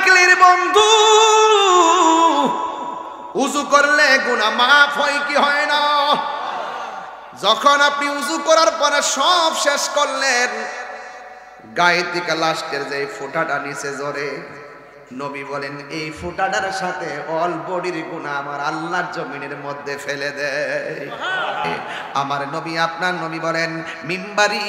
নিকলির বন্ধু, উযু করলে গুনাহ মাফ হয় কি হয় না? যখন আপনি উযু করার পরে সব শেষ করলেন, গায়ে থেকে লাস্টের যে ফোঁটাটা নিচে জরে, নবী বলেন এই ফোঁটাটার সাথে অল বডির গুনাহ আমার আল্লাহর জমিনের মধ্যে ফেলে দেয়। আমার নবী, আপনার নবী বলেন মিম্বারি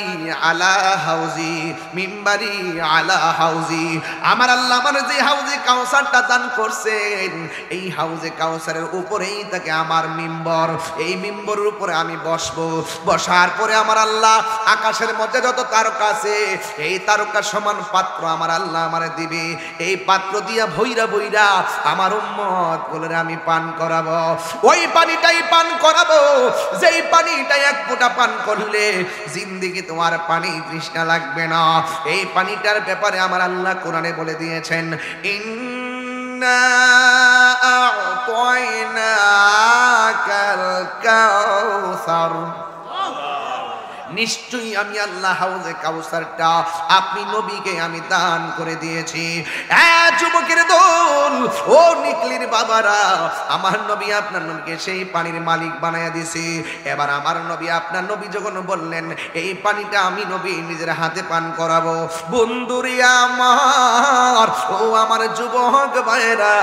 আলা হাউজি, মিম্বারি আলা হাউজি। আমার আল্লাহ আমার যে হাউজে কাউসারটা দান করছেন, এই হাউজে কাউসারের উপরেই থাকে আমার মিম্বর। এই মিম্বরের উপরে আমি বসবো, বসার পরে আমার আল্লাহ আকাশের মধ্যে যত তারকা আছে, এই তারকা সমান পাত্র আমার আল্লাহ আমারে দিবে। এই পাত্র দিয়া ভইরা ভইরা আমার উম্মত গুলোরে আমি পান করাবো। ওই পানিটাই পান করাবো যেই পানিটা এক ফোঁটা পান করলে জিন্দেগি তোমার পানি তৃষ্ণা লাগবে না। এই পানিটার ব্যাপারে আমার আল্লাহ কোরআনে বলে দিয়েছেন, ইন্না আ'তাইনাকাল কাউসার, নিশ্চয়ই আমি আল্লাহ হাউজে কাউসারটা আপনি নবীকে আমি দান করে দিয়েছি। যুবকের দল, ও নিকলির বাবারা, আমার নবী আপনার নবীকে সেই পানির মালিক বানায়া দিয়েছি। এবার আমার নবী, আপনার নবী যখন বললেন এই পানিটা আমি নবী নিজের হাতে পান করাবো, বন্ধুরে আমার, ও আমার যুবক ভাইরা,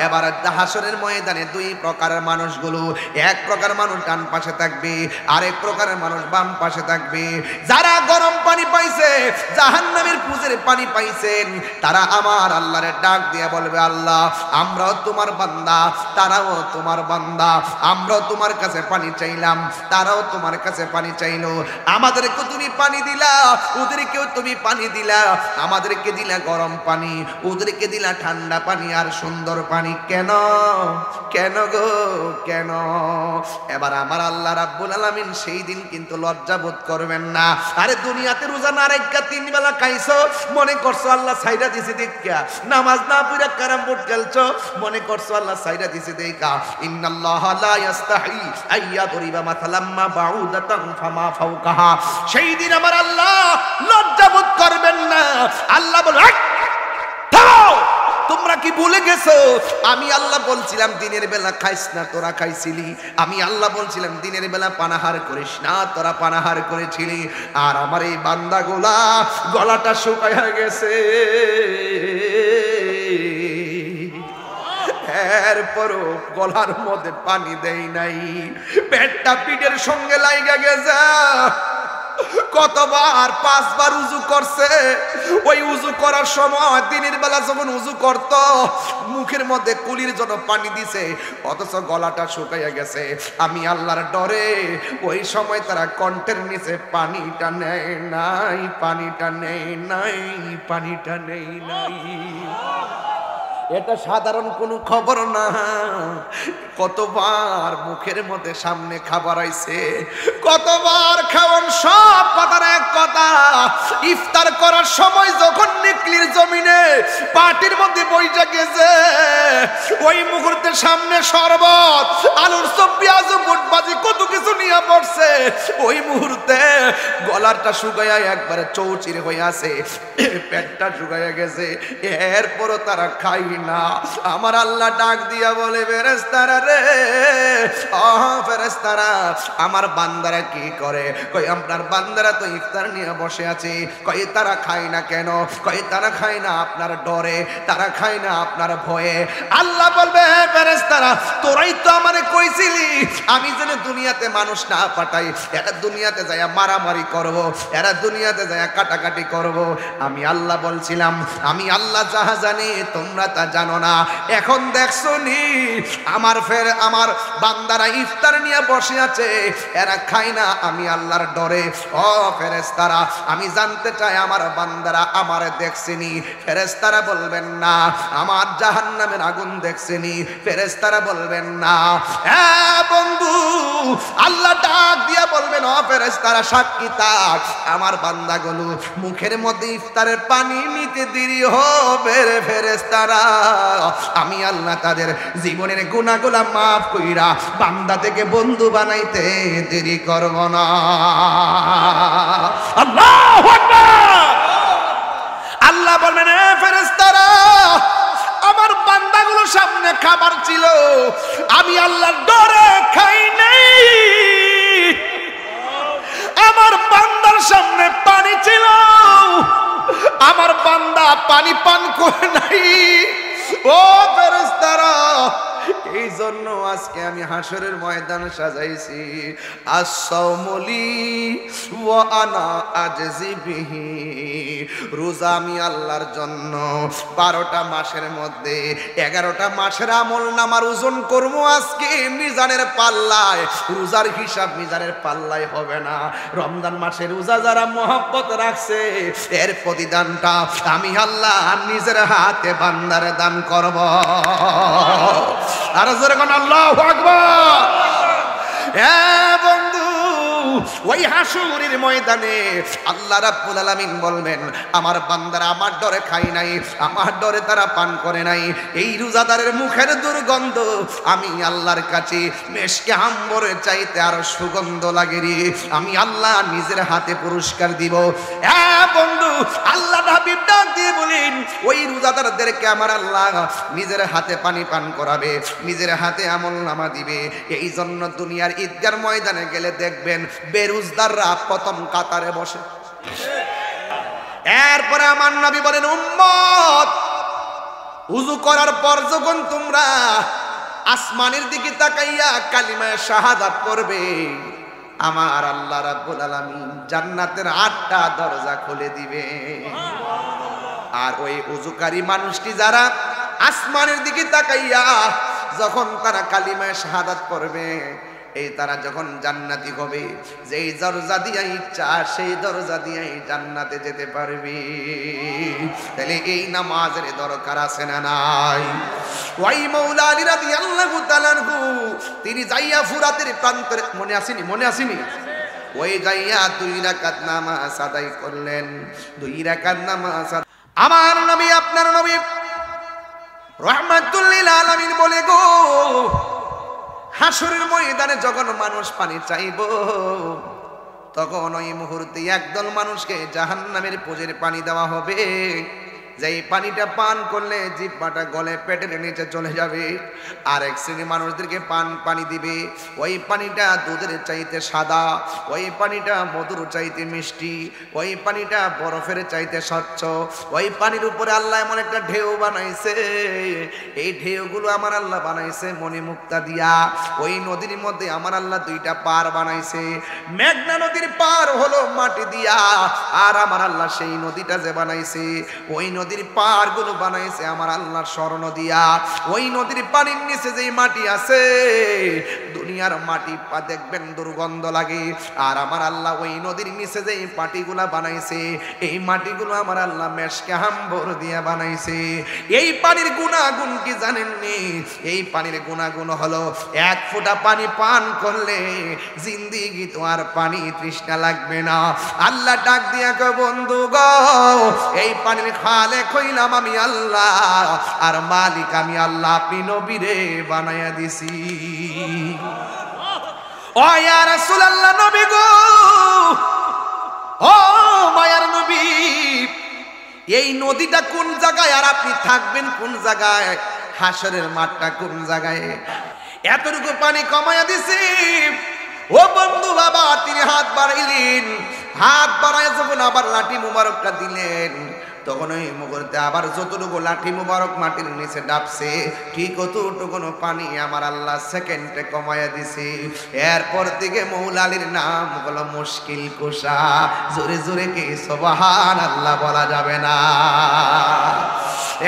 এবার হাসরের ময়দানে দুই প্রকারের মানুষগুলো, এক প্রকার মানুষ ডান পাশে থাকবে, আরেক প্রকারের মানুষ বাম পাশে থাকবে। যারা গরম পানি পাইছে, জাহান্নামের পুজের পানি পাইছেন, তারা আমার আল্লাহরে ডাক দিয়ে বলবে, আল্লাহ আমরাও তোমার বান্দা, তারাও তোমার বান্দা, আমরাও তোমার কাছে পানি চাইলাম, তারাও তোমার কাছে পানি চাইলো। আমাদেরকে তুমি পানি দিলা, ওদেরকেও তুমি পানি দিলা, আমাদেরকে দিলা গরম পানি, ওদেরকে দিলা ঠান্ডা পানি আর সুন্দর পানি। কেন? কেন গো কেন? এবার আমার আল্লাহ রাব্বুল আলামিন সেই দিন কিন্তু লজ্জা বোধ করবেন না। আরে দুনিয়াতে রোজা না রেখা 3 বেলা খাইছো, মনে করছো আল্লাহ সাইরা দিছে দেখা, নামাজ না পড়া ক্যারাম বোর্ড খেলছো, মনে করছো আল্লাহ সাইরা দিছে দেখা। ইন্নাল্লাহা লা ইস্তাহি আইয়াদরিবা মাসালাম মা বাউদাতান ফামা ফাওকাহা। সেই দিন আমার আল্লাহ লজ্জা বোধ করবেন না। আল্লাহ বলে, থামো, তোমরা কি ভুলে গেছো আমি আল্লাহ বলছিলাম দিনের বেলা খাইস না, তোরা খাইছিলি। আমি আল্লাহ বলছিলাম দিনের বেলা পানাহার করিস না, তোরা পানাহার করেছিলি। আর আমার এই বান্দাগুলা গলাটা শুকায়া গেছে, এরপরও গলার মধ্যে পানি দেই নাই, পেটটা পিঠের সঙ্গে লাইগা গেছে। কতবার 5 বার উযু করছে। ওই উযু করার সময় দিনের বেলা যখন উযু করত, মুখের মধ্যে কুলির জন্য পানি দিছে, অথচ গলাটা শুকাইয়া গেছে। আমি আল্লাহর ডরে ওই সময় তারা কণ্ঠের নিচে পানিটা নেয় নাই, পানিটা নেয় নাই, পানিটা নেয় নাই। এটা সাধারণ কোনো খবর না। কতবার মুখের মধ্যে সামনে খাবার আইছে, কতবার খাওয়ান, সব কথার এক কথা। ইফতার করার সময় যখন নিকলির জমিনে পাটির মধ্যে বইটা গেছে, ওই মুহূর্তে সামনে শরবত, আলুর চপ, পেঁয়াজ, বুটবাজি, কত কিছু নিয়ে পড়ছে। ওই মুহূর্তে গলাটা শুকাইয়া একবারে চৌচির হয়ে আছে, পেটটা শুকাইয়া গেছে। এরপরও তারা খাই না। আমার আল্লাহ ডাক দিয়া বলে, ফেরেশতারা রে, ফেরেশতারা, আমার বান্দারা কি করে? কই আপনার বান্দারা তো ইফতার নিয়ে বসে আছে। কই তারা খায় না কেন? কই তারা খায় না আপনার ডরে, তারা খায় না আপনার ভয়ে। আল্লাহ বলবে, ফেরেশতারা তোরাই তো আমারে কইছিলি আমি যেন দুনিয়াতে মানুষ না পাঠাই, এরা দুনিয়াতে যায় মারামারি করব, এরা দুনিয়াতে যায় কাটাকাটি করব। আমি আল্লাহ বলছিলাম, আমি আল্লাহ যাহা জানি তোমরা তা জানো না। এখন দেখছো নি আমার বান্দারা ইফতার নিয়ে বসে আছে, এরা খায় না আমি আল্লাহর ডরে। ও ফেরেশতারা, আমি জানতে চাই আমার বান্দারা আমারে দেখছেনি? ফেরেশতারা বলবেন না। আমার জাহান্নামের আগুন দেখছেনি? ফেরেশতারা বলবেন না। হ্যাঁ বন্ধু, আল্লাহ ডাক দিয়া বলবেন, ও ফেরেশতারা সাক্ষী থাক, আমার বান্দাগুলো মুখের মধ্যে ইফতারের পানি নিতে দেরি হবে রে ফেরেশতারা। আমি আল্লাহ তাদের জীবনের গুনাহগুলো মাফ কইরা বান্দা থেকে বন্ধু বানাইতে দেরি করব না। আল্লাহু আকবার। আল্লাহ বলবেন, এ ফেরেশতারা সামনে খাবার ছিল, আমি আল্লাহর ডরে খাই নাই। আমার বান্দার সামনে পানি ছিল, আমার বান্দা পানি পান করে নাই। ও ফেরেশতারা, এই জন্য আজকে আমি হাসরের ময়দান সাজাইছি। আসসাউমুলি ওয়া আনা আজজি বিহি, রোজা আমি আল্লাহর জন্য 12টা মাসের মধ্যে 11টা মাসের আমল নামার ওজন করবো আজকে মিজানের পাল্লায়। রোজার হিসাব মিজানের পাল্লায় হবে না। রমজান মাসে রোজা যারা মহব্বত রাখছে এর প্রতিদানটা আমি আল্লাহ নিজের হাতে বান্দারে দান করব। আর জোরে কোন আল্লাহু আকবার। বন্ধু, ওই হাসরের ময়দানে আল্লাহ রাব্বুল আলামিন বলবেন, আমার বান্দারা আমার ডরে খাই নাই, আমার ডরে তারা পান করে নাই। এই রোজাদারের মুখের দুর্গন্ধ আমি আল্লাহর কাছে মেশকে আম্বরের চাইতে আরো সুগন্ধ লাগে রে। আমি আল্লাহ নিজের হাতে পুরস্কার দিব। বন্ধু, আল্লাহ হাবিব ডাক দিয়ে বলেন, ওই রোজাদারদেরকে আমার আল্লাহ নিজের হাতে পানি পান করাবে, নিজের হাতে আমল নামা দিবে। এই জন্য দুনিয়ার ঈদগার ময়দানে গেলে দেখবেন বেরোজদাররা প্রথম কাতারে বসে। এরপরে আমার নবী বলেন, উম্মত, উযু করার পর যখন তোমরা আসমানের দিকে তাকাইয়া কালিমা শাহাদাত পড়বে, আমার আল্লাহ রাব্বুল আলামিন জান্নাতের 8টা দরজা খুলে দিবে। আর ওই উযুকারী মানুষটি যারা আসমানের দিকে তাকাইয়া যখন তারা কালিমা শাহাদাত পড়বে, এই তারা যখন জান্নাতি হবে, যেই দরজা দিয়ে ইচ্ছা সেই দরজা দিয়ে জান্নাতে যেতে পারবে। তাহলে এই নামাজের দরকার আছে না নাই? ওই মাওলা আলী রাদিয়াল্লাহু তাআলা আনহু তিনি যাইয়া ফুরাতের প্রান্তরে, মনে আসেনি ওই যাইয়া 2 রাকাত নামাজ আদায় করলেন। 2 রাকাত নামাজ আমার নবী, আপনার নবী রাহমাতুল লিল আলামিন বলে গো, হাসরের ময়দানে যখন মানুষ পানি চাইবো তখন ওই মুহূর্তে একদল মানুষকে জাহান্নামের পুজের পানি দেওয়া হবে। যেই পানিটা পান করলে জিহ্বাটা গলে পেটের নিচে চলে যাবে। আর এক শ্রেণীর মানুষদেরকে পানি দিবে, ওই পানিটা দুধের চাইতে সাদা, ওই পানিটা মধুর চাইতে মিষ্টি, ওই পানিটা বরফের চাইতে স্বচ্ছ। ওই পানির উপরে আল্লাহ এমন একটা ঢেউ বানাইছে, এই ঢেউগুলো আমার আল্লাহ বানাইছে মণিমুক্তা দিয়া। ওই নদীর মধ্যে আমার আল্লাহ 2টা পার বানাইছে। মেঘনা নদীর পার হলো মাটি দিয়া, আর আমার আল্লাহ সেই নদীটা যে বানাইছে, ওই নদীর পার গুলো বানাইছে আমার আল্লাহর স্মরণ দিয়া। ওই নদীর পানির নিচে যে মাটি আছে, দুনিয়ার মাটি দেখবেন দুর্গন্ধ লাগে, আর আমার আল্লাহ ওই নদীর নিচে যে মাটিগুলা বানাইছে, এই মাটিগুলো আমার আল্লাহ মেশকে আম্বর দিয়া বানাইছে। এই পানির গুণাগুণ কি জানেননি? এই পানির গুণাগুণ হলো 1 ফোঁটা পানি পান করলে জিন্দিগি তো আর পানি তৃষ্ণা লাগবে না। আল্লাহ ডাক দিয়া কয়, বন্ধু গো, এই পানির খালে কইলাম আমি আল্লাহ, আর মালিক আমি আল্লাহ, আপনি নবীরে বানায়া দিছি। ও ইয়া রাসূলুল্লাহ, নবী গো, ও মায়ার নবী, এই নদীটা কোন জায়গায় আর আপনি থাকবেন কোন জায়গায়? হাসরের মাঠটা কোন জায়গায়? এতটুকু পানি কমায়া দিছি। ও বন্ধু বাবা, তিনি হাত বাড়াইলেন, হাত বাড়ায় যখন আবার লাঠি মুবারকটা দিলেন, তখন ওই মুহূর্তে আবার যতটুকু লাঠি মুবারক মাটির নিচে ডাবছে, ঠিক অতটুকু পানি আমার আল্লাহ সেকেন্ডে কমায়া দিছে। এরপর থেকে মৌলা আলীর নাম হলো মুশকিল কুশা। জোরে জোরে কি সুবহানাল্লাহ বলা যাবে না?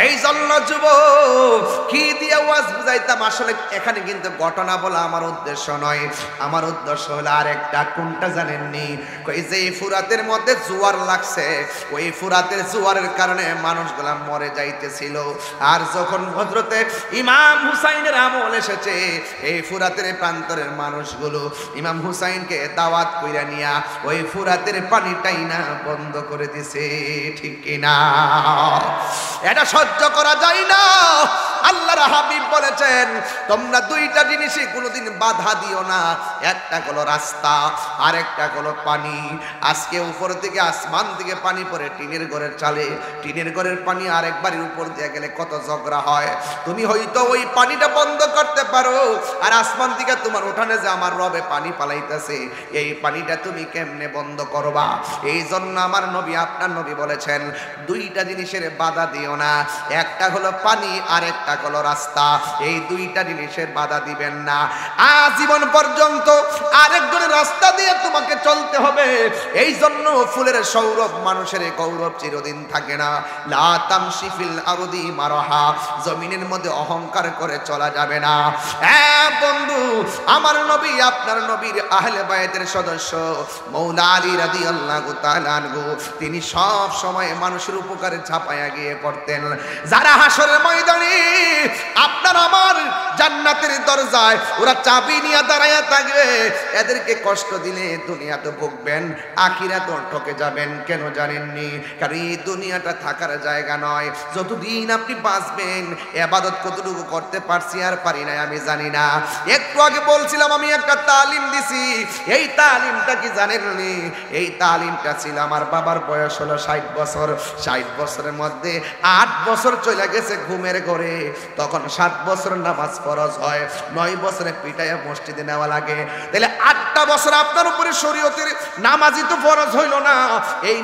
এই জন্য যুবক, কি দিয়ে ওয়াজ বুঝাইতাম, আসলে এখানে কিন্তু ঘটনা বলা আমার উদ্দেশ্য নয়। আমার উদ্দেশ্য হলো আরেকটা। কোনটা জানেননি? কই যে ফুরাতের মধ্যে জোয়ার লাগছে, ওই ফুরাতের জোয়ারের কারণে মানুষগুলা মরে যাইতেছিল। আর যখন হযরতে ইমাম হুসাইনের আমল এসেছে, এই ফুরাতের প্রান্তরের মানুষগুলো ইমাম হুসাইনকে দাওয়াত কইরা নিয়া ওই ফুরাতের পানিটাই না বন্ধ করে দিছে। ঠিক কিনা? এটা সহ্য করা যায় না। আল্লাহর হাবিব বলেছেন তোমরা দুইটা জিনিসই কোনোদিন বাধা দিও না, একটা হলো রাস্তা আর একটা হলো পানি। আজকে উপর থেকে আসমান থেকে পানি পড়ে টিনের ঘরের চালে, টিনের ঘরের পানি আরেক বাড়ির উপর দিয়ে গেলে কত ঝগড়া হয়। তুমি হয়তো ওই পানিটা বন্ধ করতে পারো, আর আসমান থেকে তোমার উঠানে যে আমার রবে পানি পালাইতেছে, এই পানিটা তুমি কেমনে বন্ধ করবা? এই জন্য আমার নবী আপনার নবী বলেছেন দুইটা জিনিসের বাধা দিও না, একটা হলো পানি আর একটা হলো রাস্তা। এই দুইটা জিনিসের বাধা দিবেন না। আজীবন পর্যন্ত আরেকজনের রাস্তা দিয়ে তোমাকে চলতে হবে। এই জন্য ফুলের সৌরভ মানুষের গৌরব চিরদিন থাকে না। লা তামশি ফিল আরদি মারহা, জমিনের মধ্যে অহংকার করে চলা যাবে না। হ্যাঁ বন্ধু, আমার নবী আপনার নবীর আহলে বায়তের সদস্য মৌলা আলী রাদিয়াল্লাহু তাআলা আনহু, তিনি সব সময় মানুষের উপকারে ঝাঁপায়া গিয়ে পড়তেন। যারা হাসরের ময়দানে আপনার আমার জান্নাতের দরজায় ওরা চাবি নিয়ে দাঁড়ায়া থাকবে, এদেরকে কষ্ট দিলে দুনিয়াতে ভুগবেন, আখিরাতে ঠকে যাবেন। কেন জানেননি? কারণ এই দুনিয়াটা থাকার জায়গা নয়। যতদিন আপনি বাঁচবেন ইবাদত কতটুকু করতে পারছি আর পারি না আমি জানি না। একটু আগে বলছিলাম আমি একটা তালিম দিছি, এই তালিমটা কি জানেননি? এই তালিমটা ছিল আমার বাবার বয়স হলো 60 বছর। 60 বছরের মধ্যে 8 বছর চলে গেছে ঘুমের ঘরে, তখন 7 বছর নামাজ ফরজ হয়, 9 বছরে পিটাইয়া মসজিদে নেওয়া লাগে। তাহলে 8টা বছর আপনার উপরে শরীয়তের নামাজই তো ফরজ হইল না। এই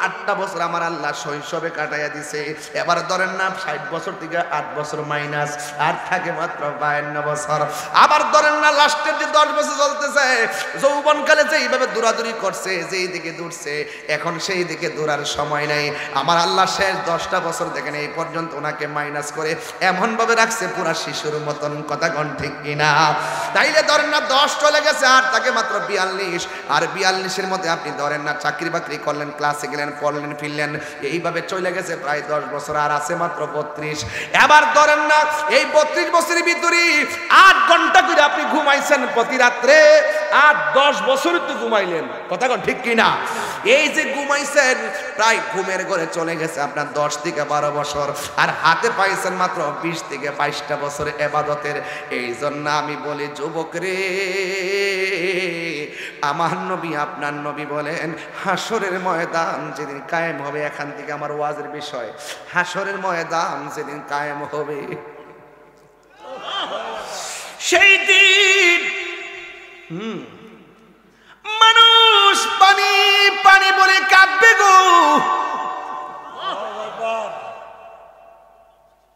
8টা বছর আমার আল্লাহ শৈশবে কাটাইয়া দিছে। এবার ধরেন না 60 বছর থেকে 8 বছর মাইনাস, আর থাকে মাত্র 52 বছর। আবার ধরেন না লাস্টের যে 10 বছর চলতেছে, যৌবনকালে যে এইভাবে দৌড়াদৌড়ি করছে, যেই দিকে দৌড়ছে, এখন সেই দিকে দৌড়ার সময় নাই। আমার আল্লাহ শেষ 10টা বছর দেখেন এই পর্যন্ত ওনাকে মাইনাস করে এমন ভাবে রাখছে পুরা শিশুর মতন। কথা কোন ঠিক কিনা? তাইলে ধরেন না 10 চলে গেছে, আর তাকে মাত্র 42। আর 42-এর মধ্যে আপনি ধরেন না চাকরি বাকরি করলেন, ক্লাসে গেলেন, পড়লেন, ফিরলেন, এইভাবে চলে গেছে প্রায় 10 বছর, আর আছে মাত্র 32। এবার ধরেন না এই 32 বছরের ভিতরে 8 ঘন্টা করে আপনি ঘুমাইছেন প্রতি রাত্রে, আর 10 বছর তো ঘুমাইলেন। কথা কোন ঠিক কিনা? এই যে ঘুমাইছেন প্রায় ঘুমের ঘরে চলে গেছে আপনার 10 থেকে 12 বছর, আর হাতে পাইছেন মাত্র 20 থেকে 22টা বছর ইবাদতের। এই জন্য আমি বলি যুবক রে, আমার নবী আপনার নবী বলেন হাসরের ময়দান যেদিন কায়েম হবে, এখান থেকে আমার ওয়াজের বিষয়, হাসরের ময়দান যেদিন কায়েম হবে সেই দিন মানুষ পানি পানি বলে কাঁদবে গো।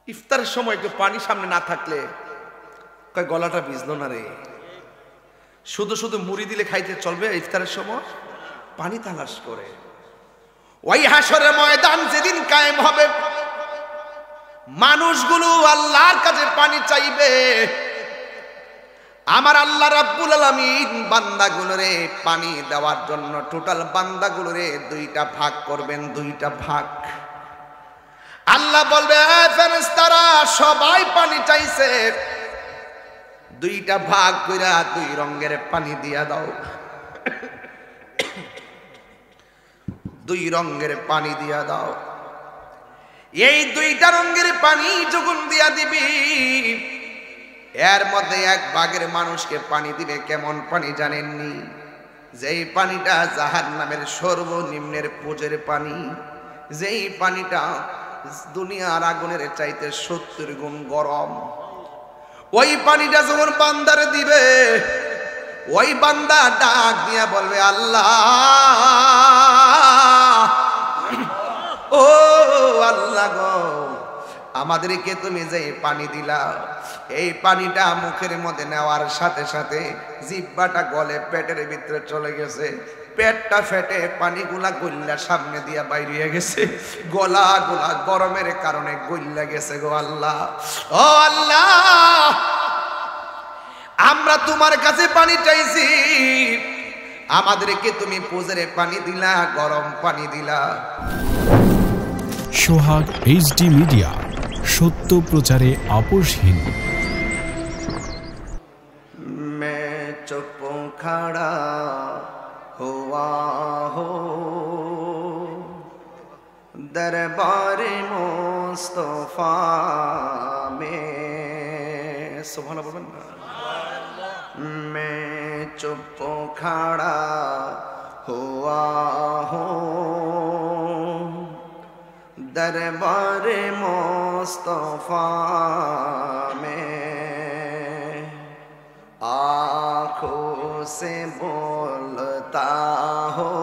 ইফতারের সময় একটু পানি সামনে না থাকলে কয় গলাটা ভিজলো না রে। শুধু শুধু মুড়ি দিলে খাইতে চলবে? ইফতারের সময় পানি তালাশ করে। ওই হাসরের ময়দান যেদিন কায়েম হবে, মানুষগুলো আল্লাহর কাছে পানি চাইবে। আমার আল্লাহ রাব্বুল আলামিন বান্দাগুলোরে পানি দেওয়ার জন্য টোটাল বান্দাগুলোরে 2টা ভাগ করবেন, 2টা ভাগ। আল্লাহ বলবে ফেরেশতারা সবাই পানি চাইছে, 2টা ভাগ কইরা 2 রঙের পানি দিয়া দাও। 2 রঙের পানি দিয়া দাও। এই 2টা রঙের পানি যখন দিয়া দিবি, এর মধ্যে 1 ভাগের মানুষকে পানি দিবে। কেমন পানি জানেননি? যেই পানিটা জাহান্নামের সর্বনিম্নের পুজের পানি, যেই পানিটা দুনিয়ার আগুনের চাইতে 70 গুণ গরম। ওই পানিটা যখন বান্দারে দিবে, ওই বান্দা ডাক দিয়া বলবে আল্লাহ, ও আল্লাহ গো, আমাদেরকে তুমি যে পানি দিলা, এই পানিটা মুখের মধ্যে নেওয়ার সাথে সাথে জিহ্বাটা গলে পেটের ভিতরে চলে গেছে, পেটটা ফেটে পানিগুলা গইল্লা সামনে দিয়া বাইরে গেছে, গলা গুলা গরমের কারণে গইল্লা গেছে গো আল্লাহ। ও আল্লাহ, আমরা তোমার কাছে পানি চাইছি, আমাদেরকে তুমি পুজরে পানি দিলা, গরম পানি দিলা। সোহাগ HD মিডিয়া, সত্য প্রচারে আপোষহীন। मैं चुप खड़ा हुआ हो दरबार मोर मुस्तफा में सुभान अल्लाह बोलবেন না मैं चुप खड़ा हुआ हूँ दरबार मुस्तफा में आँखों से बोलता हो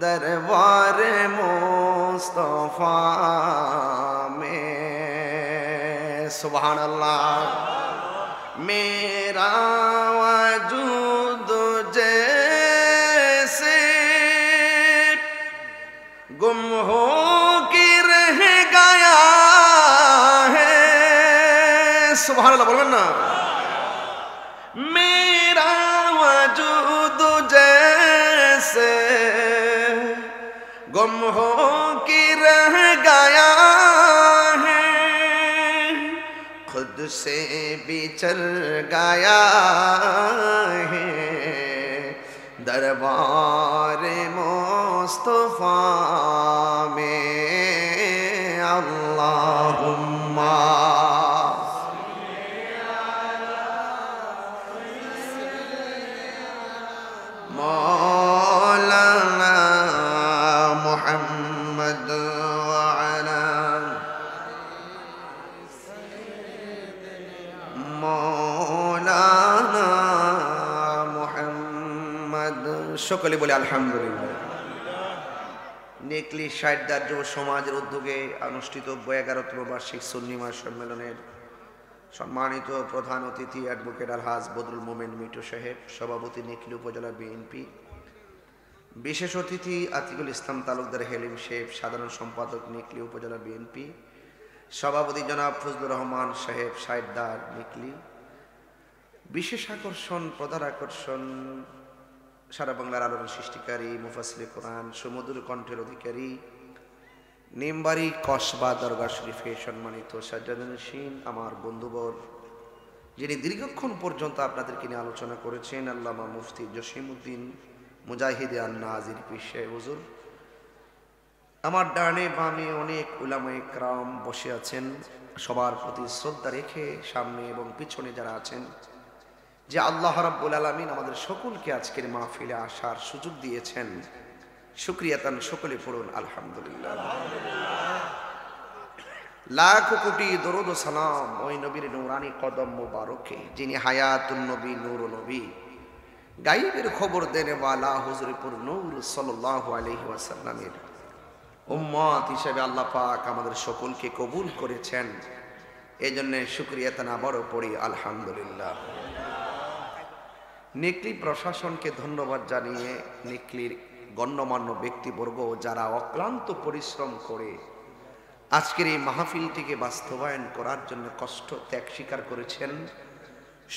दरबार मुस्तफा में सुभान अल्लाह मेरा वजूद जैसे गुम हो के रह गया है सुभान अल्लाह बोलবেন না मेरा वजूद जैसे गुम हो के रह गया है खुद से बिछड़ गया है दरबार मुस्तफा में अल्लाहुम्मा मौलाना मुहम्मद वाला मौलाना मुहम्मद সকলে বলে আলহামদুলিল্লাহ নেকলি সাহিত্যদার যুব সমাজের উদ্যোগে অনুষ্ঠিত 11তম বার্ষিক সুন্নি সম্মেলনের সম্মানিত প্রধান অতিথি অ্যাডভোকেট আলহাজ বদরুল মোমেন মিটু সাহেব, সভাপতি নেকলি উপজেলা বিএনপি, বিশেষ অতিথি আতিকুল ইসলাম তালুকদার হেলিম সাহেব, সাধারণ সম্পাদক নেকলি উপজেলা বিএনপি, সভাপতি জনাব ফজলুর রহমান সাহেব সাহিত্যদার নেকলি, বিশেষ আকর্ষণ প্রধান আকর্ষণ সারা বাংলার আলোড়ন সৃষ্টিকারী মুফাসসিরে কোরআন সুমধুর কণ্ঠের অধিকারী নিমবাড়ি কসবা দরগা শরীফে সম্মানিত সাজ্জাদুন্নসীন আমার বন্ধুবর, যিনি দীর্ঘক্ষণ পর্যন্ত আপনাদেরকে নিয়ে আলোচনা করেছেন আল্লামা মুফতি জসিমউদ্দিন মুজাহিদে আন-নাজির পীর সাহেব হুজুর। আমার ডানে বামে অনেক উলামায়ে কেরাম বসে আছেন, সবার প্রতি শ্রদ্ধা রেখে সামনে এবং পিছনে যারা আছেন, যে আল্লাহ রাব্বুল আলামিন আমাদের সকলকে আজকের মাহফিলে আসার সুযোগ দিয়েছেন, শুকরিয়াতান সকলে পড়ুন আলহামদুলিল্লাহ। লাখ কোটি দরুদ ও সালাম ওই নবীর নূরানি কদম মোবারকে, যিনি হায়াতুন নবী নূরুন নবী গায়বের খবর দেনে ওয়ালা হুজুরপুর নূর সাল্লাল্লাহু আলাইহি ওয়াসাল্লামের উম্মত হিসেবে আল্লাহ পাক আমাদের সকলকে কবুল করেছেন। এজন্য শুকরিয়াতান আবারও পড়ি আলহামদুলিল্লাহ। নেকলি প্রশাসনকে ধন্যবাদ জানিয়ে নেকলির গণ্যমান্য ব্যক্তিবর্গ যারা অক্লান্ত পরিশ্রম করে আজকের এই মাহফিলটিকে বাস্তবায়ন করার জন্য কষ্ট ত্যাগ স্বীকার করেছেন,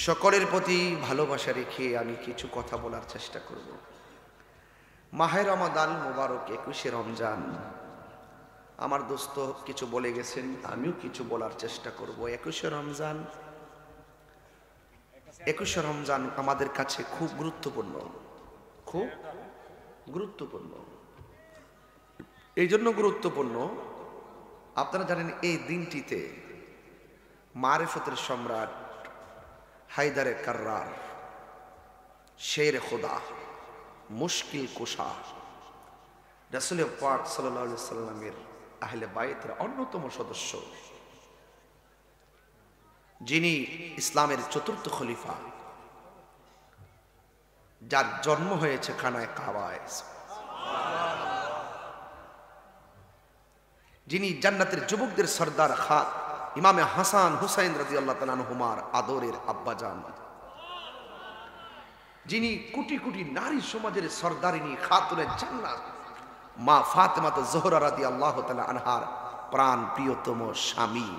সকলের প্রতি ভালোবাসা রেখে আমি কিছু কথা বলার চেষ্টা করব। মাহে রমাদান মোবারক, 21শে রমজান। আমার দোস্ত কিছু বলে গেছেন, আমিও কিছু বলার চেষ্টা করব। 21শে রমজান, 21শে রমজান আমাদের কাছে খুব গুরুত্বপূর্ণ, খুব গুরুত্বপূর্ণ। এই জন্য গুরুত্বপূর্ণ, আপনারা জানেন এই দিনটিতে মারিফতের সম্রাট হায়দারে কাররার, শের খোদা, মুশকিল কুশা, রাসূল পাক সাল্লাল্লাহু আলাইহি সাল্লামের আহলে বাইতের অন্যতম সদস্য, যিনি ইসলামের চতুর্থ খলিফা, যার জন্ম হয়েছে খানায় কাবায়, যিনি জান্নাতের যুবকদের সর্দার খাত ইমামে হাসান হুসাইন রাদিয়াল্লাহু তাআলা আনহুমার আদরের আব্বাজান, যিনি কোটি কোটি নারী সমাজের সর্দারিনী খাতুনে জান্নাত মা ফাতেমা জোহরা রাদিয়াল্লাহু তাআলা আনহার প্রাণ প্রিয়তম স্বামী,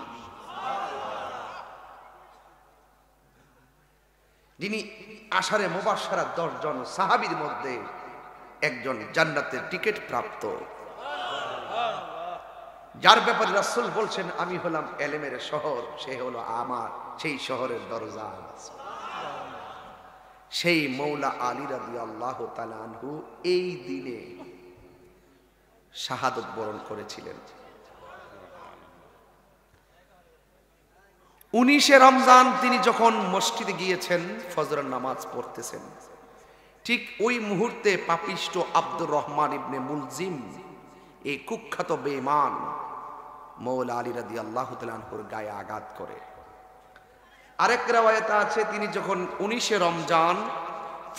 যিনি আশারে মুবাশশারা 10 জন সাহাবীর মধ্যে একজন জান্নাতের টিকিট প্রাপ্ত, যার ব্যাপারে রাসূল বলছেন আমি হলাম এলেমের শহর, সে হলো আমার সেই শহরের দরজা। সেই মৌলা আলী রাদিয়াল্লাহু তাআলা আনহু এই দিনে শাহাদত বরণ করেছিলেন। 19শে রমজান তিনি যখন মসজিদে গিয়েছেন ফজরের নামাজ পড়তেছেন, ঠিক ওই মুহূর্তে পাপিষ্ট আব্দুর রহমান ইবনে মুলজিম, এই কুখ্যাত বেঈমান, মৌলা আলী রাদিয়াল্লাহু তাআলা আনহুর গায়ে আঘাত করে। আরেক riwayate আছে তিনি যখন 19শে রমজান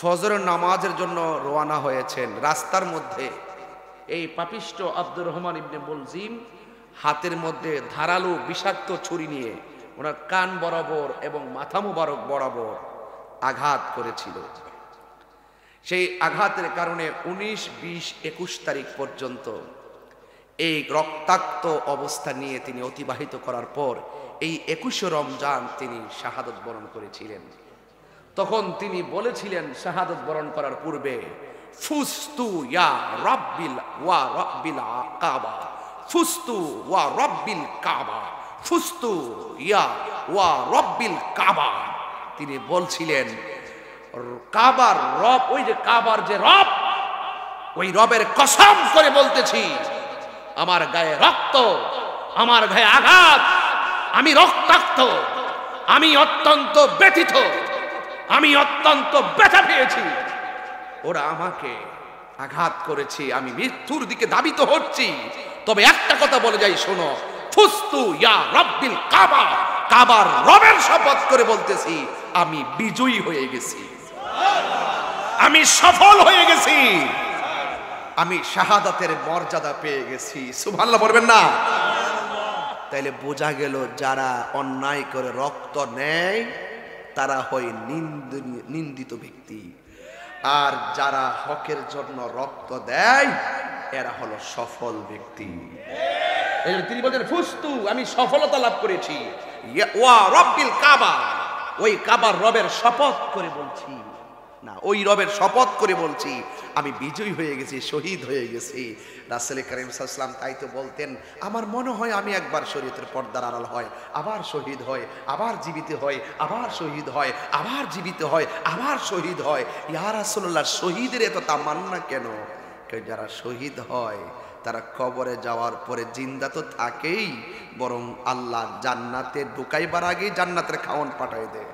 ফজরের নামাজের জন্য রওনা হয়েছেন, রাস্তার মধ্যে এই পাপিষ্ট আব্দুর রহমান ইবনে মুলজিম হাতের মধ্যে ধারালো বিষাক্ত ছুরি নিয়ে ওনার কান বরাবর এবং মাথা মুবারক বরাবর আঘাত করেছিল। সেই আঘাতের কারণে 19, 20, 21 তারিখ পর্যন্ত এই রক্তাক্ত অবস্থা নিয়ে তিনি অতিবাহিত করার পর এই 21শে রমজান তিনি শাহাদত বরণ করেছিলেন। তখন তিনি বলেছিলেন শাহাদত বরণ করার পূর্বে, ফুস্তু ইয়া রাব্বিল ওয়া রাব্বিল কাবা, ফুস্তু ওয়া রাব্বিল কাবা, ফুস্তু ইয়া ওয়া রাব্বিল কাবা। তিনি বলছিলেন কাবার রব, ওই যে কাবার যে রব, ওই রবের কসম করে বলতেছি, আমার গায়ে রক্ত, আমার গায়ে আঘাত, আমি রক্তাক্ত, আমি অত্যন্ত ব্যথিত, আমি অত্যন্ত ব্যথা পেয়েছি, ওরা আমাকে আঘাত করেছে, আমি মৃত্যুর দিকে ধাবিত হচ্ছি। তবে একটা কথা বলে যাই, শোনো, ফুস্তু ইয়া রাব্বিল কাবা, কাবার রবের শপথ করে বলতেছি, আমি বিজয়ী হয়ে গেছি, আমি সফল হয়ে গেছি, আমি শাহাদাতের মর্যাদা পেয়ে গেছি। সুবহানাল্লাহ বলবেন না? তাইলে বোঝা গেল যারা অন্যায় করে রক্ত নেয় তারা হয় নিন্দিত ব্যক্তি, আর যারা হকের জন্য রক্ত দেয় এরা হলো সফল ব্যক্তি। তিনি বলেন ফুস্তু, আমি সফলতা লাভ করেছি, ওয়া রাব্বিল কাবা, ওই কাবার রবের শপথ করে বলছি, না ওই রবের শপথ করে বলছি আমি বিজয়ী হয়ে গেছি, শহীদ হয়ে গেছি। রাসূল কারীম সাল্লাল্লাহু আলাইহি ওয়াসাল্লাম তাই তো বলতেন, আমার মনে হয় আমি একবার শরীয়তের পর্দার আড়াল হয়, আবার শহীদ হয়, আবার জীবিত হয়, আবার শহীদ হয়, আবার জীবিত হয়, আবার শহীদ হয়। ইয়া রাসূলুল্লাহ, শহীদের এত তামান্না কেন? যারা শহীদ হয় তারা কবরে যাওয়ার পরে জিন্দা তো থাকেই, বরং আল্লাহ জান্নাতে ঢুকাইবার আগেই জান্নাতের খাওয়ান পাঠাই দেয়।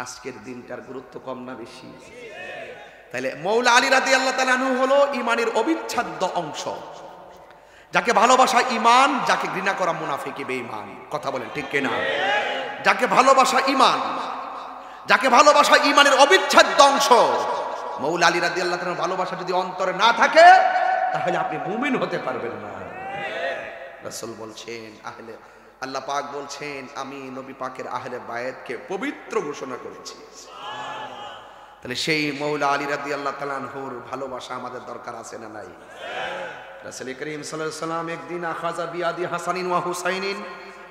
আজকের দিনটার গুরুত্ব কম না বেশি? তাহলে মৌলা আলী রাদিয়াল্লাহু তাআলা আনহু হলো ইমানের অবিচ্ছেদ্য অংশ। যাকে ভালোবাসা ইমান, যাকে ঘৃণা করা মুনাফিকি বেঈমান। কথা বলেন ঠিক কিনা? যাকে ভালোবাসা ইমান, যাকে ভালোবাসা ইমানের অবিচ্ছেদ্য অংশ। মৌলা আলী রাদিয়াল্লাহু তাআলার ভালোবাসা যদি অন্তরে না থাকে তাহলে আপনি মুমিন হতে পারবেন না। রাসূল বলছেন, আল্লাহ পাক বলছেন, আমি নবী পাকের আহলে বায়াতকে পবিত্র ঘোষণা করেছি। তাহলে সেই মৌলা আলী রাদিয়াল্লাহু তাআলা আনহুর ভালোবাসা আমাদের দরকার আছে না নাই? রাসূল করিম সাল্লাল্লাহু আলাইহি ওয়াসাল্লাম একদিন আখাযা বিয়াদি হাসানিন ওয়া হুসাইনিন,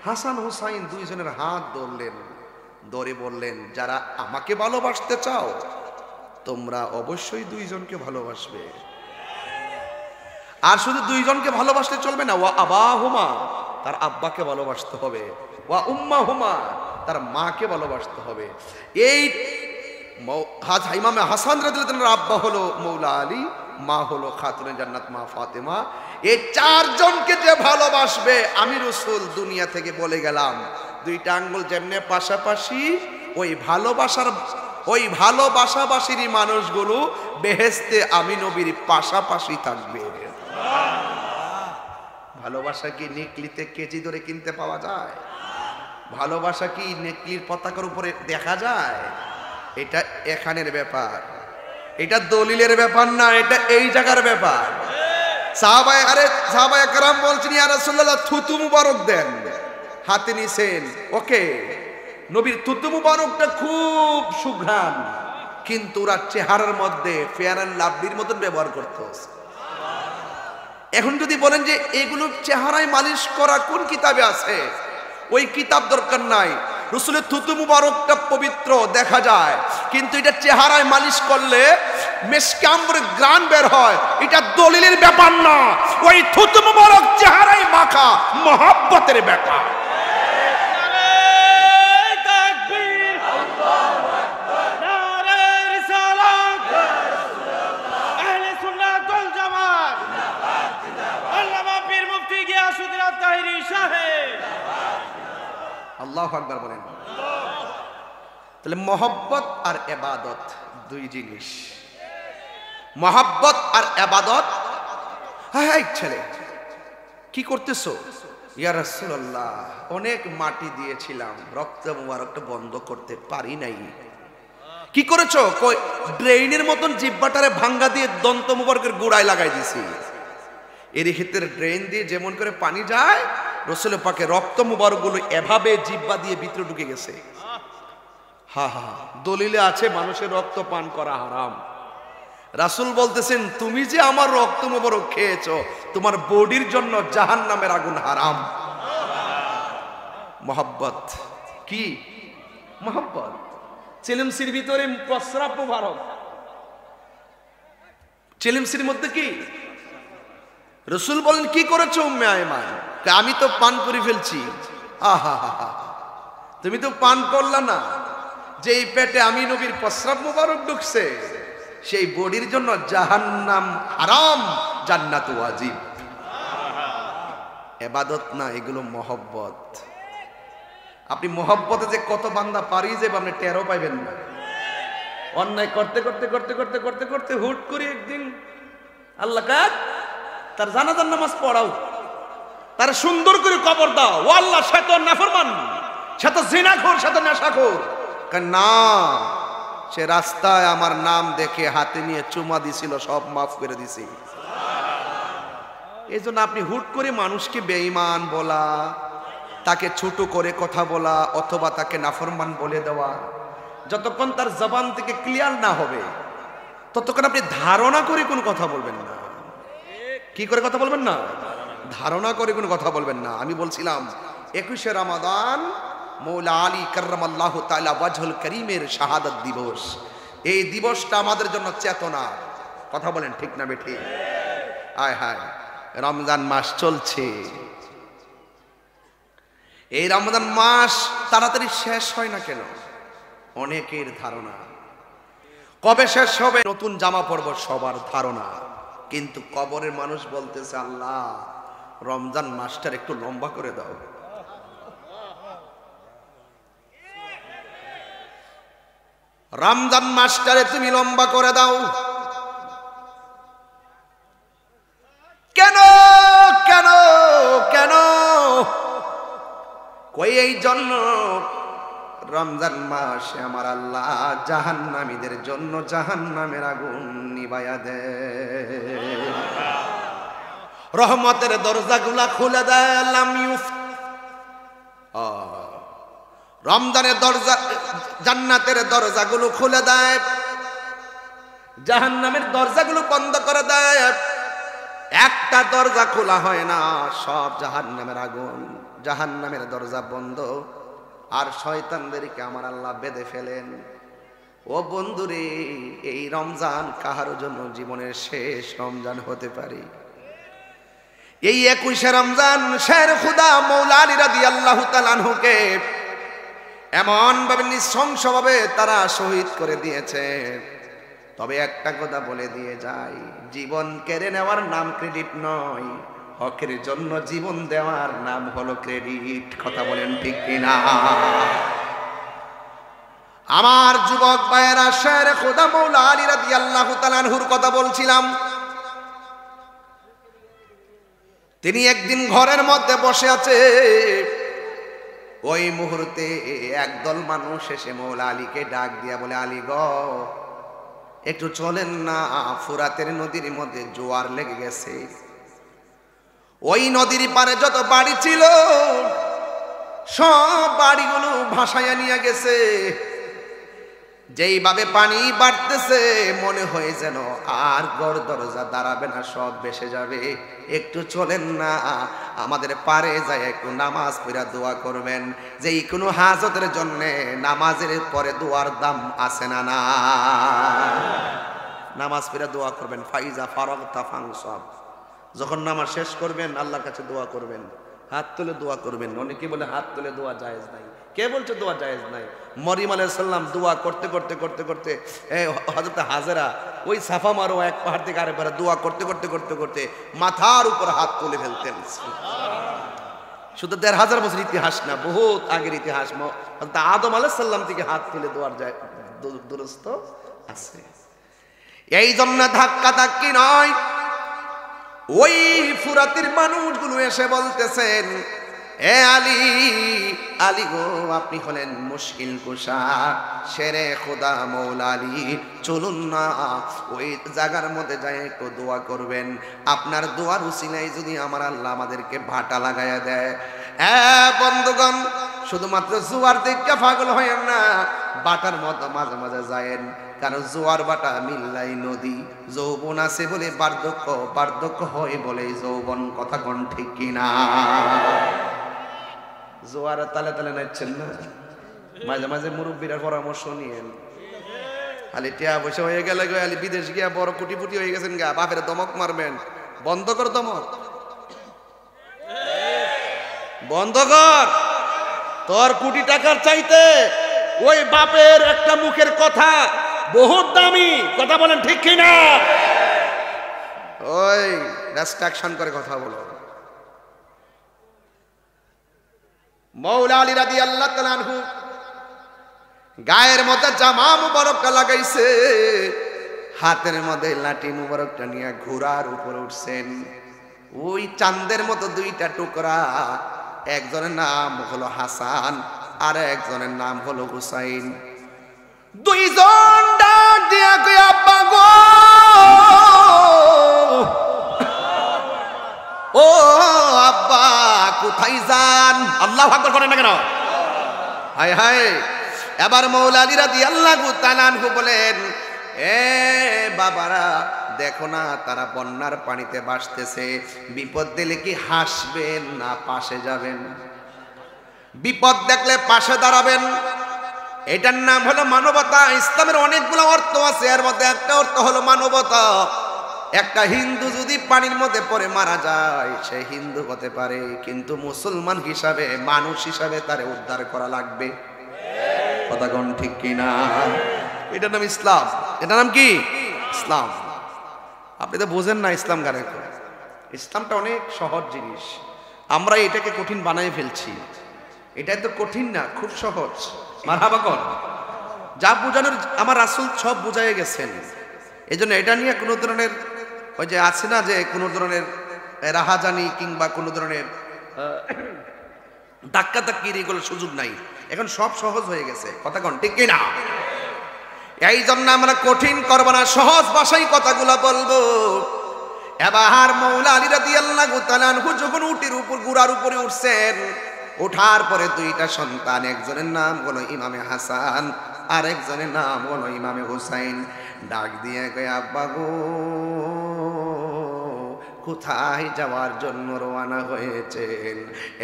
হাসান হুসাইন দুইজনের হাত ধরলেন, ধরে বললেন, যারা আমাকে ভালোবাসতে চাও তোমরা অবশ্যই দুইজনকে ভালোবাসবে। আর শুধু দুইজনকে ভালোবাসলে চলবে না, ওয়া আবাহুমা, তার আব্বাকে ভালোবাসতে হবে, ওয়া উম্মাহুমা, তার মাকে ভালোবাসতে হবে। এই ইমামে হাসান রাদিয়াল্লাহু তাআলার আব্বা হলো মৌলা আলী, মা হলো খাতুনে জান্নাত মা ফাতেমা। এই চারজনকে যে ভালোবাসবে, আমি রাসূল দুনিয়া থেকে বলে গেলাম, দুইটা আঙ্গুল যেমনে পাশাপাশি, ওই ভালোবাসাবাসীরই মানুষগুলো বেহেশতে আমি নবীর পাশাপাশি থাকবে। ভালোবাসা কি নেকলিতে কেজি ধরে কিনতে পাওয়া যায়? ভালোবাসা কি নেকলির পতাকার উপরে দেখা যায়? এটা এখানের ব্যাপার, এটা দলিলের ব্যাপার না, এটা এই জায়গার ব্যাপার। সাহাবায়ে কেরাম বলছেন, ইয়া রাসূলুল্লাহ থুতু মুবারক দেন, হাতে নিছেন, ওকে, নবীর থুতু মুবারকটা খুব সুঘ্রাণ, কিন্তু ওরা চেহারার মধ্যে ফেয়ার অ্যান্ড লাভলির মতন ব্যবহার করত। এখন যদি বলেন যে এগুলো চেহারায় মালিশ করা কোন কিতাবে আছে, ওই কিতাব দরকার নাই। রাসূলের থুতু মুবারকটা পবিত্র দেখা যায়, কিন্তু এটা চেহারায় মালিশ করলে মিশকে আম্বরের ঘ্রাণ বের হয়, এটা দলিলের ব্যাপার না। ওই থুতু মুবারক চেহারায় মাখা মহব্বতের ব্যাপার। আল্লাহু আকবার বলেন। তাহলে মহব্বত আর ইবাদত দুই জিনিস। মহব্বত আর ইবাদত। হ্যাঁ ছেলে কি করতেছো? ইয়া রাসূলুল্লাহ অনেক মাটি দিয়েছিলাম, রক্ত মুবারকটা বন্ধ করতে পারি নাই। কি করেছো? কই ড্রেইনের মতন জিহ্বাটারে ভাঙ্গা দিয়ে দন্ত মুবারকের গোড়ায় লাগাই দিছি। এর ভিতরে ড্রেন দিয়ে যেমন করে পানি যায়, রাসূল পাকের রক্ত মুবারক গুলো এভাবে জিহ্বা দিয়ে ভিতরে ঢুকে গেছে। হা হা দলিলে আছে মানুষের রক্ত পান করা হারাম। রাসূল বলতেছেন তুমি যে আমার রক্ত মুবারক খেয়েছো, তোমার বডির জন্য জাহান্নামের আগুন হারাম। মহব্বত কি? মহব্বত। চিলিমসির ভিতরে প্রস্রাব মুবারক, চিলিমসির মধ্যে কি? রাসূল বলেন কি করেছো উম্মে আয়মান? আমি তো পান করে ফেলছি। আহা হা, তুমি তো পান করলা না। যেই পেটে আমি নবীর প্রস্রাব মুবারক ঢুকছে, সেই বডির জন্য জাহান্নাম হারাম, জান্নাত ওয়াজিব। ইবাদত না, এগুলো মহব্বত। আপনি মহব্বতে যে কত বান্দা পারি যে আপনি টেরও পাইবেন না। অন্যায় করতে করতে করতে করতে করতে করতে হুট করে একদিন আল্লাহ কাক তার জানাজার নামাজ পড়াও, তার সুন্দর করে কবর দাও। ও আল্লাহ সে তো নাফরমান, সে তো জিনাখোর, সে তো নেশাখোর। না, সে রাস্তায় আমার নাম দেখে হাতে নিয়ে চুমা দিছিল, সব মাফ করে দিছি। এই জন্য আপনি হুট করে মানুষকে বেঈমান বলা, তাকে ছোট করে কথা বলা, অথবা তাকে নাফরমান বলে দেওয়া, যতক্ষণ তার জবান থেকে ক্লিয়ার না হবে ততক্ষণ আপনি ধারণা করে কোনো কথা বলবেন না। কি করে কথা বলবেন না? ধারণা করে কোনো কথা বলবেন না। আমি বলছিলাম 21শে রমাদান মৌলা আলী কাররামাল্লাহু তাআলা ওয়াজহুল করিমের শাহাদাত দিবস। এই দিবসটা আমাদের জন্য চেতনা। কথা বলেন ঠিক না বেঠিক? আয় হায়, রমজান মাস চলছে। এই রমজান মাস তাড়াতাড়ি শেষ হয় না কেন? অনেকের ধারণা কবে শেষ হবে, নতুন জামা পরব, সবার ধারণা। কিন্তু কবরের মানুষ বলতেছে আল্লাহ রমজান মাসটার একটু লম্বা করে দাও। রমজান মাসটারে তুমি লম্বা করে দাও। কেন কেন কেন? কই এই জন্য রমজান মাসে আমার আল্লাহ জাহান্নামীদের জন্য জাহান্নামের আগুন নিভাইয়া দেয়, রহমতের দরজাগুলা খুলে দেয়। রমজানের দরজা, জান্নাতের দরজাগুলো খুলে দেয়, জাহান্নামের দরজাগুলো বন্ধ করে দেয়। একটা দরজা খোলা হয় না, সব জাহান্নামের আগুন। জাহান্নামের দরজা বন্ধ, আর শয়তানদেরকে আমার আল্লাহ বেঁধে ফেলেন। ও বন্ধুরে, এই রমজান কাহার জন্য জীবনের শেষ রমজান হতে পারে। এই 21শে রমজান শের খুদা মৌলা আলী রাদিয়াল্লাহু তাআলা আনহুকে এমন ভাবে নৃশংসভাবে তারা শহীদ করে দিয়েছে। তবে একটা কথা বলে দিয়ে যাই, জীবন কেড়ে নেওয়ার নাম ক্রেডিট নয়, হকের জন্য জীবন দেওয়ার নাম হলো ক্রেডিট। কথা বলেন ঠিক কিনা? আমার যুবক ভাইয়েরা, শের খুদা মৌলা আলী রাদিয়াল্লাহু তাআলা আনহুর কথা বলছিলাম। তিনি একদিন ঘরের মধ্যে বসে আছে, ওই মুহূর্তে একদল মানুষ এসে মৌলা আলীকে ডাক দিয়া বলে, আলী গো একটু চলেন না, ফুরাতের নদীর মধ্যে জোয়ার লেগে গেছে। ওই নদীর পারে যত বাড়ি ছিল সব বাড়িগুলো ভাসাইয়া নিয়ে গেছে। যেইভাবে পানি বাড়তেছে মনে হয় যেন আর ঘর দরজা দাঁড়াবে না, সব ভেসে যাবে। একটু চলেন না, আমাদের পারে যায় একটু নামাজ পড়া দোয়া করবেন। যে কোনো হাজতের জন্য নামাজের পরে দোয়ার দাম আছে না? না, নামাজ পড়া দোয়া করবেন। ফাইজা ফারাগতা ফানসাব, যখন নামাজ শেষ করবেন আল্লাহর কাছে দোয়া করবেন, হাত তুলে দোয়া করবেন। অনেকে বলে হাত তুলে দোয়া জায়েজ নাই। কে বলছে দোয়া জায়েজ নাই? মরিয়ম আলাইহিস সালাম দোয়া করতে করতে করতে করতে হযরত হাজেরা ওই সাফা মারোয়া এক পাহাড় থেকে আরেক পাহাড়ে দোয়া করতে করতে করতে করতে মাথার উপর হাত তুলে ফেলতেন। শুধু ১৫০০ বছর ইতিহাস না, বহুত আগের ইতিহাস। আদম আলাইহিস সালাম থেকে হাত তুলে দেওয়ার যায় দুরস্ত আছে। এই জন্য ধাক্কা ধাক্কি নয়, ওই ফুরাতের মানুষগুলো এসে বলতেছেন, এ আলী, আলী গো, আপনি হলেন মুশকিল কুশা, শেরে খোদা মৌলা আলী, চলুন না ওই জায়গার মধ্যে যাই একটু দোয়া করবেন। আপনার দোয়ার উসিলায় যদি আমার আল্লাহ আমাদেরকে ভাটা লাগাইয়া দেয়। বন্ধুগণ, শুধুমাত্র জোয়ার দেখে পাগল হয়েন না, বাটার মতো মাঝে মাঝে যায়েন, কারণ জোয়ার বাটা মিল্লাই নদী। যৌবন আছে বলে বার্ধক্য, বার্ধক্য হয় বলে যৌবন। কথা কোন ঠিক কিনা? জোয়ারের তালে তালে নাচছেন না, মাঝে মাঝে মুরব্বীরা পরামর্শ নিয়েন। আলি টিয়া বসে হয়ে গেলে গো, আলি বিদেশ গিয়া বড় কোটিপতি হয়ে গেছেন গা, বাপের দমক মারবেন। বন্ধ কর দমক, বন্ধ কর। তোর কোটি টাকার চাইতে ওই বাপের একটা মুখের কথা বহুত দামি। কথা বলেন ঠিক কিনা? ওই রেস্ট্রিকশন করে কথা বলো। মৌলা আলী রাদিয়াল্লাহু তাআলা আনহু গায়ের মধ্যে জামা মুবারকটা লাগাইছে, হাতের মধ্যে লাঠি মুবারকটা নিয়ে ঘোড়ার উপর উঠছেন। ওই চাঁদের মতো দুইটা টুকরা, একজনের নাম হলো হাসান আর একজনের নাম হলো হুসাইন। দুইজন ডাক দিয়া কই, আব্বা গো, ও আব্বা কোথায় যান? আল্লাহু আকবার করেন না কেন? হায় হায়। এবার মৌলা আলী রাদিয়াল্লাহু তাআলা আনহু বলেন, এ বাবারা, দেখো না তারা বন্যার পানিতে ভাসতেছে, বিপদ দিলে কি হাসবেন না পাশে যাবেন? বিপদ দেখলে পাশে দাঁড়াবেন। এটার নাম হলো মানবতা। ইসলামের অনেকগুলো অর্থ আছে, এর মধ্যে একটা অর্থ হলো মানবতা। একটা হিন্দু যদি পানির মধ্যে পড়ে মারা যায়, সে হিন্দু হতে পারে, কিন্তু মুসলমান হিসাবে, মানুষ হিসাবে তারে উদ্ধার করা লাগবে। কথা কোন ঠিক কিনা? এটার নাম ইসলাম। এটার নাম কি? ইসলাম। আপনি তো বোঝেন না ইসলাম গানে। ইসলামটা অনেক সহজ জিনিস, আমরা এটাকে কঠিন বানাই ফেলছি। এটা তো কঠিন না, খুব সহজ। মারহাবা কর। যা বোঝানোর আমার রাসূল সব বুঝাই গেছেন। এই জন্য এটা নিয়ে কোনো ধরনের ওই যে আছে না, যে কোনো ধরনের রাহাজানি কিংবা কোনো ধরনের ধাক্কা ধাক্কির এগুলোর সুযোগ নাই। এখন সব সহজ হয়ে গেছে। কথা কোন ঠিক কিনা? এই জন্য আমরা কঠিন করব না, সহজ ভাষায় কথাগুলো বলবো। এবার মৌলা আলী রাদিয়াল্লাহু তাআলা আনহু যখন উটির উপর, ঘোড়ার উপরে উঠছেন, ওঠার পরে দুইটা সন্তান, একজনের নাম হলো ইমামে হাসান আর একজনের নাম হলো ইমামে হুসাইন, ডাক দিয়ে কয়, আব্বা গো, কোথায় যাওয়ার জন্য রওনা হয়েছেন?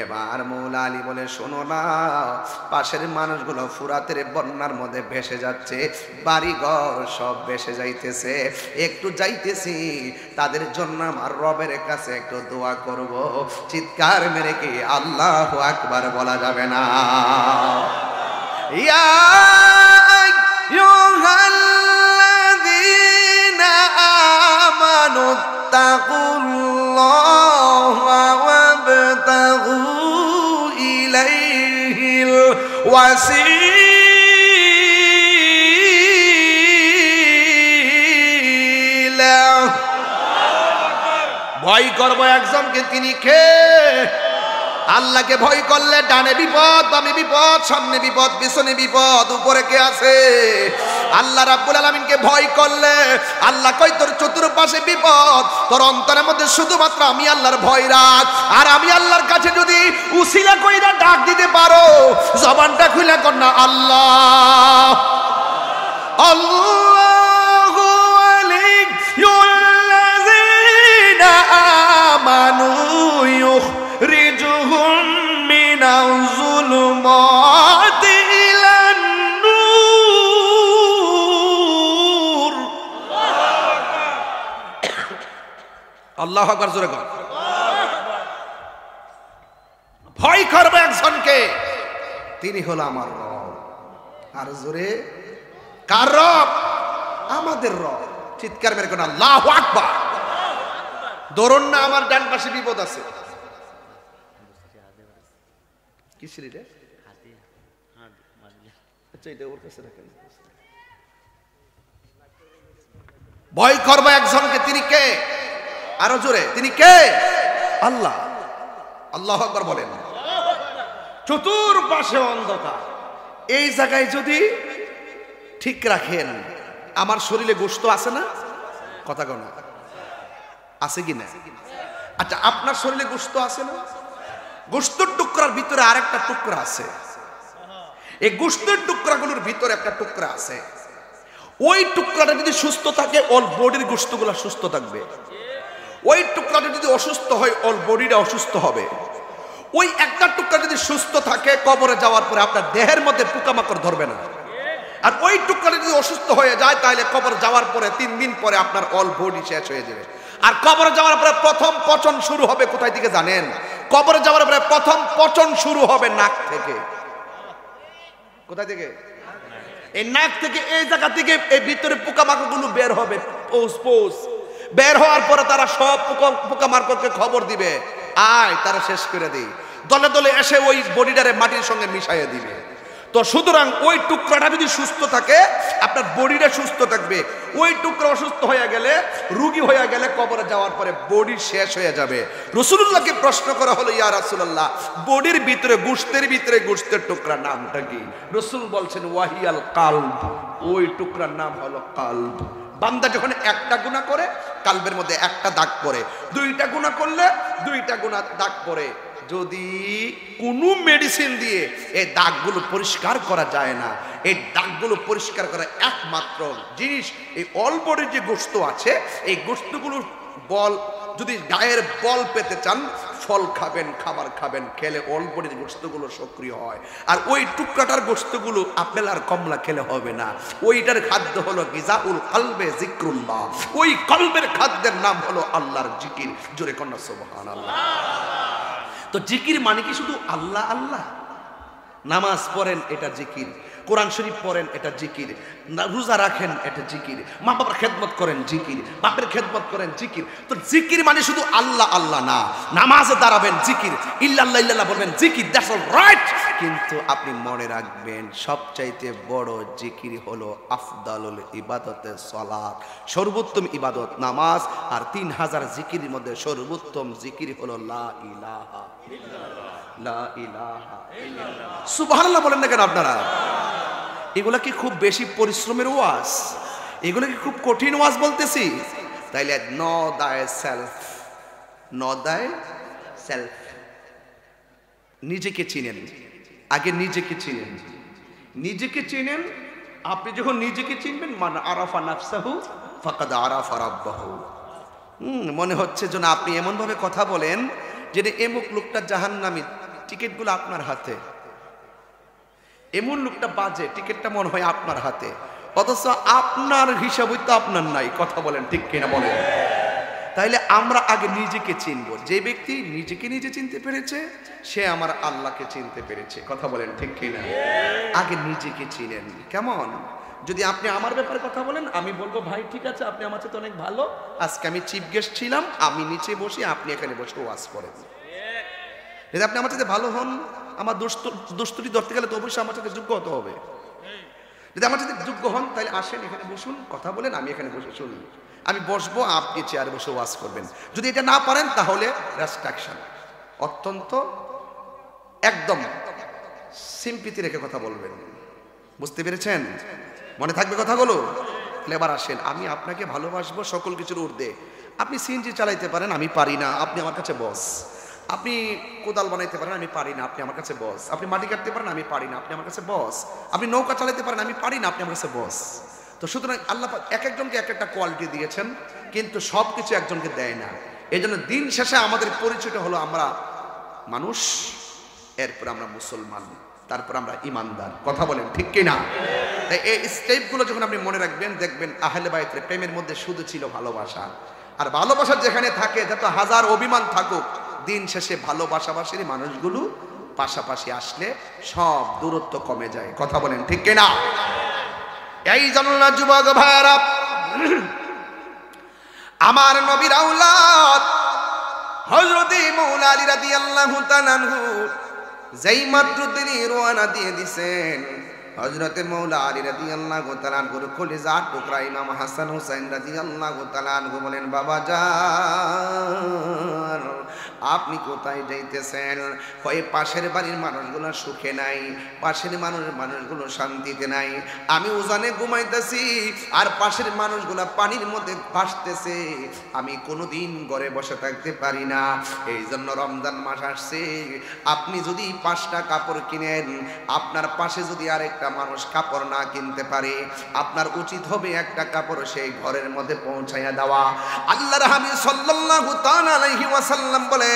এবার মৌলা আলী বলে, শোনো না, পাশের মানুষগুলো ফুরাতের বন্যার মধ্যে ভেসে যাচ্ছে, বাড়িঘর সব ভেসে যাইতেছে, একটু যাইতেছি, তাদের জন্য আমার রবের কাছে একটু দোয়া করব। চিৎকার মেরে কি আল্লাহু আকবার বলা যাবে না? ইয়া আইয়ুহাল্লাযীনা আমানু তাকুল্লাহা ওয়াবতাগু ইলাইহিল ওয়াসিলা। ভয় করবো একজনকে, তিনি কে? আল্লাহকে ভয় করলে ডানে বিপদ, বামে বিপদ, সামনে বিপদ, পিছনে বিপদ, উপরে কে আছে? আল্লাহ রাব্বুল আলামিনকে ভয় করলে আল্লাহ কয়, তোর চতুর্পাশে বিপদ, তোর অন্তরের মধ্যে শুধুমাত্র আমি আল্লাহর ভয় রাখ। আর আমি আল্লাহর কাছে যদি উসিলা কইরা ডাক দিতে পারো, জবানটা খুলে কর না, আল্লাহ আল্লাহু ওয়ালিয়ুল্লাযীনা আমানু ইউখরিজুহুম মিনাজ যুলুমাতি ইলান নূর। আল্লাহু আকবার, জোরে কর। ভয় করবে একজনকে, তিনি হলো আমার রব। আর জোরে, কার রব? আমাদের রব। চিৎকার মেরে কোন আল্লাহু আকবার। ধরুন না আমার ডান পাশে বিপদ আছে, কি সিঁড়ি রে? আচ্ছা, এটা ওর কাছে রাখেন। ভয় করবো একজনকে, তিনি কে? আরো জোরে, তিনি কে? আল্লাহ। আল্লাহু আকবার বলেন। চতুর্পাশে অন্ধকার, এই জায়গায় যদি ঠিক রাখেন, আমার শরীরে গোশত আছে না? কথা কও না, আছে কি না? আচ্ছা, আপনার শরীরে গোশত আছে না? গোশতের টুকরার ভিতরে আরেকটা টুকরা আছে, এই গোশতের টুকরাগুলোর ভিতরে একটা টুকরা আছে। ওই টুকরাটা যদি সুস্থ থাকে, অল বডির গোশতগুলো সুস্থ থাকবে। ওই টুকরাটা যদি অসুস্থ হয়, অল বডিটা অসুস্থ হবে। ওই একটা টুকরা যদি সুস্থ থাকে, কবরে যাওয়ার পরে আপনার দেহের মধ্যে পোকামাকড় ধরবে না। আর ওই টুকরাটা যদি অসুস্থ হয়ে যায়, তাহলে কবর যাওয়ার পরে 3 দিন পরে আপনার অল বডি শেষ হয়ে যাবে। আর কবরে যাওয়ার পরে প্রথম পচন শুরু হবে কোথায় থেকে জানেন? কবরে যাওয়ার পরে প্রথম পচন শুরু হবে নাক থেকে। কোথায় থেকে? এই নাক থেকে, এই জায়গা থেকে এই ভিতরে পোকামাকড়গুলো বের হবে। পোষ বের হওয়ার পরে তারা সব পোকামাকড়কে খবর দিবে, আয় তারা শেষ করে দিই। দলে দলে এসে ওই বডিটারে মাটির সঙ্গে মিশাইয়া দিবে। তো সুতরাং ওই টুকরাটা যদি সুস্থ থাকে, আপনার বডিটা সুস্থ থাকবে। ওই টুকরা অসুস্থ হয়ে গেলে, রোগী হয়ে গেলে, কবরে যাওয়ার পরে বডি শেষ হয়ে যাবে। রাসূলুল্লাহকে প্রশ্ন করা হলো, ইয়া রাসূলুল্লাহ, বডির ভিতরে, গোশতের ভিতরে গোশতের টুকরার নামটা কি? রাসূল বলছেন, ওয়াহিয়াল কালব, ওই টুকরার নাম হলো কালব। বান্দা যখন একটা গুনাহ করে, কালবের মধ্যে একটা দাগ পড়ে। 2টা গুনাহ করলে 2টা গুনাহ দাগ পড়ে। যদি কোনো মেডিসিন দিয়ে এই দাগগুলো পরিষ্কার করা যায় না, এই দাগগুলো পরিষ্কার করা একমাত্র জিনিস এই অল বডির যে গোশত আছে, এই গোশতগুলোর বল, যদি গায়ের বল পেতে চান, ফল খাবেন, খাবার খাবেন, খেলে অল বডির গোশতগুলো সক্রিয় হয়। আর ওই টুকরাটার গোশতগুলো আপেল আর কমলা খেলে হবে না। ওইটার খাদ্য হলো গিজাউল কলবে জিক্রুল্লাহ, ওই কলবের খাদ্যের নাম হলো আল্লাহর জিকির। জোরে কন্যা সুবহানাল্লাহ। তো জিকির মানে কি শুধু আল্লাহ আল্লাহ? নামাজ পড়েন, এটা জিকির। কোরআন শরীফ পড়েন, এটা জিকির। রোজা রাখেন, এটা জিকির। মা বাবার খেদমত করেন, জিকির। বাপের খেদমত করেন, জিকির। তো জিকির মানে শুধু আল্লাহ আল্লাহ না। নামাজে দাঁড়াবেন, জিকির। ইল্লাল্লাহ ইল্লাল্লাহ বলবেন, জিকির। That's all right. কিন্তু আপনি মনে রাখবেন, সবচাইতে বড় জিকির হলো আফদালুল ইবাদতে সালাত, সর্বোত্তম ইবাদত নামাজ। আর 3000 জিকিরের মধ্যে সর্বোত্তম জিকির হলো লা ইলাহা ইল্লাল্লাহ, লা ইলাহা ইল্লাল্লাহ। সুবহানাল্লাহ বলেন না কেন আপনারা? এগুলা কি খুব বেশি পরিশ্রমের ওয়াজ? এগুলো কি খুব কঠিন ওয়াজ বলতেছি? তাইলে নো দায় সেলফ, নো দায় সেলফ। নিজেকে চিনেন, আগে নিজেকে চিনেন। নিজেকে চিনেন। আপনি যখন নিজেকে চিনবেন, মান আরাফা নাফসাহু ফাকাদ আরাফা রাব্বাহু। মনে হচ্ছে যেন আপনি এমন ভাবে কথা বলেন যে এমুক লোকটা জাহান্নামী, টিকিটগুলো আপনার হাতে। এমন লোকটা বাজে, টিকিটটা মনে হয় আপনার হাতে, অথচ আপনার হিসাবই তো আপনার নাই। কথা বলেন ঠিক কিনা বলেন? তাইলে আমরা আগে নিজেকে চিনবো। যে ব্যক্তি নিজেকে নিজে চিনতে পেরেছে, সে আমার আল্লাহকে চিনতে পেরেছে। কথা বলেন ঠিক কিনা? আগে নিজেকে চিনেন। কেমন? যদি আপনি আমার ব্যাপারে কথা বলেন, আমি বলবো, ভাই ঠিক আছে, আপনি আমার চেয়ে অনেক ভালো, আজকে আমি চিফ গেস্ট ছিলাম, আমি নিচে বসি, আপনি এখানে বসে ওয়াজ করেন। যদি আপনি আমার সাথে ভালো হন, আমার দোস্তুটি ধরতে গেলে তো অবশ্যই আমার সাথে যোগ্য হতে হবে। যদি আমার সাথে যোগ্য হন, তাহলে আসেন, এখানে বসুন, কথা বলেন, আমি এখানে বসে শুনুন। আমি বসবো, আপনি চেয়ারে বসে ওয়াজ করবেন। যদি এটা না পারেন, তাহলে রেস্ট্রিকশন, অত্যন্ত একদম সিম্পিতি রেখে কথা বলবেন। বুঝতে পেরেছেন? মনে থাকবে কথাগুলো? এবার আসেন, আমি আপনাকে ভালোবাসবো সকল কিছুর ঊর্ধ্বে। আপনি সিএনজি চালাইতে পারেন, আমি পারি না, আপনি আমার কাছে বস। আপনি কোদাল বানাইতে পারেন, আমি পারি না, আপনি আমার কাছে বস। আপনি মাটি কাটতে পারেন, আমি পারি না, আপনি আমার কাছে বস। আপনি নৌকা চালাতে পারেন, আমি পারি না, আপনি আমার কাছে বস। তো সুতরাং আল্লাহ পাক এক একজনকে এক একটা কোয়ালিটি দিয়েছেন, কিন্তু সব কিছু একজনকে দেয় না। এই জন্য দিন শেষে আমাদের পরিচয়টা হলো আমরা মানুষ, এরপর আমরা মুসলমান, তারপর আমরা ইমানদার। কথা বলেন ঠিক কিনা? তাই এই স্টেপগুলো যখন আপনি মনে রাখবেন, দেখবেন আহলে বাইতের প্রেমের মধ্যে শুধু ছিল ভালোবাসা। আর ভালোবাসা যেখানে থাকে, যত হাজার অভিমান থাকুক, দিন শেষে ভালোবাসাবাসীর মানুষগুলো পাশাপাশি আসলে সব দূরত্ব কমে যায়। কথা বলেন ঠিক কিনা? এই জন্য যুবক ভাইরা, আমার নবীর আওলাদ হযরত মাওলা আলী রাদিয়াল্লাহু তাআলা আনহু যেই মাত্র তিনি রওনা দিয়ে দিছেন, হযরতে মাওলা আলী রাদিয়াল্লাহু তাআলা আনহুর কলিজার টুকরা ইমাম হাসান হুসাইন রাদিয়াল্লাহু তাআলা আনহু বলেন, বাবা যান আপনি কোথায় যাইতেছেন? কয় পাশের বাড়ির মানুষগুলো সুখে নাই, পাশের মানুষগুলো শান্তিতে নাই, আমি উজানে ঘুমাইতেছি আর পাশের মানুষগুলো পানির মধ্যে ভাসতেছে, আমি কোনোদিন ঘরে বসে থাকতে পারি না। এই জন্য রমজান মাস আসছে, আপনি যদি 5টা কাপড় কিনেন, আপনার পাশে যদি আরেকটা মানুষ কাপড় না কিনতে পারে, আপনার উচিত হবে একটা কাপড় সেই ঘরের মধ্যে পৌঁছাইয়া দেওয়া। আল্লাহর হাবিব সাল্লাল্লাহু তাআলা আলাইহি ওয়াসাল্লাম বলেন,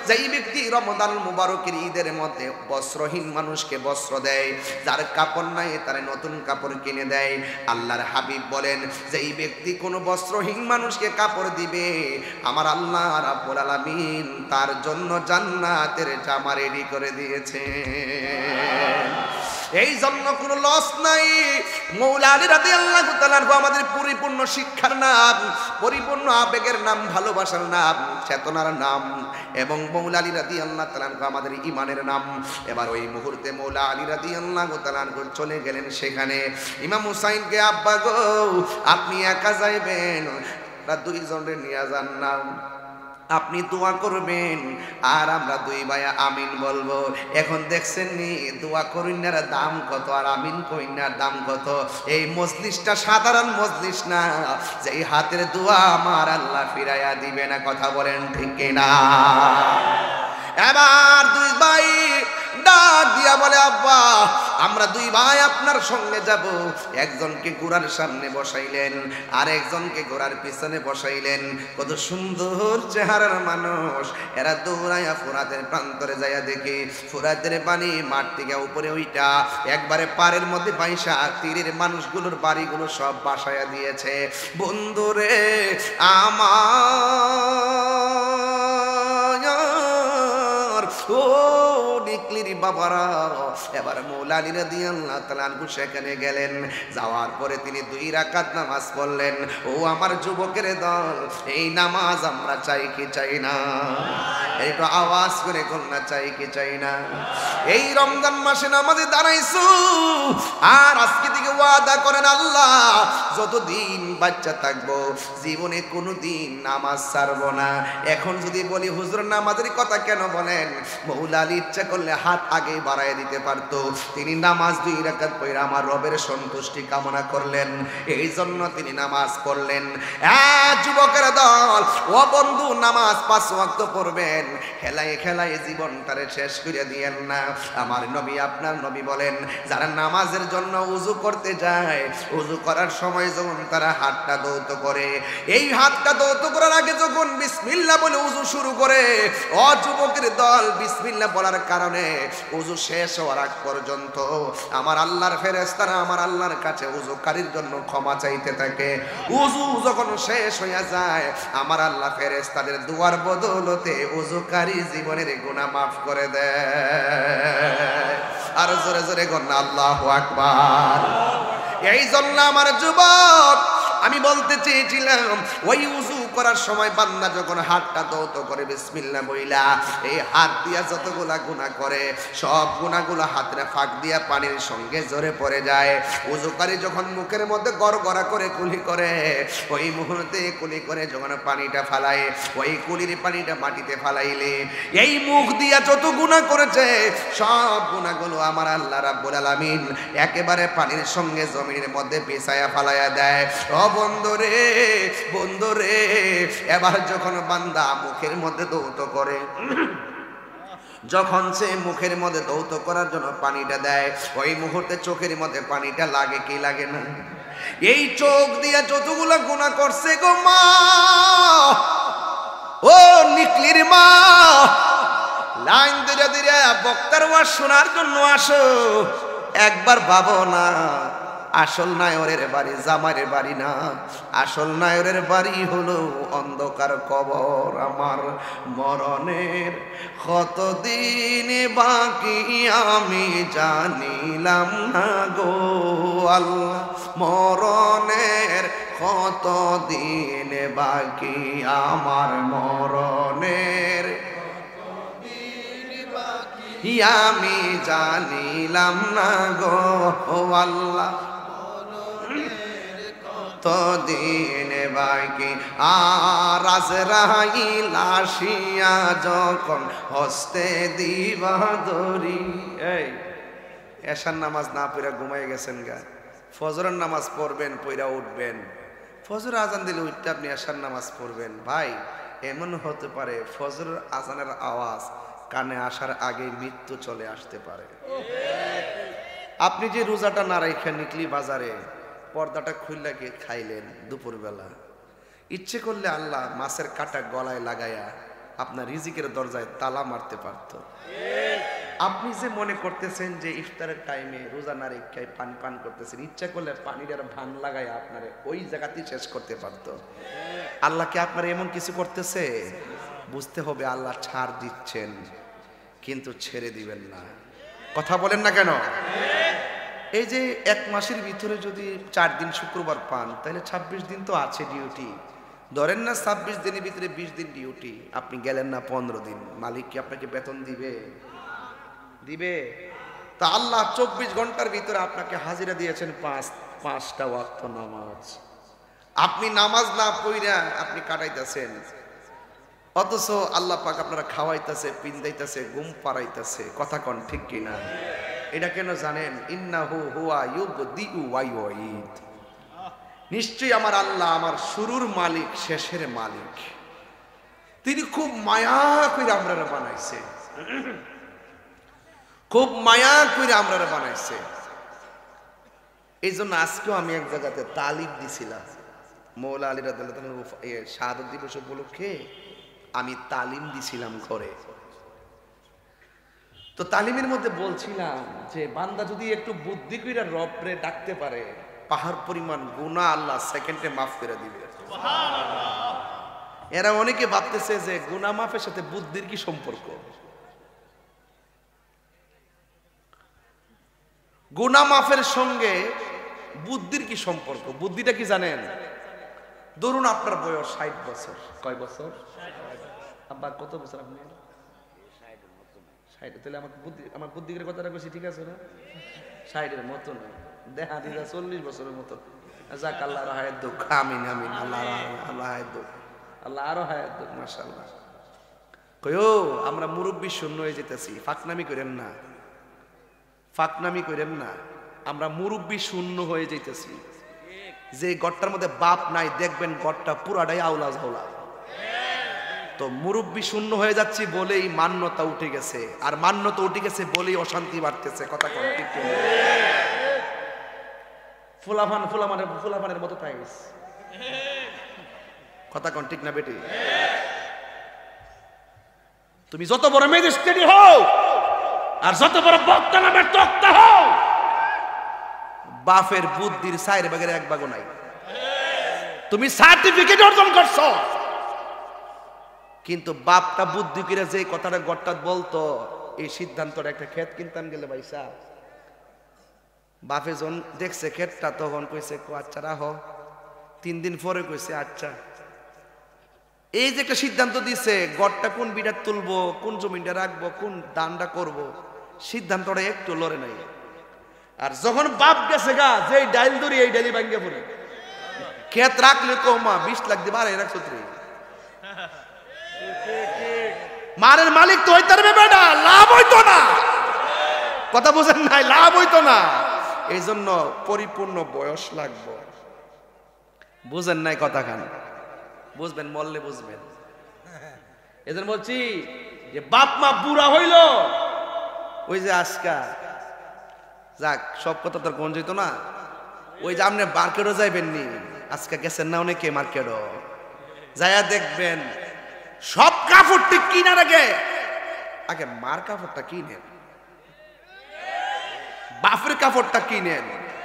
যেই ব্যক্তি রমজান মুবারকের ঈদের মধ্যে বস্ত্রহীন মানুষকে বস্ত্র দেয়, যার কাপড় নাই তার নতুন কাপড় কিনে দেয়, আল্লাহর হাবিব বলেন যেই ব্যক্তি কোনো বস্ত্রহীন মানুষকে কাপড় দিবে, আমার আল্লাহ রাব্বুল আলামিন তার জন্য জান্নাতের জামা রেডি করে দিয়েছে। এই জন্য কোনো লস নাই। মাওলা আলী রাদিয়াল্লাহু তাআলা আনহু আমাদের পরিপূর্ণ শিক্ষার নাম, পরিপূর্ণ আবেগের নাম, ভালোবাসার নাম, চেতনার নাম, এবং মাওলা আলী রাদিয়াল্লাহু তাআলা আনহু আমাদের ঈমানের নাম। এবার ওই মুহূর্তে মাওলা আলী রাদিয়াল্লাহু তাআলা আনহু চলে গেলেন সেখানে। ইমাম হুসাইনকে, আব্বা গো আপনি একা যাইবেন, আপনারা 2 জনরে নিয়ে যান না, আপনি দোয়া করবেন আর আমরা 2 ভাইয়া আমিন বলবো। এখন দেখছেন নি দোয়া করিনার দাম কত আর আমিন কইনার দাম কত। এই মজলিসটা সাধারণ মজলিস না, যে এই হাতের দোয়া আমার আল্লাহ ফিরাইয়া দিবে না। কথা বলেন ঠিক কিনা? এবার 2 ভাই ডাক দিয়া বলে, আব্বা আমরা 2 ভাই আপনার সঙ্গে যাব। একজনকে ঘোড়ার সামনে বসাইলেন, আর একজনকে ঘোড়ার পিছনে বসাইলেন। কত সুন্দর চেহারার মানুষ। এরা দৌড়াইয়া ফোরাতের প্রান্তরে যাইয়া দেখে ফোরাতের পানি মাঠ থেকে উপরে ওইটা একবারে পাড়ের মধ্যে বাইসা তীরের মানুষগুলোর বাড়িগুলো সব বাসায়া দিয়েছে। বন্ধুরে আমার ও নিকলির বাবারা, এবার মাওলা আলী রাদিয়াল্লাহু তাআলা আনহু সেখানে গেলেন। যাওয়ার পরে তিনি 2 রাকাত নামাজ পড়লেন। ও আমার যুবকের দল, এই নামাজ আমরা চাই কি চাই না? একটু আওয়াজ করে কন্যা চাই কি চাই না? এই রমজান মাসে নামাজে দাঁড়াইছো, আর আজকে থেকে ওয়াদা করেন আল্লাহ যতদিন বাচ্চা থাকবো জীবনে কোনোদিন নামাজ ছাড়বো না। এখন যদি বলি হুজুর নামাজের কথা কেন বলেন, মাওলা আলী ইচ্ছা করলে হাত আগে বাড়ায় দিতে পারতো। তিনি নামাজ 2 রাকাত পড়ে আমার রবের সন্তুষ্টি কামনা করলেন, এই জন্য তিনি নামাজ পড়লেন। যুবকের দল, ও বন্ধু নামাজ 5 ওয়াক্ত পড়বেন, খেলায় খেলায় জীবনটারে শেষ করে দিয়েন না। আমার নবী আপনার নবী বলেন, যারা নামাজের জন্য উযু করতে যায়, উযু করার সময় যখন তারা হাতটা ধৌত করে, এই হাতটা ধৌত করার আগে যখন বিসমিল্লাহ বলে উযু শুরু করে, ও যুবকের দল বিসমিল্লাহ বলার কারণে উযু শেষ হওয়ার আগ পর্যন্ত আমার আল্লাহর ফেরেশতারা আমার আল্লাহর কাছে উযুকারীর জন্য ক্ষমা চাইতে থাকে। উযু যখন শেষ হয়ে যায়, আমার আল্লাহ ফেরেশতাদের দুয়ার বদৌলতে উযুকারী জীবনের গুনাহ মাফ করে দেয়। আর জোরে জোরে গন্না আল্লাহু আকবার। এই জন্য আমার যুবক আমি বলতে চেয়েছিলাম, ওই উযু করার সময় বান্দা যখন হাতটা ধৌত করে বিসমিল্লাহ বইলা, এই হাত দিয়া যতগুলা গুনাহ করে সব গুনাহগুলো হাতের ফাঁক দিয়া পানির সঙ্গে জোরে পড়ে যায়। উযুকারী যখন মুখের মধ্যে গড়গড়া করে কুলি করে, ওই মুহূর্তে কুলি করে যখন পানিটা ফালায়, ওই কুলির পানিটা মাটিতে ফালাইলে এই মুখ দিয়া যত গুনাহ করেছে সব গুনাহগুলো আমার আল্লাহ রাব্বুল আলামিন একেবারে পানির সঙ্গে জমিনের মধ্যে বিছায়া ফালাইয়া দেয়। ও বন্ধুরে বন্ধুরে, এবার যখন বান্দা মুখের মধ্যে ধৌত করে, যখন সে মুখের মধ্যে ধৌত করার জন্য পানিটা দেয়, ওই মুহূর্তে চোখের মধ্যে পানিটা লাগে কি লাগে না? এই চোখ দিয়ে যতগুলো গুনাহ করছে গো মা, ও নিকলির মা, লাইন ধীরে ধীরে বক্তার ওয়াজ শোনার জন্য আসো। একবার ভাবো না, আসল নায়রের বাড়ি জামাইয়ের বাড়ি না, আসল নায়রের বাড়ি হলো অন্ধকার কবর। আমার মরণের কতদিন বাকি আমি জানিলাম না গো আল্লাহ, মরণের কতদিন বাকি আমার, মরণের কতদিন বাকি আমি জানিলাম না গো আল্লাহ তো দিন বাকি আর আজরাইল আসিয়া যখন হস্তে দিবা দরি। এই এশার নামাজ না পড়া ঘুমাই গেছেন গা, ফজরের নামাজ পড়বেন, পড়া উঠবেন, ফজর আজান দিলে উঠতে আপনি এশার নামাজ পড়বেন। ভাই এমন হতে পারে ফজর আজানের আওয়াজ কানে আসার আগে মৃত্যু চলে আসতে পারে। আপনি যে রোজাটা না রাইখা নিকলি বাজারে, পর্দাটা খুললা গিয়ে খাইলেন দুপুরবেলা, ইচ্ছে করলে আল্লাহ মাছের কাটা গলায় লাগায়া আপনার রিজিকের দরজায় তালা মারতে পারত। আপনি যে মনে করতেছেন যে ইফতারের টাইমে রোজা না রেখে পানি পান করতেছেন, ইচ্ছা করলে পানির আর ভান লাগায় আপনারে ওই জায়গাতেই শেষ করতে পারত। আল্লাহ কি আপনার এমন কিছু করতেছে? বুঝতে হবে আল্লাহ ছাড় দিচ্ছেন কিন্তু ছেড়ে দিবেন না। কথা বলেন না কেন? এই যে এক মাসের ভিতরে যদি 4 দিন শুক্রবার পান, তাহলে 26 দিন তো আছে ডিউটি। ধরেন না 26 দিনের ভিতরে 20 দিন ডিউটি, আপনি গেলেন না 15 দিন, মালিক কি আপনাকে বেতন দিবে? দিবে? তা আল্লাহ 24 ঘন্টার ভিতরে আপনাকে হাজিরা দিয়েছেন 5টা ওয়াক্ত নামাজ। আপনি নামাজ না পড়া আপনি কাটাইতেছেন, অথচ আল্লাহ পাক আপনারা খাওয়াইতেছে, পিন্দাইতেছে, ঘুম পাড়াইতেছে। কথা কন ঠিক কিনা? এটা কেন জানেন? ইন্নাহু হুয়া ইউবদিউ ওয়া ইউঈদ। নিশ্চয়ই আমার আল্লাহ আমার শুরুর মালিক, শেষের মালিক। তিনি খুব মায়া করে আমরারে বানাইছে, খুব মায়া করে আমরারে বানাইছে। এই জন্য আজকেও আমি এক জায়গাতে তালিম দিছিলাম, মৌলা আলী রাদিয়াল্লাহু তাআলা শাহাদাত দিবস উপলক্ষে আমি তালিম দিছিলাম ঘরে। তো তালিমের মধ্যে বলছিলাম যে বান্দা যদি একটু বুদ্ধি কইরা রবরে ডাকতে পারে, পাহাড় পরিমাণ গুনাহ আল্লাহ সেকেন্ডে মাফ করে দিবে। সুবহানাল্লাহ। এরা অনেকে ভাবতেছে যে গুনাহ মাফের সাথে বুদ্ধির কি সম্পর্ক? গুনাহ মাফের সঙ্গে বুদ্ধির কি সম্পর্ক? বুদ্ধিটা কি জানেন? ধরুন আপনার বয়স 60 বছর। কয় বছর? আব্বা কত বছর আপনি? 60। তাহলে আমার বুদ্ধির কথাটা বেশি ঠিক আছে না? 60-এর মতো না, দেখা দিদা 40 বছরের মতো। যাক আল্লাহর হায়াত দুঃখ। আমিন আমিন। আল্লাহ হায়াত দুঃখ, আল্লাহ আরো হায়াত দুঃখ। মাশাআল্লাহ। কয়ো আমরা মুরব্বি শূন্য হয়ে যেতেছি। ফাকনামি করেন না, ফাকনামি করেন না। আমরা মুরব্বি শূন্য হয়ে যেতেছি। যে গড়টার মধ্যে বাপ নাই, দেখবেন গড়টা পুরাটাই আউলা ঝাউলা। তো মুরব্বি শূন্য হয়ে যাচ্ছি বলেই মান্যতা উঠে গেছে, আর মান্যতা উঠে গেছে বলেই অশান্তি বাড়তেছে। কথা কোন ঠিক কি? ফুলাফানের মতো তাই কথা কোন ঠিক না বেটি? তুমি যত বড় ম্যাজিস্ট্রেট হও আর যত বড় বক্তা নামের তক্তা হও, বাপের বুদ্ধির 4 ভাগের 1 ভাগও নাই। তুমি সার্টিফিকেট অর্জন করছো, কিন্তু বাপটা বুদ্ধি করে যে কথাটা গট্টাত বলতো, এই সিদ্ধান্তটা একটা ক্ষেত কিনতাম গেলে ভাইসা, বাপে যখন দেখছে ক্ষেতটা তখন কইছে আচ্ছা রাখো। 3 দিন পরে কইছে আচ্ছা। এই যে একটা সিদ্ধান্ত দিছে, গড়টা কোন বিটা তুলবো, কোন জমিটা রাখবো, কোন দানটা করব, সিদ্ধান্তটা একটু লড়ে নাই। আর যখন বাপ গেছে গা, যে ডাইল ধরি এই ডাইলি ভাঙ্গে পড়ে, ক্ষেত রাখলে কমা 20 লাখ দিয়ে বাড়াই রাখছো তুই। মারের মালিক তো হইতে পারবে বেটা, লাভ হইতো না। কথা বুঝেন নাই? লাভ হইতো না। এই জন্য পরিপূর্ণ বয়স লাগবে। বুঝেন নাই কথা খান? বুঝবেন, মরলে বুঝবেন। এজন্য বলছি যে বাপ মা বুড়া হইল, ওই যে আজকা যাক সব কথা তোর কোন যেত না। ওই যে আপনি মার্কেটও যাইবেননি, আজকে গেছেন না অনেকে মার্কেটও, যাইয়া দেখবেন সব কাপড় ঠিক কিনার আগে মার কাপড়টা কিনেন, বাপের কাপড়টা কিনেন।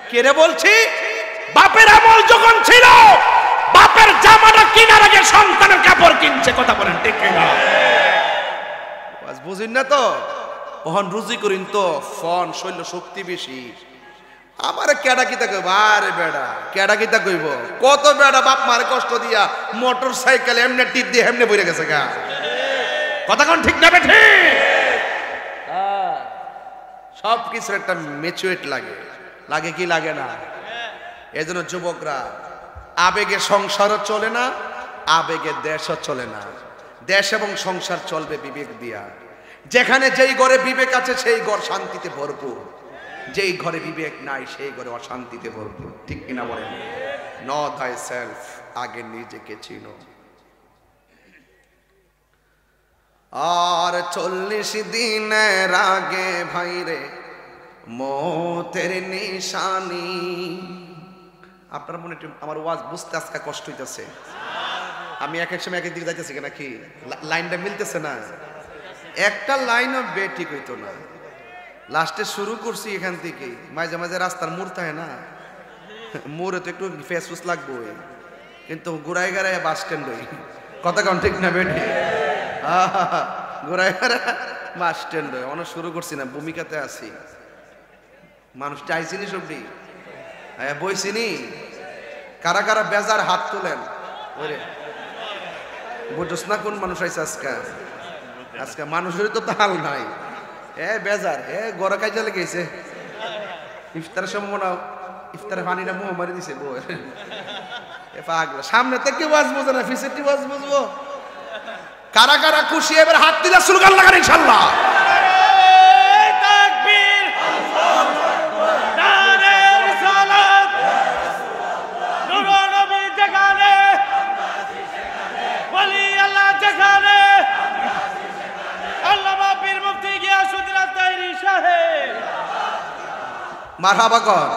কেরে বলছি? বাপের আমল যখন ছিল, বাপের জামাটা কিনার আগে সন্তানের কাপড় কিনছে। কথা বলেন ঠিক কিনা? বুঝিন না তো? ওহন রুজি করিন তো ফন শৈল শক্তি বেশি। আমার কেডা কিতা কইব? আরে বেড়া কেডা কিতা কইব? কত বেড়া বাপ মারে কষ্ট দিয়া মোটর সাইকেল এমনি টিপ দিয়ে এমনি বইরে গেছে গা। কথা কোন ঠিক না বেঠি? সব কিছুর একটা ম্যাচুরেট লাগে, লাগে কি লাগে না? এই জন্য যুবকরা, আবেগে সংসারও চলে না, আবেগে দেশও চলে না। দেশ এবং সংসার চলবে বিবেক দিয়া। যেখানে যেই ঘরে বিবেক আছে সেই ঘর শান্তিতে ভরপুর, যেই ঘরে বিবেক নাই সেই ঘরে অশান্তিতে ভরপুর। ঠিক কিনা বলেন? নো থাই সেলফ, আগে নিজেকে চিনো। আর 40 দিনের আগে ভাইরে মতের নিশানি। আপনার মনে আমার ওয়াজ বুঝতে আজকে কষ্ট হইতেছে। আমি এক এক সময় এক এক দিকে যাইতেছি নাকি, লাইনটা মিলতেছে না, একটা লাইনও বে ঠিক হইতো না। লাস্টে শুরু করছি এখান থেকে, মাঝে মাঝে রাস্তার মোড় থাকে না, মোড়ে তো একটু ফেসফুস লাগবো, কিন্তু ঘুরাই গাড়াই বাস স্ট্যান্ড হই। কথা কন ঠিক না বেটি? ঘুরাই গাড়া বাস স্ট্যান্ড হই। অনেক শুরু করছি না, ভূমিকাতে আছি। মানুষ চাইছিনি সবটি বইছিনি। কারা কারা বেজার হাত তোলেন? ওরে বুঝছ না কোন মানুষ আইছে আজকে? আজকে মানুষের তো তাল নাই, বেজার, গড়া কাজে লেগেছে। ইফতারের সময় মনে হয় ইফতারের পানিটা মোহ মারি দিছে বউ। পাগলা, সামনে থেকে ওয়াজ বুঝে না, ফিসেটি ওয়াজ বুঝবো। কারা কারা খুশি এবার হাত দিলে স্লোগান লাগান ইনশাআল্লাহ। মারহাবা কর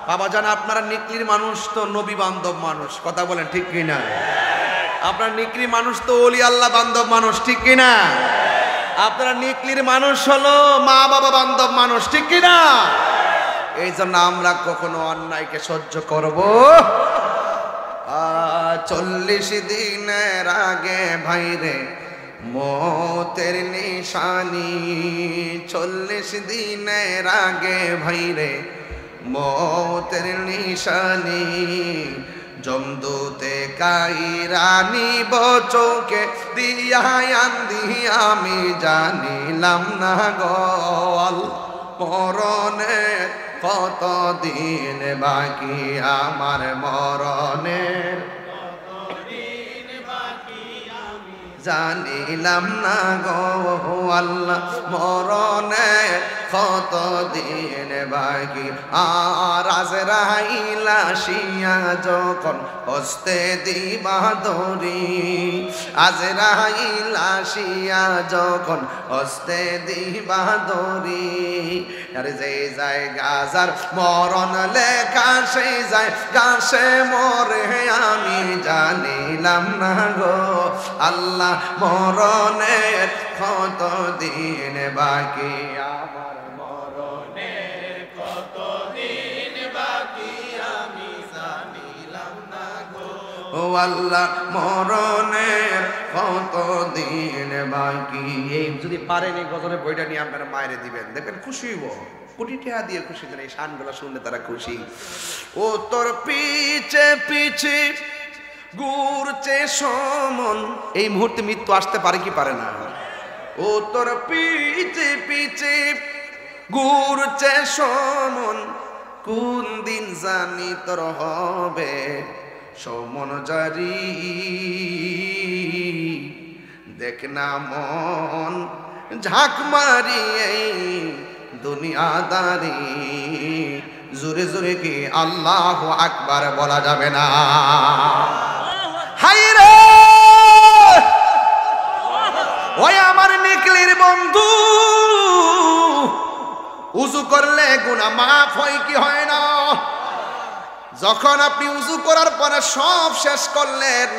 বাবা জান। আপনারা নিকলির মানুষ তো নবী বান্ধব মানুষ, কথা বলেন ঠিক কিনা? আপনার নিকলি মানুষ তো ওলি আল্লাহ বান্ধব মানুষ, ঠিক কিনা? আপনারা নিকলির মানুষ হলো মা বাবা বান্ধব মানুষ, ঠিক কিনা? এই জন্য আমরা কখনো অন্যায়কে সহ্য করব। 40 দিনের আগে ভাইরে মতের নিশানি। 40 দিনের আগে ভাইরে মতের নিশানি। জমদূতে কাইরানি বচোকে দিয়া আন্দি আমি জানিলাম না গল। মরণের কত দিন বাকি, আমার মরণের জানিলাম না গো আল্লাহ। মরণের কত দিন বাকি, আর আজরাইল আসিয়া যখন হস্তে দিবা দড়ি। আজরাইল আসিয়া যখন হস্তে দিবা দড়ি। আরে যে জায়গা যার মরণ লেখা সেই জায়গা সে মরে আমি জানিলাম না গো আল্লাহ। মরণের কত দিন বাকি, আমার মরণের কত দিন বাকি আমি জানিলাম না গো ও আল্লাহ। মরণের কত দিন বাকি। এই যদি পারেন এই গজলের বইটা নিয়ে আপনারা মায়েরে দিবেন, দেখবেন খুশি হইব। কোটি টাকা দিয়ে খুশি দেন, এই শানগুলো শুনলে তারা খুশি। ও তোর পিছে পিছে ঘুরছে সমন। এই মুহূর্তে মৃত্যু আসতে পারে কি পারে না? ও তোর পিছে পিছে ঘুরছে সমন। কোন দিন জানি তোর হবে সমন জারি। দেখ না মন ঝাঁক মারি এই দুনিয়াদারি। জোরে জোরে কি আল্লাহু আকবার বলা যাবে না? হায়রে ওই আমার নিকলির বন্ধু, উযু করলে গুনাহ মাফ হয় কি হয় না? যখন আপনি উযু করার পরে সব শেষ করলেন,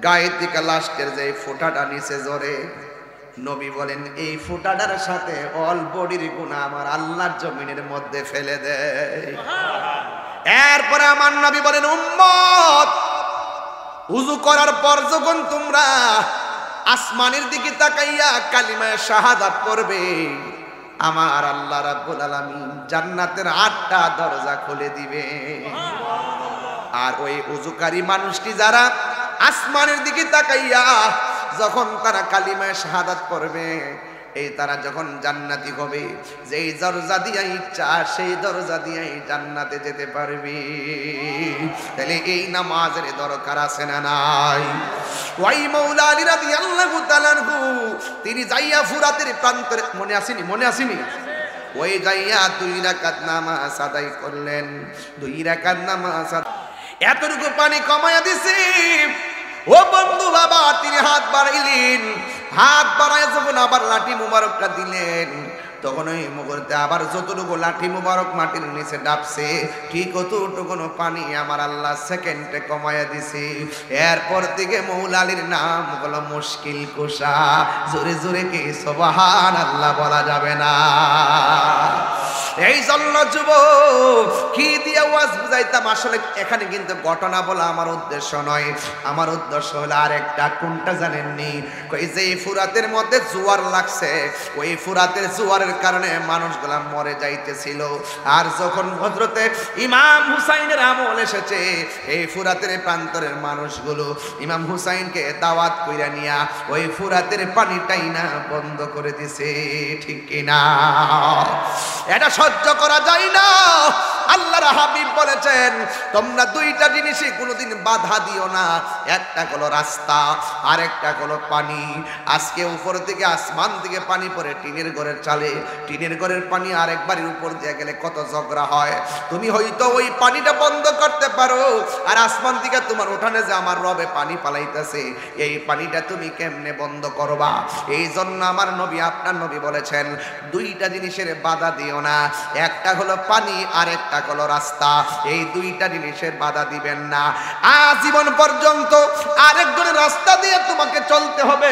গায়ে থেকে লাস্টের যে ফোঁটাটা নিচে জরে, নবী বলেন এই ফোঁটাটার সাথে অল বডির গুনাহ আমার আল্লাহর জমিনের মধ্যে ফেলে দেয়। এরপরে আমার নবী বলেন উম্মত, উযু করার পর যখন তোমরা আসমানের দিকে তাকাইয়া কালিমা শাহাদাত পড়বে, আমার আল্লাহ রাব্বুল আলামিন জান্নাতের 8টা দরজা খুলে দিবে। আর ওই উযুকারী মানুষটি যারা আসমানের দিকে তাকাইয়া যখন তারা কালিমা শাহাদাত পড়বে, এই তারা যখন জান্নাতি হবে, যেই দরজা দিয়ে ইচ্ছা সেই দরজা দিয়ে জান্নাতে যেতে পারবি। তাহলে এই নামাজের দরকার আছে না নাই? ওই মাওলা আলী রাদিয়াল্লাহু তাআলা আনহু তিনি যাইয়া ফুরাতের প্রান্তরে, মনে আসেনি ওই যাইয়া 2 রাকাত নামাজ আদায় করলেন। 2 রাকাত নামাজ এতটুকু পানি কমায়া দিছি। ও বন্ধু বাবা, তিনি হাত বাড়াইলেন, হাত বাড়ায় যখন আবার লাঠি মুবারকটা দিলেন, তখন ওই মুহূর্তে আবার যতটুকু লাঠি মুবারক মাটির নিচে ডাবছে, ঠিক অতটুকু পানি আমার আল্লাহ সেকেন্ডে কমায়া দিছে। এরপর থেকে মৌলা আলীর নাম হলো মুশকিল কুশা। জোরে জোরে কি সুবহানাল্লাহ বলা যাবে না? এই জন্য যুবক কি দিয়ে ওয়াজ বুঝাইতাম, আসলে এখানে কিন্তু ঘটনা বলা আমার উদ্দেশ্য নয়। আমার উদ্দেশ্য হলো আরেকটা, কোনটা জানেননি? কই যে ফুরাতের মধ্যে জোয়ার লাগছে, ওই ফুরাতের জোয়ারের কারণে মানুষগুলা মরে যাইতেছিল। আর যখন হযরতে ইমাম হুসাইনের আমল এসেছে, এই ফুরাতের প্রান্তরের মানুষগুলো ইমাম হুসাইনকে দাওয়াত কইরা নিয়া ওই ফুরাতের পানিটাই না বন্ধ করে দিছে। ঠিক কিনা? এটা সহ্য করা যায় না। আল্লাহর হাবিব বলেছেন, তোমরা 2টা জিনিসে কোনোদিন বাধা দিও না। একটা হলো রাস্তা, আর একটা হলো পানি। আজকে উপর থেকে আসমান থেকে পানি পড়ে টিনের ঘরের চালে, টিনের ঘরের পানি আরেকবারের উপর দিয়ে গেলে কত ঝগড়া হয়। তুমি হয়তো ওই পানিটা বন্ধ করতে পারো, আর আসমান থেকে তোমার উঠানে যে আমার রবে পানি পালাইতেছে, এই পানিটা তুমি কেমনে বন্ধ করবা? এই জন্য আমার নবী, আপনার নবী বলেছেন, 2টা জিনিসের বাধা দিও না। একটা হলো পানি, আর একটা হলো রাস্তা। এই 2টা জিনিসের বাধা দিবেন না। আজীবন পর্যন্ত আরেকজনের রাস্তা দিয়ে তোমাকে চলতে হবে।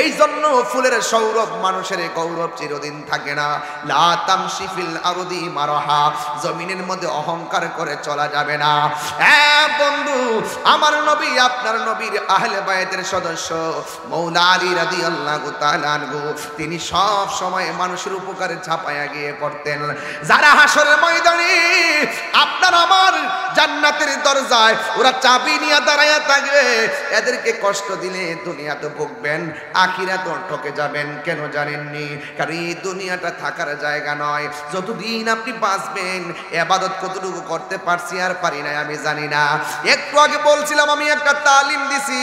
এই জন্য ফুলের সৌরভ, মানুষের গৌরব চিরদিন থাকে না। লা তামশি ফিল আরদি মারহা, জমিনের মধ্যে অহংকার করে চলা যাবে না। হ্যাঁ বন্ধু, আমার নবী, আপনার নবীর আহলে বায়তের সদস্য মৌলা আলী রাদিয়াল্লাহু তাআলা আনহু, তিনি সব সময় মানুষের উপকারে ঝাঁপায়া গিয়ে পড়তেন। যারা হাসরের ময়দানে আপনার আমার জান্নাতের দরজায় ওরা চাবি নিয়ে দাঁড়ায়া থাকবে, এদেরকে কষ্ট দিলে দুনিয়াতে ভুগবেন, আখিরাতে ঠকে যাবেন। কেন জানেননি? কারণ এই দুনিয়াটা থাকার জায়গা নয়। যতদিন আপনি বাঁচবেন, ইবাদত কতটুকু করতে পারছি আর পারি না আমি জানি না। একটু আগে বলছিলাম আমি একটা তালিম দিছি।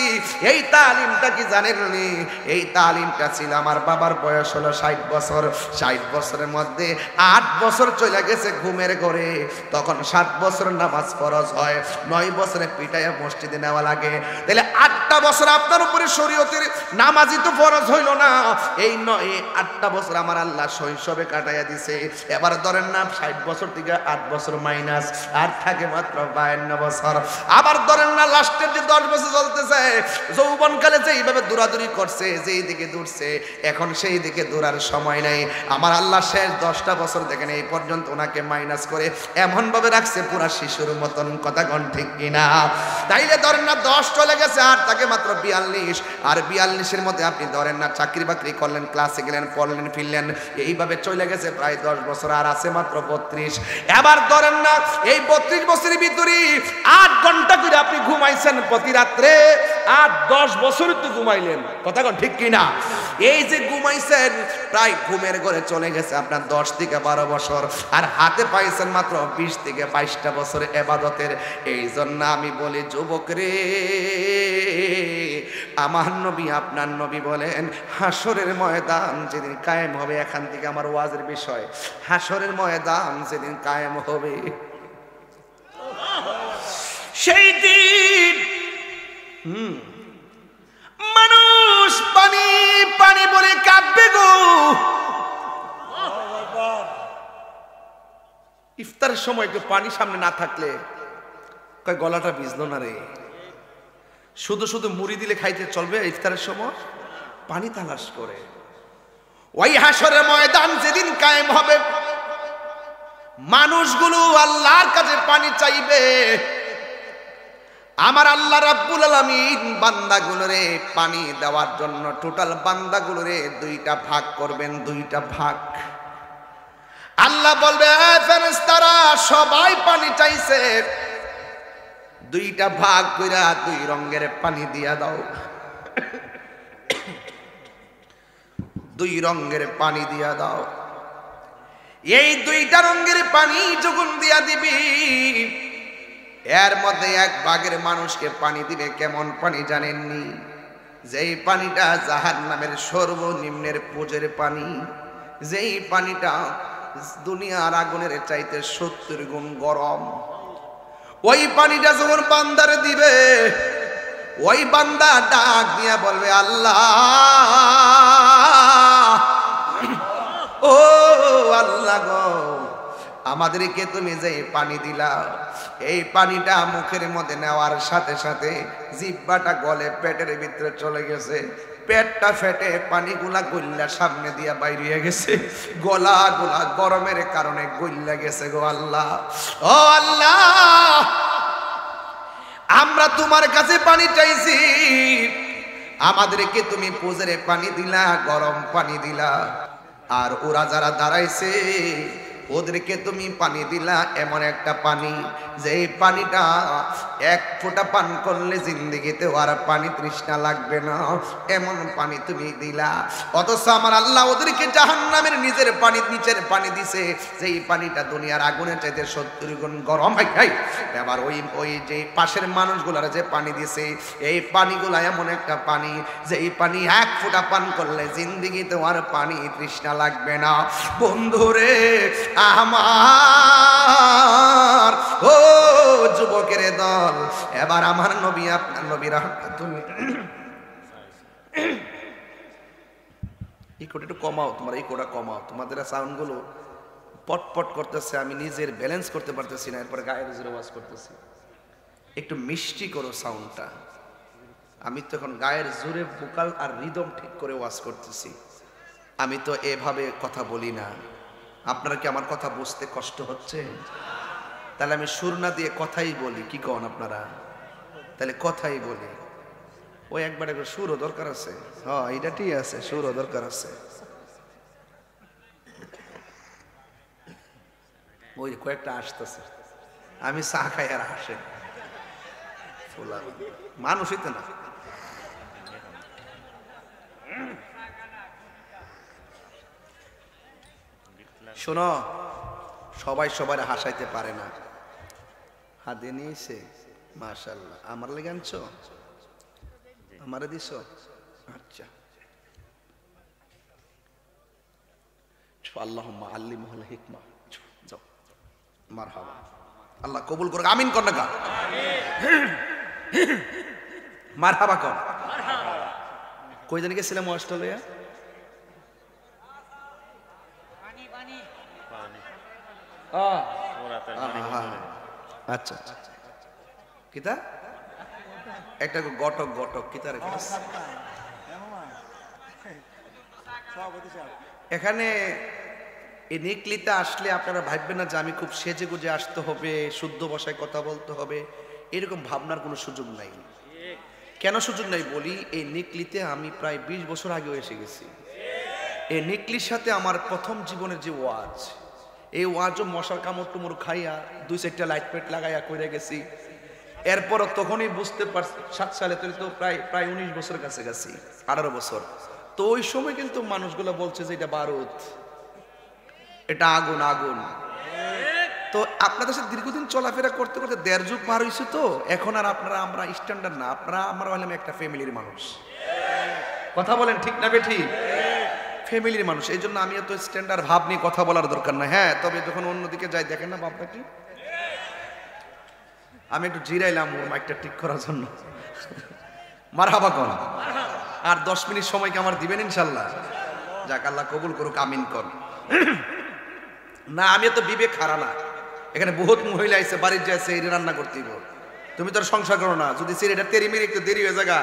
এই তালিমটা কি জানেননি? এই তালিমটা ছিল, আমার বাবার বয়স হলো 60 বছর। 60 বছরের মধ্যে 8 বছর চলে গেছে ঘুমের ঘরে। তখন 7 বছর নামাজ ফরজ হয়, 9 বছরে পিটাইয়া মসজিদে নেওয়া লাগে। তাহলে 8টা বছর আপনার উপরে শরীয়তের নামাজই তো ফরজ হইল না। এই 8টা বছর আমার আল্লাহ শৈশবে কাটাইয়া দিছে। এবার ধরেন না 60 বছর থেকে 8 বছর মাইনাস, আর থাকে মাত্র 52 বছর। আবার ধরেন না লাস্টের যে 10 বছর চলতেছে, যৌবনকালে যে এইভাবে দৌড়াদৌড়ি করছে, যেই দিকে দৌড়ছে, এখন সেই দিকে দৌড়ার সময় নাই। আমার আল্লাহ শেষ 10টা বছর দেখেন এই পর্যন্ত ওনাকে মাইনাস করে এমন ভাবে রাখছে পুরা শিশুর মতন। কথা কোন ঠিক কিনা? তাইলে ধরেন না 10 চলে গেছে, আর তাকে মাত্র 42। আর 42-এর মধ্যে আপনি ধরেন না চাকরি বাকরি করলেন, ক্লাসে গেলেন, পড়লেন, ফিরলেন, এইভাবে চলে গেছে প্রায় 10 বছর, আর আছে মাত্র 32। এবার ধরেন না এই 32 বছরের ভিতরে 8 ঘন্টা করে আপনি ঘুমাইছেন প্রতি রাত্রে, আর 10 বছর তো ঘুমাইলেন। কথা কোন ঠিক কিনা? এই যে ঘুমাইছেন, প্রায় ঘুমের ঘরে চলে গেছে আপনার 10 থেকে 12 বছর, আর হাতে পাইছেন মাত্র 20 থেকে 22টা বছর ইবাদতের। এই জন্য আমি বলি যুবক রে, আমার নবী, আপনার নবী বলেন, হাসরের ময়দান যেদিন কায়েম হবে, এখান থেকে আমার ওয়াজের বিষয়, হাসরের ময়দান যেদিন কায়েম হবে, সেই দিন মানুষ পানি পানি বলে কাঁদবে গো। ইফতারের সময় একটু পানি সামনে না থাকলে কয় গলাটা ভিজলো না রে। শুধু শুধু মুড়ি দিলে খাইতে চলবে? ইফতারের সময় পানি তালাশ করে। ওই হাসরের ময়দান যেদিন কায়েম হবে, মানুষগুলো আল্লাহর কাছে পানি চাইবে। আমার আল্লাহ রাব্বুল আলামিন বান্দাগুলোরে পানি দেওয়ার জন্য টোটাল বান্দাগুলোরে 2টা ভাগ করবেন, 2টা ভাগ। আল্লাহ বলবে, ফেরেশতারা সবাই পানি চাইছে, 2টা ভাগ কইরা 2 রঙের পানি দিয়া দাও। দুই রঙের পানি দিয়া দাও। এই দুইটা রঙের পানি যখন দিয়া দিবি, এর মধ্যে এক ভাগের মানুষকে পানি দিবে। কেমন পানি জানেননি? যেই পানিটা জাহান্নামের সর্বনিম্নের পুজের পানি, যেই পানিটা দুনিয়ার আগুনের চাইতে 70 গুণ গরম। ওই পানিটা যখন বান্দারে দিবে, ওই বান্দা ডাক দিয়া বলবে, আল্লাহ, ও আল্লাহ গো, আমাদেরকে তুমি যে পানি দিলা, এই পানিটা মুখের মধ্যে নেওয়ার সাথে সাথে জিহ্বাটা গলে পেটের ভিতরে চলে গেছে। পেটটা ফেটে পানিগুলা গইল্লা সামনে দিয়া বাইরে হয়ে গেছে। গলা গুলা গরমের কারণে গইল্লা গেছে গো আল্লাহ। ও আল্লাহ, আমরা তোমার কাছে পানি চাইছি, আমাদেরকে তুমি পুজের পানি দিলা, গরম পানি দিলা। আর ওরা যারা দাঁড়াইছে ওদেরকে তুমি পানি দিলা এমন একটা পানি, যে এই পানিটা এক ফোঁটা পান করলে জিন্দেগিতে আর পানি তৃষ্ণা লাগবে না, এমন পানি তুমি দিলা। অথচ আমার আল্লাহ ওদেরকে জাহান্নামের নিজের পানি, নিচের পানি দিছে, যেই পানিটা দুনিয়ার আগুনের চাইতে 70 গুণ গরম। এবার ওই যে পাশের মানুষগুলার যে পানি দিছে, এই পানিগুলা এমন একটা পানি, যে এই পানি এক ফোঁটা পান করলে জিন্দেগিতে আর পানি তৃষ্ণা লাগবে না। বন্ধুরে আমার, ও যুবকের দল, এবার আমার নবী, আপনার নবী রাহমাতুল্লাহ, এই কোটা একটু কমাও, তোমার এই কোটা কমাও, তোমাদের সাউন্ড গুলো পটপট করতেছে, আমি নিজের ব্যালেন্স করতে পারতেছি না, এরপর গায়ের জোরে ওয়াজ করতেছি। একটু মিষ্টি করো সাউন্ডটা। আমি তো এখন গায়ের জোরে ভোকাল আর রিদম ঠিক করে ওয়াজ করতেছি। আমি তো এভাবে কথা বলি না। আপনারা কি আমার কথা বুঝতে কষ্ট হচ্ছে? তাহলে আমি সুর না দিয়ে কথাই বলি, কি কন আপনারা? তাহলে কথাই বলি। ওই একবার একবার সুরও দরকার আছে। হ্যাঁ, এটা ঠিক আছে, সুরও দরকার আছে। ওই কয়েকটা আসতেছে, আমি চা খাই আর আসে মানুষই তো না। শোনো, সবাই সবার হাসাইতে পারে না। হাতে নিয়েছে, মাশাআল্লাহ। আমার লেগে আনছো? আমারে দিছ? আচ্ছা, আল্লাহুম্মা আল্লিমহুল হিকমা। যাও, মারহাবা। আল্লাহ কবুল করুক। আমিন কর না কা? মারহাবা কর। কই জানি গেছিলাম অস্ট্রেলিয়া? আচ্ছা, কিতা একটা গটক গটক কিতা রেখে এখানে। এই নিকলিতে আসলে আপনারা ভাববেন না যে আমি খুব সেজে গুজে আসতে হবে, শুদ্ধ ভাষায় কথা বলতে হবে, এরকম ভাবনার কোনো সুযোগ নাই। কেন সুযোগ নাই বলি, এই নিকলিতে আমি প্রায় 20 বছর আগেও এসে গেছি। এই নিকলির সাথে আমার প্রথম জীবনের যে ওয়াজ, এই ওয়াজও মশার কামড় টুমড় খাইয়া 2-4টা লাইট পেট লাগাইয়া করে গেছি। এরপরও তখনই বুঝতে পারছি, 7 সালে তো প্রায় 19 বছর কাছাকাছি, 18 বছর। তো ওই সময় কিন্তু মানুষগুলো বলছে যে এটা বারুদ, এটা আগুন আগুন। তো আপনাদের সাথে দীর্ঘদিন চলাফেরা করতে করতে 1.5 যুগ পার হয়েছে। তো এখন আর আপনারা আমরা স্ট্যান্ডার্ড না, আপনারা আমরা হলাম একটা ফ্যামিলির মানুষ। কথা বলেন ঠিক না বেঠি? ফ্যামিলির মানুষ। এই জন্য আমি এত স্ট্যান্ডার্ড ভাব নিয়ে কথা বলার দরকার না। হ্যাঁ, তবে যখন অন্যদিকে যাই দেখেন না বাপটা কি, আমি একটু জিরাইলাম ওর মাইকটা ঠিক করার জন্য। মারহাবা কর। আর 10 মিনিট সময় কি আমার দিবেন ইনশাল্লাহ? যাক, আল্লাহ কবুল করুক, আমিন কর। না, আমি তো বিবেক হারা না। এখানে বহুত মহিলা আছে, বাড়ির যাইছে এই রান্না করতে। তুমি তো সংসার করো না, যদি এটা তেরি মেরি একটু দেরি হয়ে যাগা,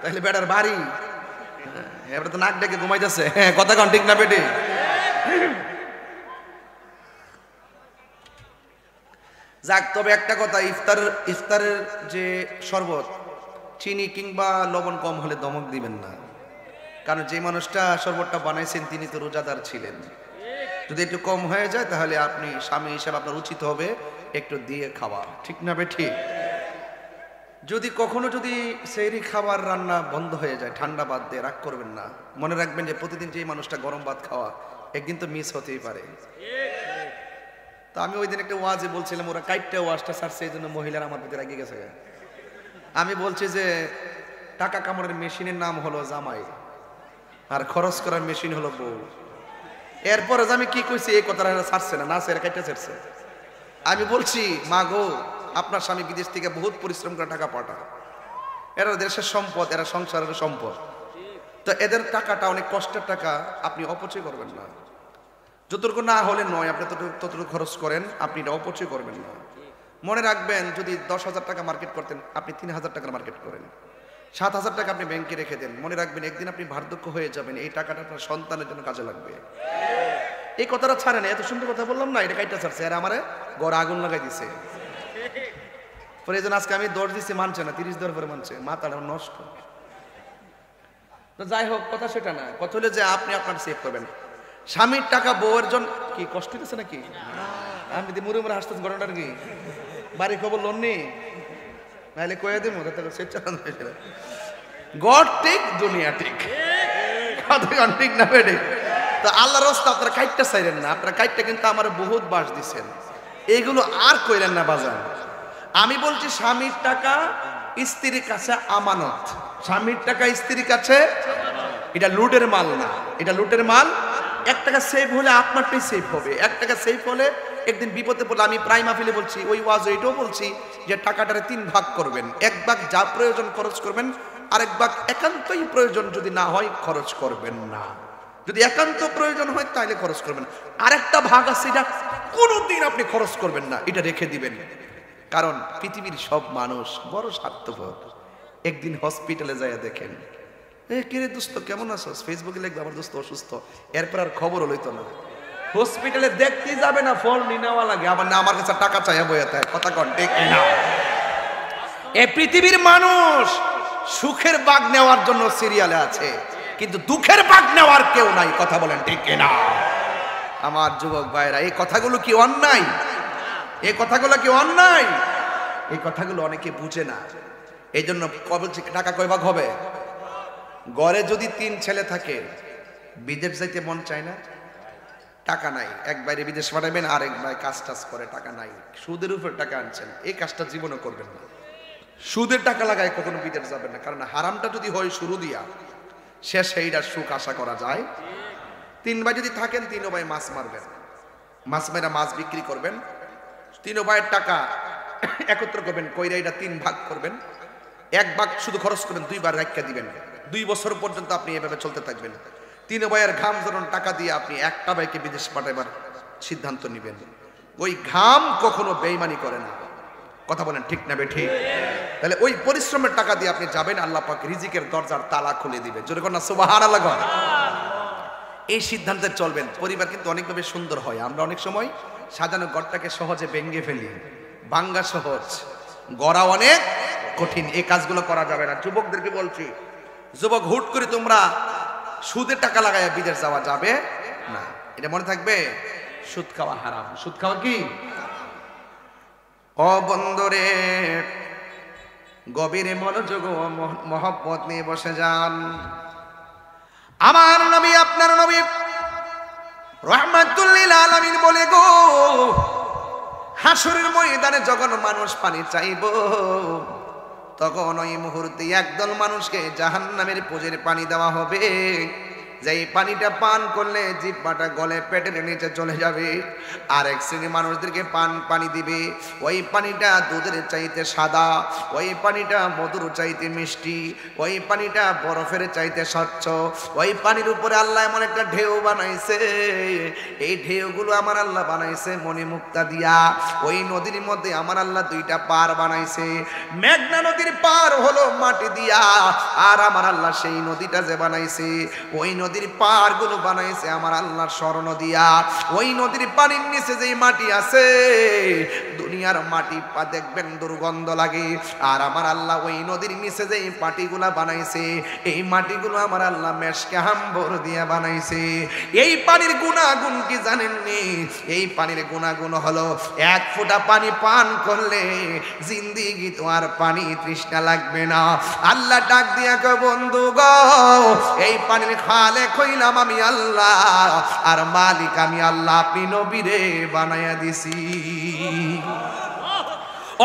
তাহলে বেটার বাড়ি এবার তো নাক ডেকে ঘুমাইতেছে। হ্যাঁ, কথা কন ঠিক না বেটে? যাক, তবে একটা কথা, ইফতারের যে শরবত, চিনি কিংবা লবণ কম হলে দমক দিবেন না। কারণ যে মানুষটা শরবতটা বানাইছেন তিনি তো রোজাদার ছিলেন। যদি একটু কম হয়ে যায় তাহলে আপনি স্বামী হিসেবে আপনার উচিত হবে একটু দিয়ে খাওয়া, ঠিক না বেঠি? যদি কখনো যদি সেহরি খাবার রান্না বন্ধ হয়ে যায়, ঠান্ডা বাদ দিয়ে রাগ করবেন না। মনে রাখবেন যে প্রতিদিন যে মানুষটা গরম ভাত খাওয়া একদিন তো মিস হতেই পারে। তো আমি ওই দিন একটা ওয়াজে বলছিলাম, ওরা কাইটটা ওয়াজটা ছাড়ছে, এই জন্য মহিলারা আমার ভিতরে এগিয়ে গেছে। আমি বলছি যে টাকা কামানোর মেশিনের নাম হলো জামাই, আর খরচ করার মেশিন হলো বউ। এরপরে যে আমি কি কইছি এই কথাটা ছাড়ছে না, না এরা কাইটটা ছাড়ছে। আমি বলছি, মা গো, আপনার স্বামী বিদেশ থেকে বহুত পরিশ্রম করে টাকা পাঠায়, এরা দেশের সম্পদ, এরা সংসারের সম্পদ। তো এদের টাকাটা অনেক কষ্টের টাকা, আপনি অপচয় করবেন না। যতটুকু না হলে নয়, আপনি ততটুকু খরচ করেন, আপনি এটা অপচয় করবেন না। মনে রাখবেন, যদি 10,000 টাকা মার্কেট করতেন, আপনি 3,000 টাকার মার্কেট করেন। 7,000 টাকা আপনি ব্যাংকে রেখে দেন। মনে রাখবেন, একদিন আপনি বার্ধক্য হয়ে যাবেন, এই টাকাটা আপনার সন্তানের জন্য কাজে লাগবে। এই কথাটা ছাড়েন, এত সুন্দর কথা বললাম না, এটা কাইটা ছাড়ছে, আর আমারে গড় আগুন লাগাই দিছে। পরে এই জন্য আজকে আমি 10 দিচ্ছি, মানছে না, 30 দেওয়ার পরে মানছে, মাথাটা নষ্ট। তো যাই হোক, কথা সেটা না, কথা হলো যে আপনি আপনার সেভ করবেন। স্বামীর টাকা বউয়ের জন্য কি কষ্ট দিতেছে নাকি? আমি যদি মুড়ে মুড়ে হাসতেছি, ঘটনার কি বাড়ি খবর লোন নেই, নাহলে কয়ে দিব গড ঠিক দুনিয়া ঠিক, ঠিক না বেডে। তো আল্লাহ রাস্তা আপনারা কাইটটা চাইলেন না, আপনারা কাইটটা কিন্তু আমার বহুত বাস দিচ্ছেন, এইগুলো আর কইলেন না বাজান। আমি বলছি, স্বামীর টাকা স্ত্রীর কাছে আমানত, স্বামীর টাকা স্ত্রীর কাছে, এটা লুটের মাল না, এটা লুটের মাল। 1 টাকা সেভ হলে আপনারটাই সেভ হবে। 1 টাকা সেভ হলে একদিন বিপদে পড়লে, আমি প্রায় মাহফিলে বলছি, ওই ওয়াজ এটাও বলছি যে টাকাটারে 3 ভাগ করবেন। 1 ভাগ যা প্রয়োজন খরচ করবেন, আরেক ভাগ একান্তই প্রয়োজন যদি না হয় খরচ করবেন না। যদি একান্ত প্রয়োজন হয় তাহলে খরচ করবেন। আরেকটা ভাগ আছে, এটা কোনোদিন আপনি খরচ করবেন না, এটা রেখে দিবেন। কারণ পৃথিবীর সব মানুষ বড় স্বার্থপর। একদিন হসপিটালে যাইয়া দেখেন, কিরে দোস্ত কেমন আছো, ফেসবুকে লিখবে আমার দোস্ত অসুস্থ, এরপর আর খবর লইতো না। হসপিটালে দেখতে যাবে না, ফল নিয়ে নেওয়া লাগে, আবার না আমার কাছে টাকা চাইয়া বইয়া থাকে, কথা কন ঠিক না? এই পৃথিবীর মানুষ সুখের ভাগ নেওয়ার জন্য সিরিয়ালে আছে, কিন্তু দুঃখের ভাগ নেওয়ার কেউ নাই, কথা বলেন ঠিক না? আমার যুবক ভাইরা, এই কথাগুলো কি অন্যায়? এই কথাগুলো কি অন্যায়? এই কথাগুলো অনেকে বুঝে না। এই জন্য টাকা কয় ভাগ হবে? ঘরে যদি 3 ছেলে থাকে, বিদেশ যাইতে মন চায় না, টাকা নাই, এক বাইরে বিদেশ পাঠাবেন, আরেক ভাই কাজ টাজ করে, টাকা নাই, সুদের উপর টাকা আনছেন, এই কাজটা জীবনে করবেন না। সুদের টাকা লাগায় কখনো বিদেশ যাবেন না, কারণ হারামটা যদি হয় শুরু দিয়া, শেষ এইটার সুখ আশা করা যায়। 3 ভাই যদি থাকেন, 3 ভাই মাছ মারবেন, মাছ মেরা মাছ বিক্রি করবেন, 3 ভাইয়ের টাকা একত্র করবেন, কইরা এটা 3 ভাগ করবেন। 1 ভাগ শুধু খরচ করবেন, 2 বার রাখা দিবেন। 2 বছর পর্যন্ত আপনি এভাবে চলতে থাকবেন। 3 ভাইয়ের ঘাম যখন টাকা দিয়ে আপনি একটা ভাইকে বিদেশ পাঠাবার সিদ্ধান্ত নেবেন। ওই ঘাম কখনো বেঈমানি করে না, কথা বলেন ঠিক না বেঠিক? তাহলে ওই পরিশ্রমের টাকা দিয়ে আপনি যাবেন, আল্লাহ পাক রিজিকের দরজার তালা খুলে দিবে। জোরে কর না সুবহানাল্লাহ। এই সিদ্ধান্তে চলবেন, পরিবার কিন্তু অনেকভাবে সুন্দর হয়। আমরা অনেক সময় সাজানো ঘরটাকে সহজে ভেঙে ফেলি, ভাঙ্গা সহজ, গড়া অনেক কঠিন। এই কাজগুলো করা যাবে না। যুবকদেরকে বলছি, যুবক, হুট করে তোমরা সুদের টাকা লাগায় বিদেশ যাওয়া যাবে না, এটা মনে থাকবে। সুদ খাওয়া হারাম। সুদ খাওয়া কি? ও বন্ধুরে, গভীরে মনোযোগ ও মহব্বত নিয়ে বসে যান। আমার নবী, আপনার নবী রাহমাতুল লিল আলামিন বলে গো, হাসরের ময়দানে যখন মানুষ পানি চাইবো, তখন ওই মুহূর্তে একদল মানুষকে জাহান্নামের পুজের পানি দেওয়া হবে। যেই পানিটা পান করলে জিহ্বাটা গলে পেটের নিচে চলে যাবে। আর এক শ্রেণীর মানুষদেরকে পানি দিবে, ওই পানিটা দুধের চাইতে সাদা, ওই পানিটা মধুর চাইতে মিষ্টি, ওই পানিটা বরফের চাইতে স্বচ্ছ। ওই পানির উপরে আল্লাহ এমন একটা ঢেউ বানাইছে, এই ঢেউগুলো আমার আল্লাহ বানাইছে মণিমুক্তা দিয়া। ওই নদীর মধ্যে আমার আল্লাহ 2টা পার বানাইছে। মেঘনা নদীর পার হলো মাটি দিয়া, আর আমার আল্লাহ সেই নদীটা যে বানাইছে, ওই নদী নদীর পার গুলো বানাইছে আমার আল্লাহর স্মরণ দিয়া। ওই নদীর পানির নিচে যেই মাটি আছে, দুনিয়ার মাটি পা দেখবেন দুর্গন্ধ লাগে, আর আমার আল্লাহ ওই নদীর নিচে যেই মাটিগুলা বানাইছে, এই মাটিগুলো আমার আল্লাহ মেশকে হাম্বর দিয়া বানাইছে। এই পানির গুণাগুণ কি জানেননি? এই পানির গুণাগুণ হলো এক ফোঁটা পানি পান করলে জিন্দিগি তো আর পানি তৃষ্ণা লাগবে না। আল্লাহ ডাক দিয়া কয়, বন্ধু গো, এই পানির খালেক হইলাম আমি আল্লাহ, আর মালিক আমি আল্লাহ, আপনি নবীরে বানায়া দিছি।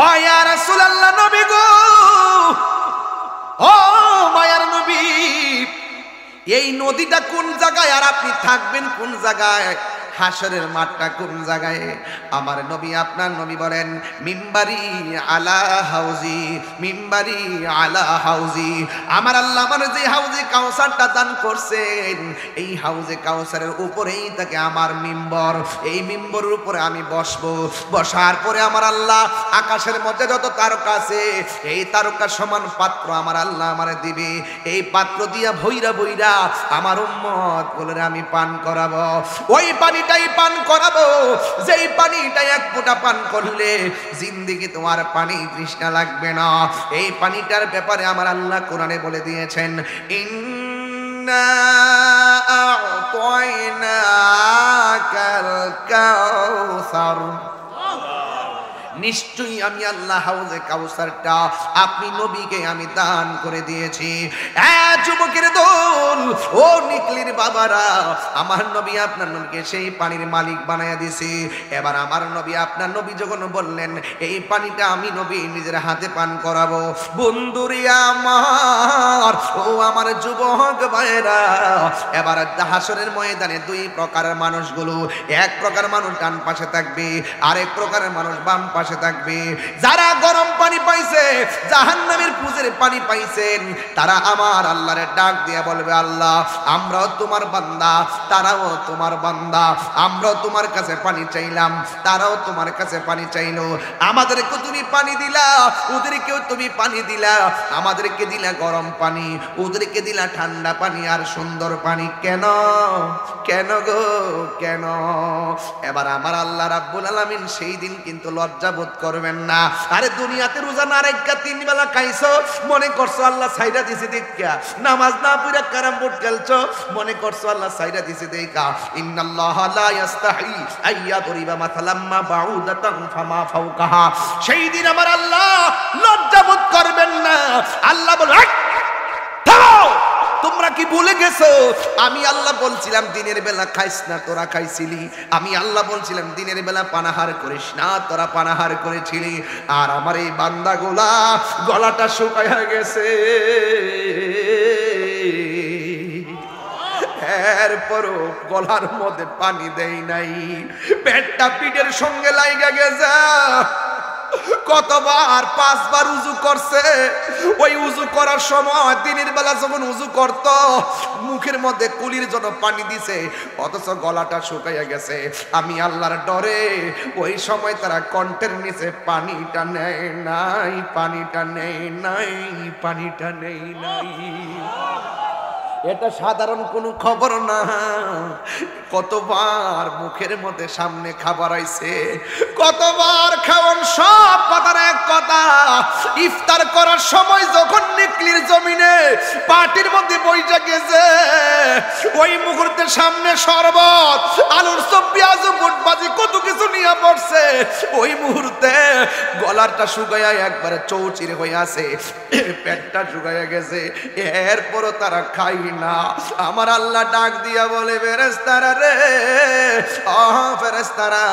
ও ইয়া রাসূলুল্লাহ, নবী গো, ও মায়ার নবী, এই নদীটা কোন জায়গায় আর আপনি থাকবেন কোন জায়গায়? হাসরের মাঠটা কোন জায়গায়? আমার নবী আপনার নবী বলেন, মিম্বারি আলা হাউজি, মিম্বারি আলা হাউজি। আমার আল্লাহ আমার যে হাউজে কাউসারটা দান করছেন, এই হাউজে কাউসারের উপরেই থাকে আমার মিম্বর। এই মিম্বরের উপরে আমি বসবো, বসার পরে আমার আল্লাহ আকাশের মধ্যে যত তারকা আছে, এই তারকা সমান পাত্র আমার আল্লাহ আমারে দিবে। এই পাত্র দিয়া ভৈরা ভৈরা আমার উম্মত বলে আমি পান করাবো। ওই পানিটাই পান করাবো, যেই পানিটা এক ফোঁটা পান করলে জিন্দেগি তোমার পানি তৃষ্ণা লাগবে না। এই পানিটার ব্যাপারে আমার আল্লাহ কোরআনে বলে দিয়েছেন, ইন্না আ'তাইনাকাল কাউসার, নিশ্চয়ই আমি আল্লাহ হাউজে কাউসারটা আপনি নবীকে আমি দান করে দিয়েছি। যুবকের দল, ও নিকলির বাবারা, আমার নবী আপনার নবীকে সেই পানির মালিক বানায়া দিয়েছি। এবার আমার নবী আপনার নবী যখন বললেন এই পানিটা আমি নবী নিজের হাতে পান করাবো, বন্ধুরে আমার, ও আমার যুবক ভাইরা, এবার হাসরের ময়দানে দুই প্রকারের মানুষগুলো, এক প্রকার মানুষ ডান পাশে থাকবে, আরেক প্রকারের মানুষ বাম পাশে থাকবে। যারা গরম পানি পাইছে, জাহান্নামের পুজের পানি পাইছেন, তারা আমার আল্লাহরে ডাক দিয়ে বলবে, আল্লাহ আমরাও তোমার বান্দা, তারাও তোমার বান্দা, আমরাও তোমার কাছে পানি চাইলাম, তারাও তোমার কাছে পানি চাইলো। আমাদেরকে তুমি পানি দিলা, ওদেরকেও তুমি পানি দিলা, আমাদেরকে দিলা গরম পানি, ওদেরকে দিলা ঠান্ডা পানি আর সুন্দর পানি। কেন? কেন গো, কেন? এবার আমার আল্লাহ রাব্বুল আলামিন সেই দিন কিন্তু লজ্জা বোধ করবেন না। আরে দুনিয়াতে রোজা না রেখা 3 বেলা খাইছো, মনে করছো আল্লাহ সাইরা দিছে দেখা, নামাজ না পড়া ক্যারাম বোর্ড খেলছো, মনে করছো আল্লাহ সাইরা দিছে দেখা। ইন্নাল্লাহা লা ইস্তাহি আইয়াদরিবা মাসালাম মা বাউদাতান ফামা ফাওকাহা। সেই দিন আমার আল্লাহ লজ্জা বোধ করবেন না। আল্লাহ বলে, থামো, তোমরা কি ভুলে গেছো আমি আল্লাহ বলছিলাম দিনের বেলা খাইস না, তোরা খাইছিলি। আমি আল্লাহ বলছিলাম দিনের বেলা পানাহার করিস না, তোরা পানাহার করেছিলি। আর আমার এই বান্দাগুলা গলাটা শুকায়া গেছে, এরপরও গলার মধ্যে পানি দেই নাই, পেটটা পিঠের সঙ্গে লাইগা গেছে। কতবার 5 বার উযু করছে। ওই উযু করার সময় দিনের বেলা যখন উযু করত, মুখের মধ্যে কুলির জন্য পানি দিছে, অথচ গলাটা শুকাইয়া গেছে। আমি আল্লাহর ডরে ওই সময় তারা কণ্ঠের নিচে পানিটা নেয় নাই, পানিটা নেয় নাই, পানিটা নেয় নাই। এটা সাধারণ কোনো খবর না। কতবার মুখের মধ্যে সামনে খাবার আইছে, কতবার খাওয়ান, সব কথার এক কথা। ইফতার করার সময় যখন নিকলির জমিনে পাটির মধ্যে বইটা গেছে, ওই মুহূর্তে সামনে শরবত, আলুর চপ, পেঁয়াজ, বুটবাজি, কত কিছু নিয়ে পড়ছে। ওই মুহূর্তে গলাটা শুকাইয়া একবারে চৌচির হয়ে আছে, পেটটা শুকাইয়া গেছে। এরপরও তারা খাই না। আমার আল্লাহ ডাক দিয়া বলে, ফেরেশতারা রে, ও ফেরেশতারা,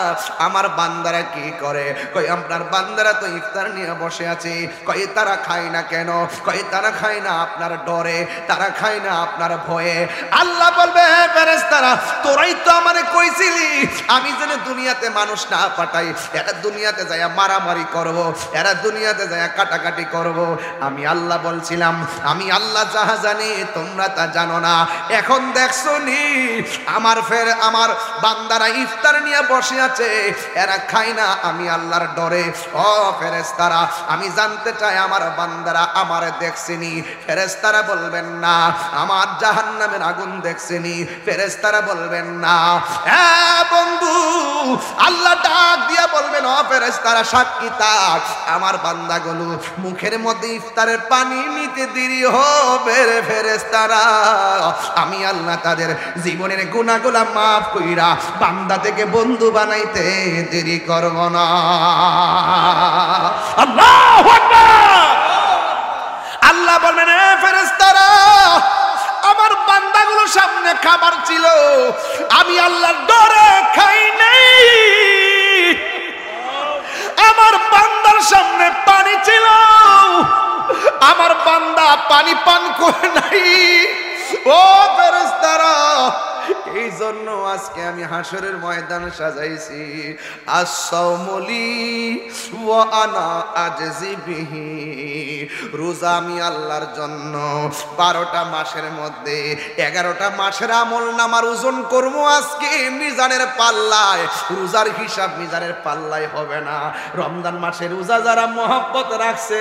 আমার বান্দারা কি করে? কই আপনার বান্দারা তো ইফতার নিয়ে বসে আছে। কই তারা খায় না কেন? কই তারা খায় না আপনার ডরে, তারা খায় না আপনার ভয়ে। আল্লাহ বলবে, ফেরেশতারা তোরাই তো আমারে কইছিলি আমি যেন দুনিয়াতে মানুষ না পাঠাই, এরা দুনিয়াতে যায় মারামারি করব, এরা দুনিয়াতে যায় কাটাকাটি করব। আমি আল্লাহ বলছিলাম, আমি আল্লাহ যাহা জানি তোমরা তা জানো না। এখন দেখছো নি আমার বান্দারা ইফতার নিয়ে বসে আছে, এরা খায় না আমি আল্লাহর ডরে। ও ফেরেশতারা, আমি জানতে চাই আমার বান্দারা আমার দেখছেনি? ফেরেশতারা বলবেন না। আমার জাহান্নামের আগুন দেখছেনি? ফেরেশতারা বলবেন না। হ্যাঁ বন্ধু, আল্লাহ ডাক দিয়া বলবেন, ও ফেরেশতারা সাক্ষী থাক, আমার বান্দাগুলো মুখের মধ্যে ইফতারের পানি নিতে দেরি হবে রে ফেরেশতারা, আমি আল্লাহ তাদের জীবনের গুনাহগুলো মাফ কইরা বান্দা থেকে বন্ধু বানাইতে দেরি করব না। আল্লাহু আকবার। আল্লাহ বলবেন, এ ফেরেশতারা, আমার বান্দাগুলোর সামনে খাবার ছিল, আমি আল্লাহর ডরে খাই নাই। আমার বান্দার সামনে পানি ছিল, আমার বান্দা পানি পান করে নাই। ও ফেরেশতারা, এই জন্য আজকে আমি হাসরের ময়দান সাজাইছি। আস-সাওমুলি ওয়া আনা আজজি বিহি, রোজা আমি আল্লাহর জন্য 12টা মাসের মধ্যে 11টা মাসের আমল নামার ওজন করব আজকে মিজানের পাল্লায়। রোজার হিসাব মিজানের পাল্লায় হবে না। রমজান মাসে রোজা যারা মহব্বত রাখছে,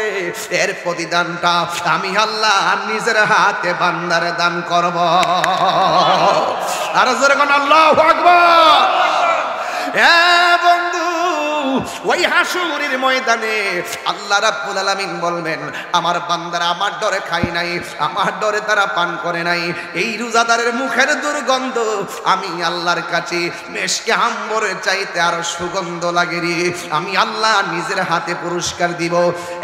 এর প্রতিদানটা আমি আল্লাহ নিজের হাতে বান্দারে দান করব। আর জোরে কোন আল্লাহু আকবার। হ্যাঁ বন্ধু, ওই হাসরের ময়দানে আল্লাহ রাব্বুল আলামিন বলবেন, আমার বান্দারা আমার ডরে খায় নাই, আমার ডরে তারা পান করে নাই। এই রোজাদারের মুখের দুর্গন্ধ আমি আল্লাহর কাছে মেশকে আম্বরের চাইতে আরো সুগন্ধ লাগে রে। আমি আল্লাহ নিজের হাতে পুরস্কার দিব।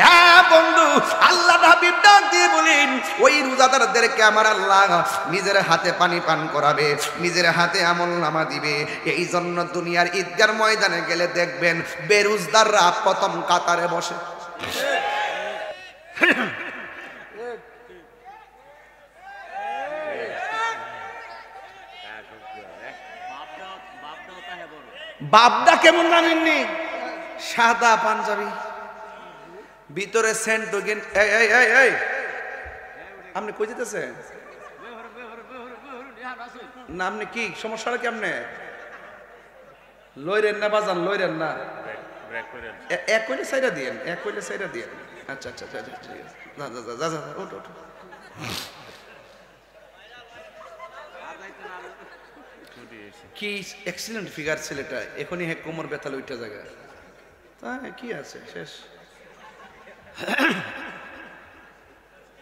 হ্যাঁ বন্ধু, আল্লাহ হাবিব ডাক দিয়ে বলেন, ওই রোজাদারদেরকে আমার আল্লাহ নিজের হাতে পানি পান করাবে, নিজের হাতে আমলনামা দিবে। এই জন্য দুনিয়ার ঈদগার ময়দানে গেলে দেখবেন বেরোজদাররা প্রথম কাতারে বসে। বাপদা কেমন জানেননি? সাদা পাঞ্জাবি, ভিতরে সেন্ট। আপনি কই যেতেছেন না? আপনি কি সমস্যাটা কেমনে? লইরেন না বাজান, লইরেন না, এক কইলে সাইডা দিয়েন, এক কইলে সাইডা দিয়েন। আচ্ছা আচ্ছা, যা যা যা যা, ওঠো ওঠো। কি এক্সিলেন্ট ফিগার ছেলেটা, এখনই হে কোমর ব্যথা ওইটা জায়গা, তাই কি আছে শেষ।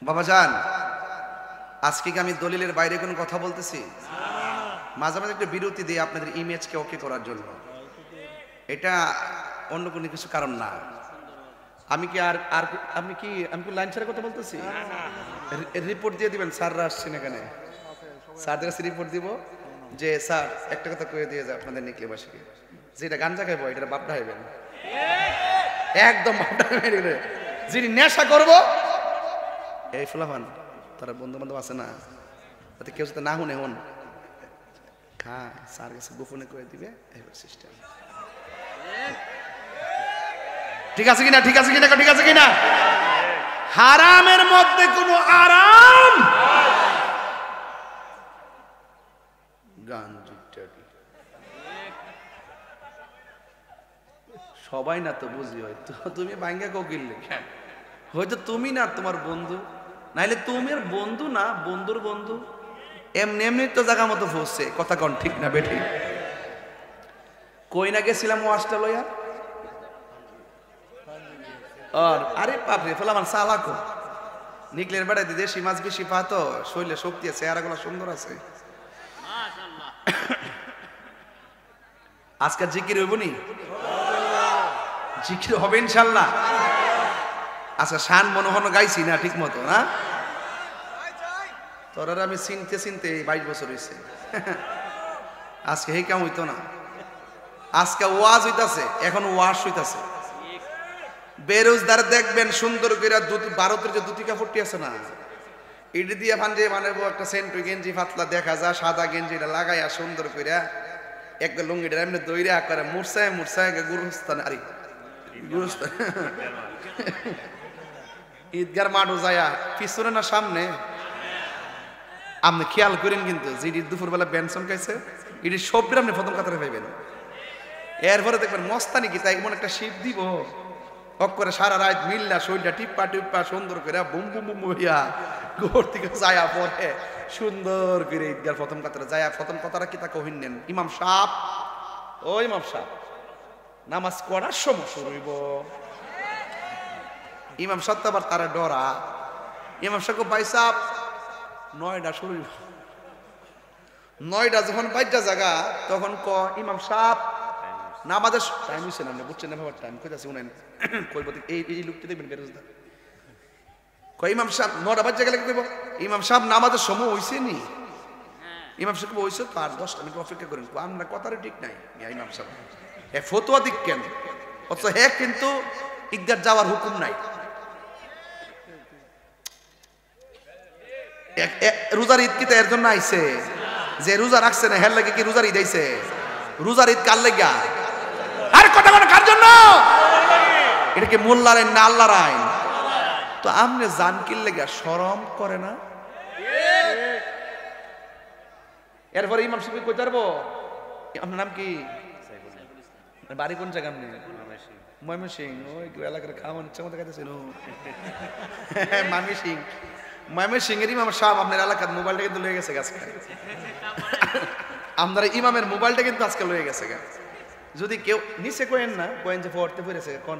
বাবা যান, আজকে কি আমি দলিলের বাইরে কোনো কথা বলতেছি? মাঝে মাঝে একটা বিরতি দিই আপনাদের ইমেজকে ওকে করার জন্য, এটা অন্য কোনো কিছু কারণ না। আমি কি আর আর আপনি কি আমি কি লাইন ছাড়া কথা বলতেছি? রিপোর্ট দিয়ে দিবেন, স্যাররা আসছেন এখানে, স্যারদের কাছে রিপোর্ট দিব যে স্যার একটা কথা কয়ে দিয়ে যায় আপনাদের নিকলিবাসীকে, যেটা গাঞ্জা খাইবো এটা বাপটা হইবেন, একদম বাপটা হইবে। যিনি নেশা করবো এই ফুলাফান তারা বন্ধু বান্ধব আছে না, তাতে কেউ সাথে না শুনে হন খা, স্যার কাছে গোপনে করে দিবে, এইবার সিস্টেম। ঠিক আছে কিনা? ঠিক আছে কিনা? ঠিক আছে কিনা? হারামের মধ্যে কোনো আরাম সবাই না তো বুঝি, হয়তো তুমি ভাঙ্গা কোকিল হয়তো তুমি না তোমার বন্ধু, নাইলে তুমি আর বন্ধু না বন্ধুর বন্ধু, এমনি এমনি তো জায়গা মতো ফসছে। কথা কন ঠিক না বেঠি? কই না গেছিলাম ওয়াশটা লইয়া, আর আরে বাপরে ফেলামান সালাকো নিকলের বেড়া দিদি দেশি মাছ বেশি পাতো, শরীরে শক্তি আছে, চেহারাগুলো সুন্দর আছে। আজকে জিকির হইব নি? জিকির হবে ইনশাল্লাহ। আচ্ছা শান মনোহন গাইছি না ঠিক মতো না? তোরা আমি চিনতে চিনতে 22 বছর হয়েছে, আজকে এই কাম হইতো না। আজকে ওয়াজ হইতাছে, এখন ওয়াশ হইতাছে। বেরোজদার দেখবেন সুন্দর করে ভারতের যে দুটি কাপড়টি আছে না, ইডি দিয়ে ভান্ডে মানে একটা সেন্টু গেঞ্জি ফাতলা দেখা যায়, সাদা গেঞ্জিটা লাগাইয়া সুন্দর করে একটা লুঙ্গিটা এমনি দইরা করে মুরসায় মুরসায় গুরুস্থানে, আরে গুরুস্থান ঈদগার মাঠও যায়া পিছনে না সামনে আপনি খেয়াল করেন কিন্তু যেটি দুপুরবেলা বেনসন খাইছে এটি সবরে আপনি প্রথম কাতারে পাইবেন। এরপরে দেখবেন মস্তানি কি তাই এমন একটা শীত দিব করে সারা রাত মিল্লা শরীরটা টিপ্পা টিপ্পা সুন্দর করে বুম বুম বুম হইয়া ঘর থেকে যায়া পরে সুন্দর করে ঈদগার প্রথম কাতারে যায়া প্রথম কথাটা কি তা কহিন নেন ইমাম সাহেব ও ইমাম সাহেব নামাজ পড়ার সময় শুরু হইব। ইমাম সাহেব আবার তারা ডরা ইমাম সাহেব ভাই সাহেব 9টা শুরু হইব। 9টা যখন বাইটা জায়গা তখন ক ইমাম সাহেব নামাজের টাইম হইছে না বুঝছেন না বাবার টাইম কইতাছি উনেন কইব এই লোকটি দেখবেন বেরোজদার কই ইমাম সাহেব 9টা বাজে গেলে কইব ইমাম সাহেব নামাজের সময় হইছে নি ইমাম সাহেব হইছে তো আর 10টা মিনিট অপেক্ষা করেন আমরা কথাটা ঠিক নাই ইমাম সাহেব এ ফতোয়া দিক কেন অথচ হে কিন্তু ঈদগাহ যাওয়ার হুকুম নাই। রোজার ঈদ কি এর জন্য আইছে যে রোজা রাখছে না হের লাগে কি রোজার ঈদ আইছে? রোজার ঈদ কার লাগা? আর কথা বলে কার জন্য? এটা কি মোল্লার আইন না আল্লাহর আইন? তো আমনে জান কি লাগা শরম করে না? এরপর ইমাম সাহেব কই পারবো আপনার নাম কি? বাড়ি কোন জায়গা? আপনি ময়মনসিং। ওই এলাকার খাওয়ান ইচ্ছা মতো খাইতেছেন ময়মনসিং। ময়মনসিং এর ইমাম সাহেব আপনার এলাকার মোবাইলটা কিন্তু লয়ে গেছে গাছ খায়। আপনার ইমামের মোবাইলটা কিন্তু আজকে লয়ে গেছে গা। যদি কেউ নিচে কোয়েন না কোয়েন যে পড়তে পড়েছে কোন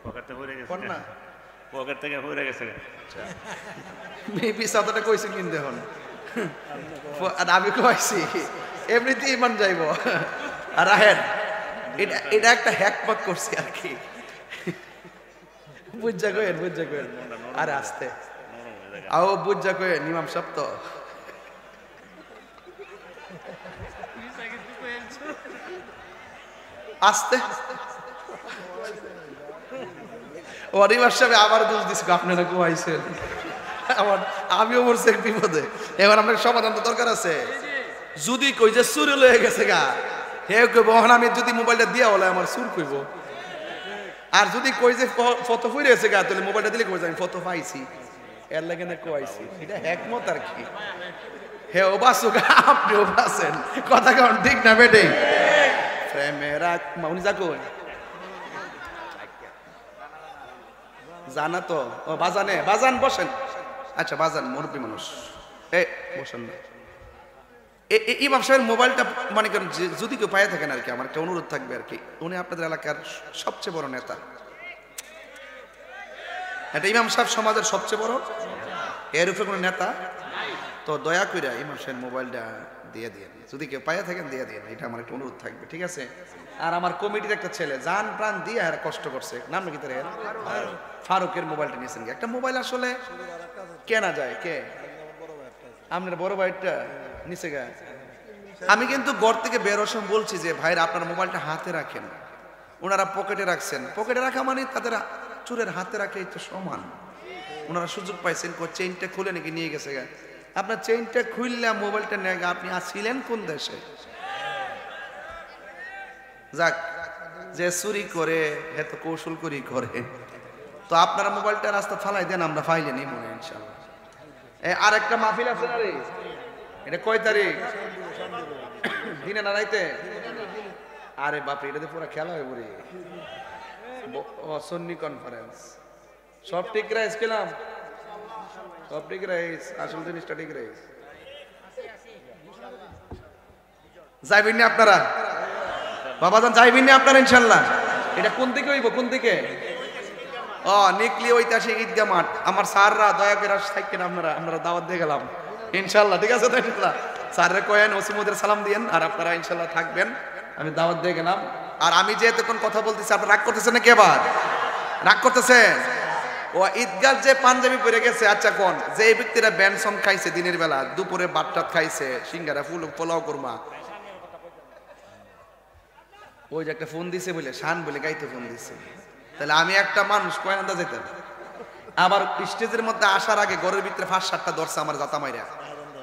পকেটে পড়ে গেছে কোন না পকেট থেকে পড়ে গেছে আচ্ছা মেবি সাদাটা কইছেন কিন্তু এখন আর আমি কইছি এমনিতে ইমান যাইবো আর আহেন এটা একটা হ্যাকপাক করছি আর কি বুঝা কোয়েন আরে আস্তে আও বুঝা কোয়েন ইমাম সাহেব তো আস্তে ওয়ারিমার সাহেব আবার দোষ দিছে আপনারা কোয়াইছেন আমার আমিও পড়ছি এক বিপদে। এবার আপনার সমাধান তো দরকার আছে। যদি কই যে চুরি লয়ে গেছে গা হে কইব আমি যদি মোবাইলটা দিয়া হলে আমার চুর কইব। আর যদি কই যে ফটো ফুইরে গেছে গা তাহলে মোবাইলটা দিলে কই আমি ফটো পাইছি এর লাগে না কোয়াইছি। এটা একমত আর কি। হে ও বাসুক আপনিও বাসেন কথা কেমন ঠিক না বেটে প্রেমেরা উনি যা কই জানা তো ও বাজানে বাজান বসেন। আচ্ছা বাজান মুরব্বী মানুষ এ বসেন না। ইমাম সাহেবের মোবাইলটা মানে করেন যদি কেউ পায়ে থাকেন আর কি আমার একটা অনুরোধ থাকবে আর কি। উনি আপনাদের এলাকার সবচেয়ে বড় নেতা। এটা ইমাম সাহেব সমাজের সবচেয়ে বড় এর উপরে কোনো নেতা তো দয়া করে ইমাম সাহেব মোবাইলটা দিয়ে দিন যদি কেউ পায়ে থাকেন দিয়ে দিন এটা আমার একটা অনুরোধ থাকবে ঠিক আছে। আর আমার কমিটির একটা ছেলে জান প্রাণ দিয়ে আর কষ্ট করছে নাম নাকি তার ফারুকের মোবাইলটা নিয়েছেন একটা মোবাইল আসলে কেনা যায় কে আপনার বড় ভাইটা নিচে গা। আমি কিন্তু ঘর থেকে বেরোর সময় বলছি যে ভাইরা আপনার মোবাইলটা হাতে রাখেন। ওনারা পকেটে রাখছেন পকেটে রাখা মানে তাদের চোরের হাতে রাখে তো সমান। ওনারা সুযোগ পাইছেন চেইনটা খুলে নাকি নিয়ে গেছে গা। আপনার চেইনটা খুললে মোবাইলটা নিয়ে আপনি আসছিলেন কোন দেশে? যাক যে চুরি করে এত কৌশল করি করে তো আপনারা মোবাইলটা রাস্তা ফালাই দেন আমরা ফাইলে নিই মনে ইনশাআল্লাহ। আর একটা মাহফিল আছে না রে এটা কয় তারিখ দিনে না রাইতে? আরে বাপ এটাতে পুরো খেলা হয়ে পড়ে সন্নি কনফারেন্স সব ঠিক রাইস খেলাম সব ঠিক রাইস আসল জিনিসটা ঠিক রাইস যাইবেন না আপনারা বাবাজান যাইবেন না আপনারা ইনশাআল্লাহ। এটা কোন দিকে হইব কোন দিকে? ও নিকলি ঐতিহাসিক ঈদগাহ মাঠ। আমার স্যাররা দয়া করে থাকেন আপনারা দাওয়াত দিয়ে গেলাম ইনশাআল্লাহ ঠিক আছে তো ইনশাআল্লাহ। স্যাররা কয়েন ওসিমুদের সালাম দিয়েন আর আপনারা ইনশাআল্লাহ থাকবেন আমি দাওয়াত দিয়ে গেলাম। আর আমি যে এতক্ষণ কথা বলতেছি আপনারা রাগ করতেছেন নাকি? আবার রাগ করতেছেন? ও ঈদগাহ যে পাঞ্জাবি পরে গেছে আচ্ছা কোন যে ব্যক্তিরা বেনসন খাইছে দিনের বেলা দুপুরে বাট্টাত খাইছে সিঙ্গারা পোলাও কুরমা ওই যে একটা ফোন দিছে বলে শান বলে গাইতে ফোন দিছে তাহলে আমি একটা মানুষ কয় আন্দা যেতাম। আবার স্টেজের মধ্যে আসার আগে ঘরের ভিতরে 5-7টা ধরছে আমার জাতা মাইরা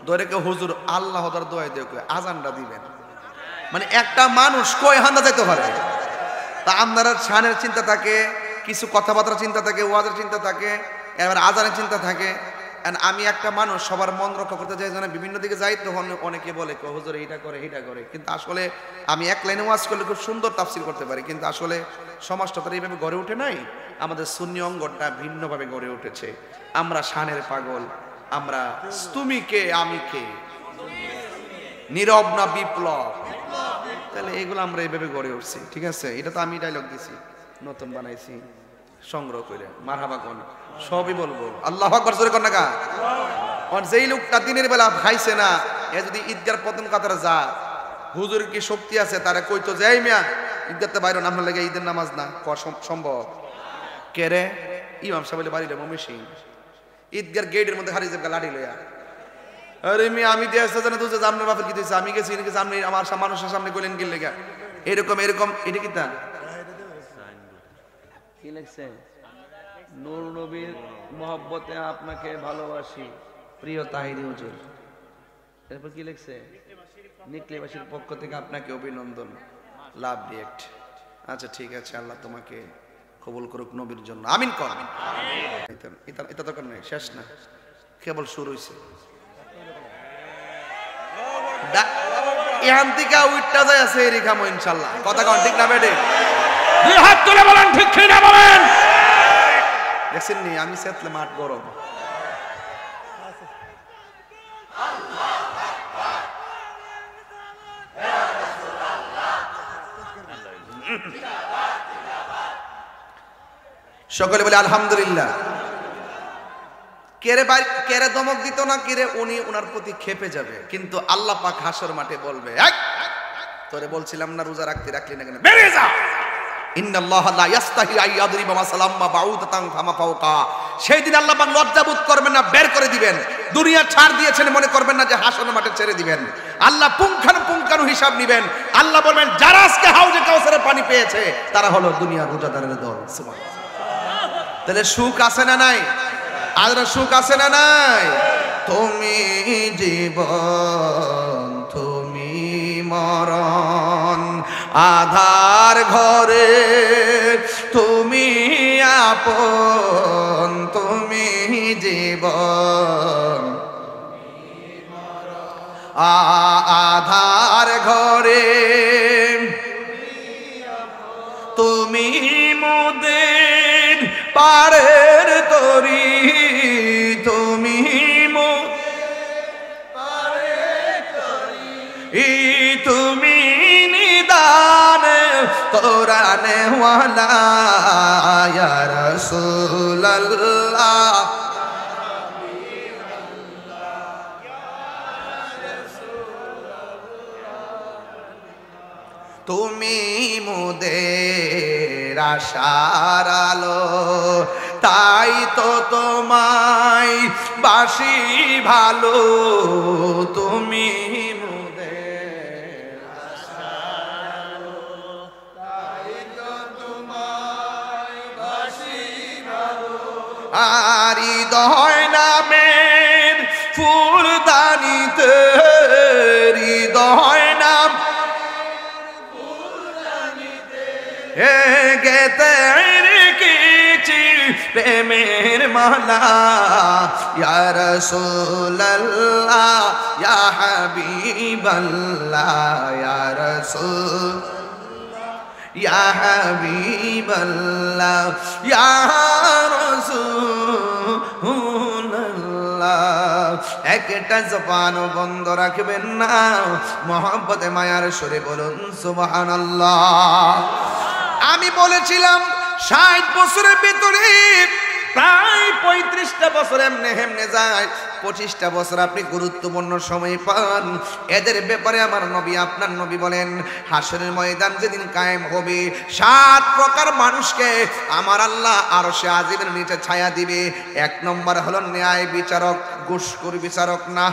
ধরে কেউ হুজুর আল্লাহ হদার দোয়া দিয়ে আজানটা দিবেন মানে একটা মানুষ কয় হান্দা যেতে পারে। তা আপনারা শানের চিন্তা থাকে কিছু কথাবার্তার চিন্তা থাকে ওয়াজের চিন্তা থাকে এবার আজানের চিন্তা থাকে আমি একটা মানুষ, সবার মন রক্ষা করতে চাই, বিভিন্ন দিকে যাই, তখন অনেকে বলে হুজুর এইটা করে এইটা করে, কিন্তু আসলে আমি এক লাইনে ওয়াজ করলে খুব সুন্দর তাফসীর করতে পারি, কিন্তু আসলে সমাজটা তো এইভাবে গড়ে ওঠে নাই। আমাদের সুন্নি অঙ্গটা ভিন্নভাবে গড়ে উঠেছে। আমরা শানের পাগল, আমরা তুমি কে আমি কে, নীরব না বিপ্লব, তাহলে এগুলো আমরা এইভাবে গড়ে উঠছি। ঠিক আছে, এটা তো আমি ডায়লগ দিছি, নতুন বানাইছি সংগ্রহ করে, মারহাবা কোন সবই বলবো। আল্লাহু আকবার জোরে কোন না কা। আর যেই লোকটা দিনের বেলা খাইছে না, এ যদি ঈদগার প্রথম কাতারে যা, হুজুর কি শক্তি আছে তারা কইতো যে এই মিয়া ঈদগাতে বাইরে নাম লাগে, ঈদের নামাজ না সম্ভব কে রে? ইমাম সাহেব বাড়ি রে মমি সিং ঈদগার গেটের মধ্যে হারিয়ে যাবে লাঠি লইয়া, আরে মিয়া আমি দিয়ে আসতে জানা তুই জামনের বাপের কি দিয়েছে, আমি গেছি নাকি সামনে আমার মানুষের সামনে কইলেন কি লেগা এরকম এরকম, এটা কি তা কি লিখছে? নূর নবীর মহব্বতে আপনাকে ভালোবাসি প্রিয় তাহিরি হুজুর। এরপর কি লিখছে? নিকলিবাসীর পক্ষ থেকে আপনাকে অভিনন্দন, লাভ রিয়েক্ট। আচ্ছা ঠিক আছে, আল্লাহ তোমাকে কবুল করুক নবীর জন্য, আমিন কর। এটা তো নেই, শেষ না, কেবল শুরু হয়েছে। এখান থেকে উইটটা যায় আছে এরই খামো ইনশাল্লাহ। কথা কন ঠিক না বেটে? হাত তুলে বলেন ঠিক না বলেন। দেখছেন নি আমি সেতলে মাঠ গরম। সকলে বলে আলহামদুলিল্লাহ। কেরে দমক দিত না, কেরে উনি ওনার প্রতি খেপে যাবে, কিন্তু আল্লাহ পাক হাসর মাঠে বলবে তোরে বলছিলাম না রোজা রাখলি না কেন, বেরিয়ে যা। ইন্নাল্লাহা লা ইয়াস্তাহি আইয়াদরিবা মাসালাম বাউদাতান ফামা ফাওকা। সেই দিন আল্লাহ পাক লজ্জাবোধ করবেন না, বের করে দিবেন। দুনিয়া ছাড় দিয়েছেন মনে করবেন না যে হাসর মাঠে ছেড়ে দিবেন। আল্লাহ পুঙ্খানু হিসাব নেবেন। আল্লাহ বলবেন যারা আজকে হাউজে কাউসারের পানি পেয়েছে তারা হলো দুনিয়ার রোজাদারের দল। সুবহানাল্লাহ। তাহলে সুখ আছে না নাই? আর সুখ আছে না নাই? তুমি জীবন তুমি মরণ, আধার ঘরে তুমি আপন, তুমি জীবন আধার ঘরে তুমি মোদের পারের তরি, তুমি তুমি নিদান কোরআনে ওয়ালা ইয়া রাসূলুল্লাহ। তুমি মোদের আশার আলো, তাই তো তোমায় বাসি ভালো, তুমি মোদের আশার আলো, তাই তো তোমায় বাসি ভালো। আর হৃদয় নামের ফুলদানিতে, হৃদয় নাম গেতে রেখেছি প্রেমের মালা, ইয়া রাসূলুল্লাহ ইয়া হাবিবাল্লাহ, ইয়া রাসূল ইয়া হাবিবাল্লাহ ইয়া রাসূলুল্লাহ। একটা জবান বন্ধ রাখবেন না, মহব্বতে মায়ার সুরে বলুন সুবহানাল্লাহ। আমি বলেছিলাম 60 বছরের ভিতরে প্রায় 35টা বছর এমনে হেমনে যায়, 25টা বছর আপনি গুরুত্বপূর্ণ সময় পান। এদের ব্যাপারে আমার নবী আপনার নবী বলেন হাসরের ময়দান যেদিন কায়েম হবে 7 প্রকার মানুষকে আমার আল্লাহ আরশে আজিমের নিচে ছায়া দিবে। 1 নম্বর হলো ন্যায় বিচারক, ঘুষখোর বিচারক না,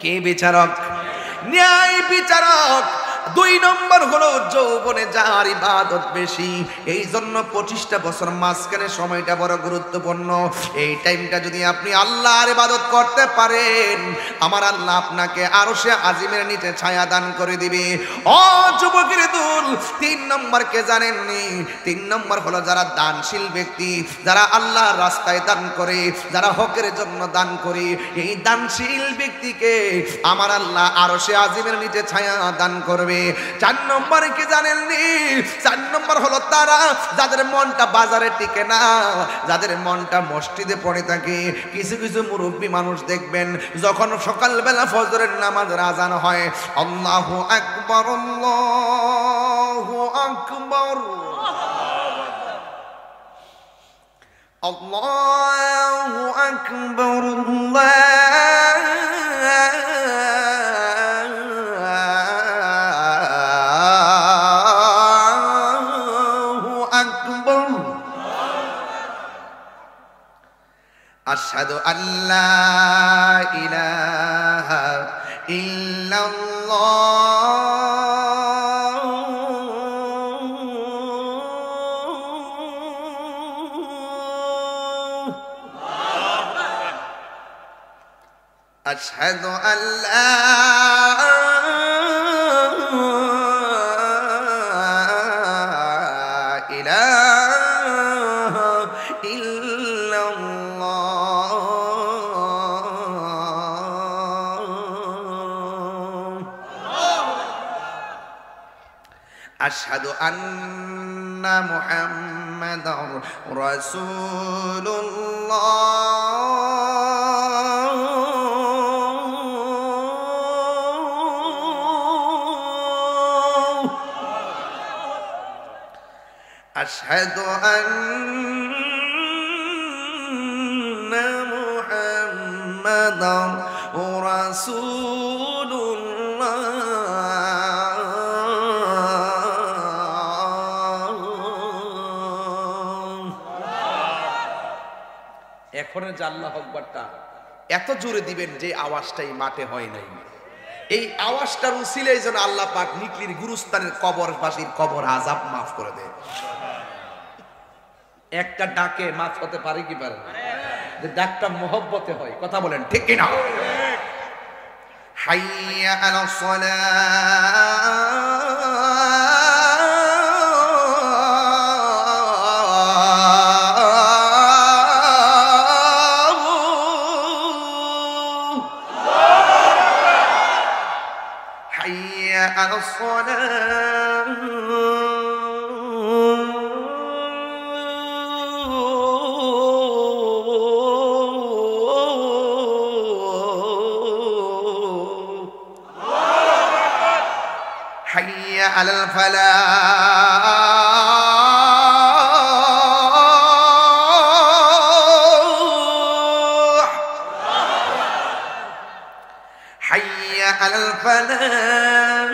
কে বিচারক? ন্যায় বিচারক। 2 নম্বর হলো যৌবনে যার ইবাদত বেশি, এই জন্য 25টা বছর মাঝখানে সময়টা বড় গুরুত্বপূর্ণ। এই টাইমটা যদি আপনি আল্লাহর ইবাদত করতে পারেন, আমার আল্লাহ আপনাকে আরশে আজিমের নিচে ছায়া দান করে দিবে। ও যুবকের দল, 3 নম্বর কে জানেননি? 3 নম্বর হলো যারা দানশীল ব্যক্তি, যারা আল্লাহর রাস্তায় দান করে, যারা হকের জন্য দান করে, এই দানশীল ব্যক্তিকে আমার আল্লাহ আরশে আজিমের নিচে ছায়া দান করবে। 4 নম্বর কি জানেননি? 4 নম্বর হলো তারা যাদের মনটা বাজারে টিকে না, যাদের মনটা মসজিদে পড়ে থাকে। কিছু কিছু মুরব্বী মানুষ দেখবেন, যখন সকালবেলা ফজরের নামাজের আজান হয়, আল্লাহু আকবার আল্লাহু আকবার আল্লাহু আকবার আল্লাহু আকবার আশহাদু আল্লা ইলাহা ইল্লাল্লাহ আশহাদু আল্লা ইলাহা ইল্লাল্লাহ আশহাদু আন্না মুহাম্মাদার রাসূলুল্লাহ আশহাদু আন্না মুহাম্মাদার রাসূলুল্লাহ। এখনের যে আল্লাহু আকবারটা এত জোরে দিবেন যে আওয়াজটাই মাঠে হয় নাই। এই আওয়াজটার উসিলায় যেন আল্লাহ পাক নিকলির গুরুস্থানের কবরবাসীর কবর আযাব মাফ করে দেয়। একটা ডাকে মাফ হতে পারে কি পারে না? যে ডাকটা মহব্বতে হয়, কথা বলেন ঠিক কিনা? হাইয়া আলাস সালাহ, হাইয়া আলাস حي على الفلاح حي على الفلاح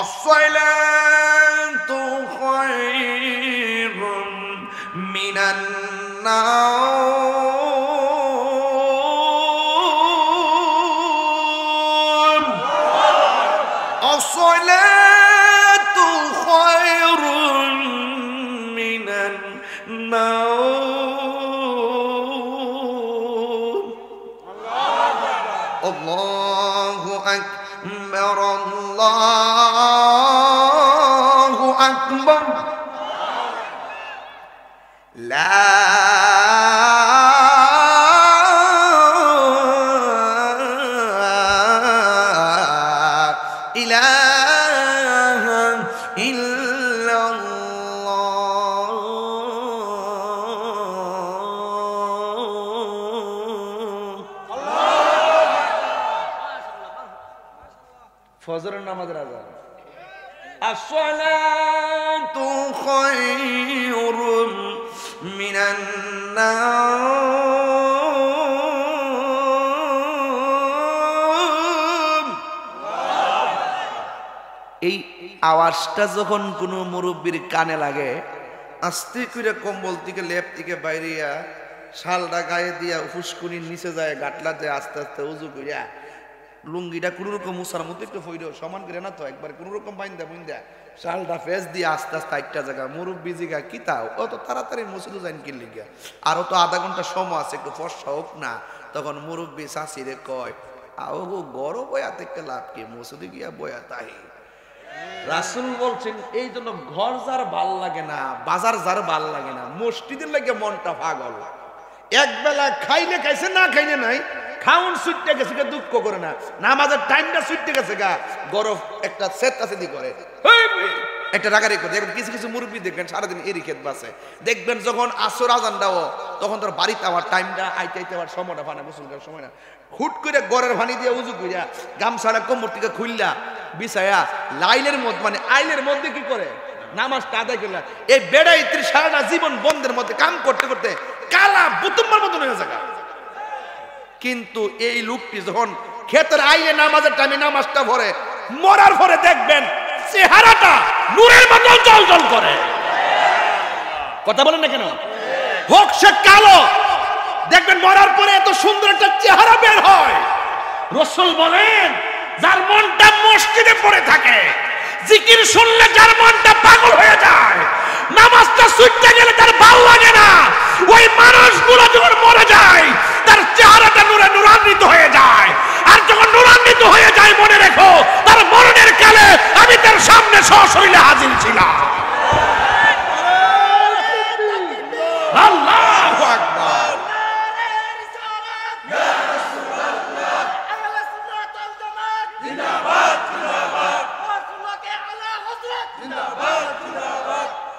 الصلاة خير من النوم الصلاة خير من النوم الله أكبر الله أكبر لا إله إلا الله ফজরের নামাজের আযান الصلاة خير من النوم এই আওয়াজটা যখন কোনো মুরব্বীর কানে লাগে, আস্তে করে কম্বল থেকে লেপ থেকে বাইরিয়া শালটা গায়ে দিয়া ফুসকুনির নিচে যায়, গাটলা যায়, আস্তে আস্তে উজু করিয়া লুঙ্গিটা কোনো রকম মুসার মতো একটু ফইরো সমান করে না, তো একবার কোনো রকম বাইন্দা বুন্দা শালটা ফেস দিয়ে আস্তে আস্তে একটা জায়গা মুরব্বী জিগা কি তাও অত তাড়াতাড়ি মসজিদে যাইন কি লিগা, আরো তো আধা ঘন্টা সময় আছে, একটু ফর্সা হোক না। তখন মুরব্বী শাশিরে কয়, আও গো গরো বয়া থেকে লাভ কি, মসজিদে গিয়া বয়া তাই। রাসূল বলছেন এই জন্য ঘর যার ভাল লাগে না, বাজার যার ভাল লাগে না, মসজিদের লাগে মনটা পাগল। এক বেলা খাইলে খাইছে, না খাইলে নাই, খাউন ছুটতে গেছে গা, দুঃখ করে না, নামাজের টাইমটা ছুটতে গেছে গা, গরফ একটা সেদি করে একটা রাগারি করে। দেখবেন কিছু কিছু মুরব্বী দেখবেন সারাদিন এরি খেত বাসে, দেখবেন যখন আসর আজান দাও তখন তোর বাড়িতে আমার টাইমটা আইতে আইতে আবার সময়টা ফানা, গোসল করার সময় না, হুট করে গড়ের ভানি দিয়ে উজু করিয়া গামছাড়া কোমর থেকে খুললা বিছায়া লাইলের মধ্যে মানে আইলের মধ্যে কি করে নামাজটা আদায় করলা। এই বেড়াইত্রী সারাটা জীবন বন্ধের মধ্যে কাম করতে করতে কালা বুতুম্বার মতন হয়ে যায়। কিন্তু এই লোকটি যখন ক্ষেতের আইলে নামাজের টাইমে নামাজটা ভরে, মরার পরে দেখবেন চেহারাটা নূরের মতো জ্বলজ্বল করে। কথা বলেন না কেন? হোক সে কালো, দেখবেন মরার পরে এত সুন্দর একটা চেহারা বের হয়। রাসূল বলেন যার মনটা মসজিদে পড়ে থাকে, জিকির শুনলে যার মনটা পাগল হয়ে যায়, নামাজটা ছুটতে গেলে তার ভালো লাগে না, ওই মানুষগুলো যখন মরে যায় তার চেহারাটা নূরে নূরান্বিত হয়ে যায়। আর যখন নূরান্বিত হয়ে যায় মনে রেখো তার মরণের কালে আমি তার সামনে সশরীরে হাজির ছিলাম। আল্লাহু আকবার।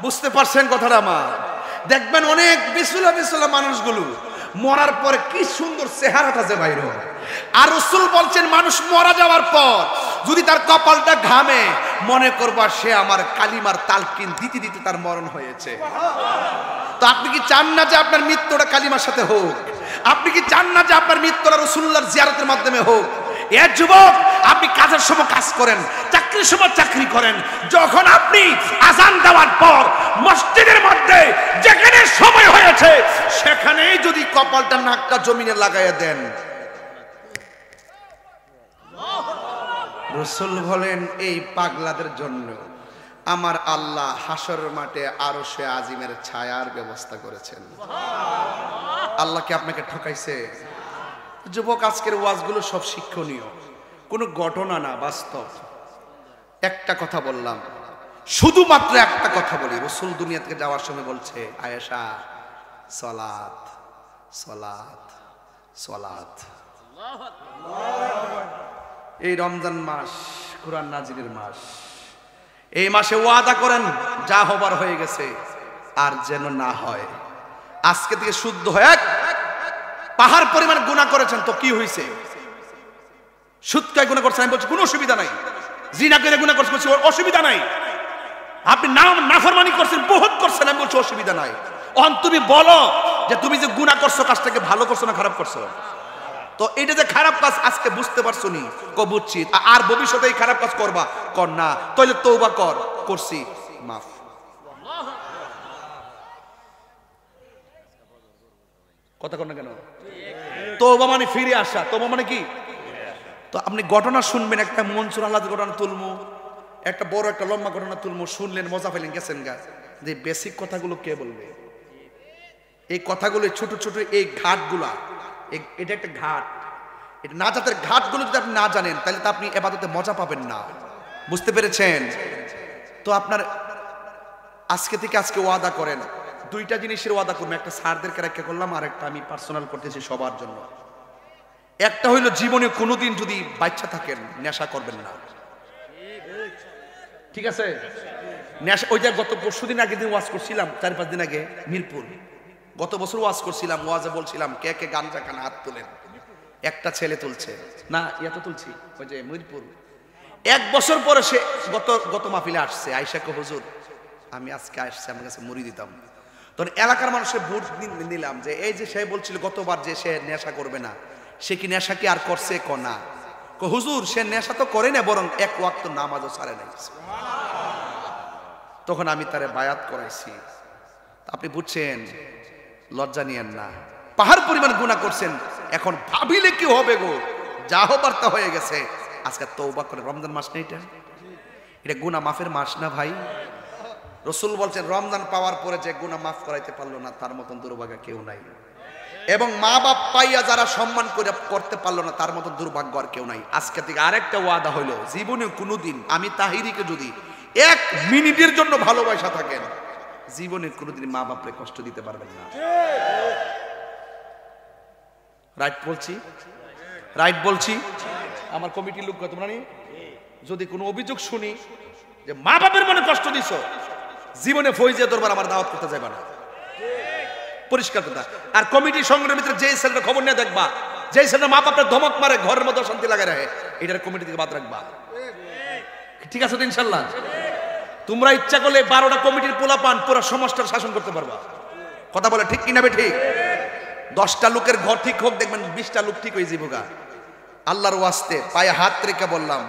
বুঝতে পারছেন কথাটা আমার? দেখবেন অনেক বিসুলা বিসুলা মানুষগুলো মরার পরে কি সুন্দর চেহারাটা যে বাইর হয়। আর রাসূল বলছেন মানুষ মারা যাওয়ার পর যদি তার কপালটা ঘামে, মনে করবা সে আমার কালিমার তালকিন দিতে দিতে তার মরণ হয়েছে। তো আপনি কি চান না যে আপনার মৃত্যুটা কালিমার সাথে হোক? আপনি কি চান না যে আপনার মৃত্যুটা রাসূলুল্লাহর জিয়ারতের মাধ্যমে হোক? এ যুবক, আপনি কাজের সময় কাজ করেন, চাকরির সময় চাকরি করেন, যখন আপনি আযান দেওয়ার পর মসজিদের মধ্যে যেখানে সময় হয়েছে সেখানেই যদি কপালটা নাকটা জমিনে লাগাইয়া দেন, রাসূল বলেন এই পাগলাদের জন্য আমার আল্লাহ হাসরের মাঠে আরশে আজিমের ছায়ার ব্যবস্থা করেছেন। আল্লাহ কি আপনাকে ঠকাইছে? যুবক, আজকের ওয়াজগুলো সব শিক্ষণীয়, কোনো ঘটনা না, বাস্তব। একটা কথা বললাম, শুধুমাত্র একটা কথা বলি। রাসূল দুনিয়া থেকে যাওয়ার সময় বলছে, আয়েশা সালাত সালাত সালাত। এই রমজান মাস কুরআন নাজিলের মাস, এই মাসে ওয়াদা করেন যা হবার হয়ে গেছে আর যেন না হয়। আজকে থেকে শুদ্ধ হয়ে পাহাড় পরিমাণ গুনাহ করেছেন তো কি হয়েছে? সুদ খায় গুনাহ করছেন, আমি বলছি কোনো অসুবিধা নাই। জিনা করে গুনাহ করছেন, অসুবিধা নাই। আপনি নাফরমানি করছেন, বহুত করছেন, আমি বলছি অসুবিধা নাই। তুমি বলো যে তুমি যে গুনাহ করছো কাজটাকে ভালো করছো না খারাপ করছো? তো এটা যে খারাপ কাজ আজকে বুঝতে পারছো নি, বুঝছি, আর ভবিষ্যতে এই খারাপ কাজ করবা কর না, তাহলে তওবা কর, করছি মাফ। কথা কর না কেন? তওবা মানে ফিরে আসা, তওবা মানে কি? তো আপনি ঘটনা শুনবেন, একটা মনসুর আহ্লাদের ঘটনা তুলমু, একটা বড় একটা লম্বা ঘটনা তুলমু, শুনলেন, মজা পেলেন, গেছেন গা। যে বেসিক কথাগুলো কে বলবে? এই কথাগুলো ছোট ছোট এই ঘাটগুলা, এটা একটা ঘাট, এটা নাজাতের ঘাটগুলো যদি আপনি না জানেন তাহলে তো আপনি ইবাদতে মজা পাবেন না। বুঝতে পেরেছেন? তো আপনার আজকে থেকে আজকে ওয়াদা করেন, দুইটা জিনিসের ওয়াদা করবেন। একটা স্যারদেরকে রেখে করলাম, আর একটা আমি পার্সোনাল করতেছি সবার জন্য। একটা হইলো জীবনে কোনোদিন যদি বাচ্চা থাকেন নেশা করবেন না, ঠিক আছে? নেশা, ওই যে গত পরশুদিন আগের দিন ওয়াজ করছিলাম, 4-5 দিন আগে মিরপুর, গত বছর ওয়াজ করছিলাম, ওয়াজে বলছিলাম কে কে গাঞ্জা খান হাত তোলেন। একটা ছেলে তুলছে না, তো তুলছি, ওই যে মিরপুর। 1 বছর পরে সে গত মাহফিলে আসছে, আয়েশাকে হুজুর আমি আজকে আসছি, আমার কাছে মুড়ি দিতাম। তখন এলাকার মানুষের ভোট নিলাম যে এই যে সে বলছিল গতবার যে সে নেশা করবে না, সে কি নেশা কি আর করছে? না হুজুর, সে নেশা তো করে না, বরং 1 ওয়াক্ত নামাজও ছাড়ে নাই। তখন আমি তারে বায়াত করাইছি। আপনি বুঝছেন, লজ্জা নিয়েন না। পাহাড় পরিমাণ গুনাহ করছেন, এখন ভাবিলে কি হবে গো, যা হবার তা হয়ে গেছে। আজকে তওবা করে, রমজান মাস না এটা গুনাহ মাফের মাস না ভাই? রাসূল বলছেন রমজান পাওয়ার পরে যে গুনাহ মাফ করাইতে পারলো না তার মতন দুর্ভাগা কেউ নাই। এবং মা বাপ পাইয়া যারা সম্মান করে করতে পারলো না তার মতন দুর্ভাগ্য আর কেউ নাই। আজকে থেকে আরেকটা ওয়াদা হইলো, জীবনে কোনোদিন আমি তাহিরিকে যদি 1 মিনিটের জন্য ভালোবাসা থাকেন, জীবনে কোনোদিন মা বাপরে কষ্ট দিতে পারবেন না। রাইট বলছি? রাইট বলছি? আমার কমিটির লোক তোমরা নি, যদি কোনো অভিযোগ শুনি যে মা বাপের মনে কষ্ট দিছো, জীবনে ফয়জিয়া দরবার আমার দাওয়াত করতে যাবে না। পরিষ্কার কথা। আর কমিটির সংগ্রামের ভিতরে যেই ছেলেটা খবর নিয়ে দেখবা, যেই ছেলেটা মা বাপের ধমক মারে, ঘরের মধ্যে শান্তি লাগায় রাখে, এটার কমিটি থেকে বাদ রাখবা। ঠিক আছে তো ইনশাল্লাহ? তোমরা ইচ্ছা করলে 12টা কমিটির পোলা পান পুরো সমাজটার শাসন করতে পারবা। কথা বলে ঠিক কিনা বে ঠিক? 10টা লোকের ঘর ঠিক হোক, দেখবেন 20টা লোক ঠিক হয়ে যাবো গা। আল্লাহর ওয়াস্তে পায়ে হাত রেখে বললাম,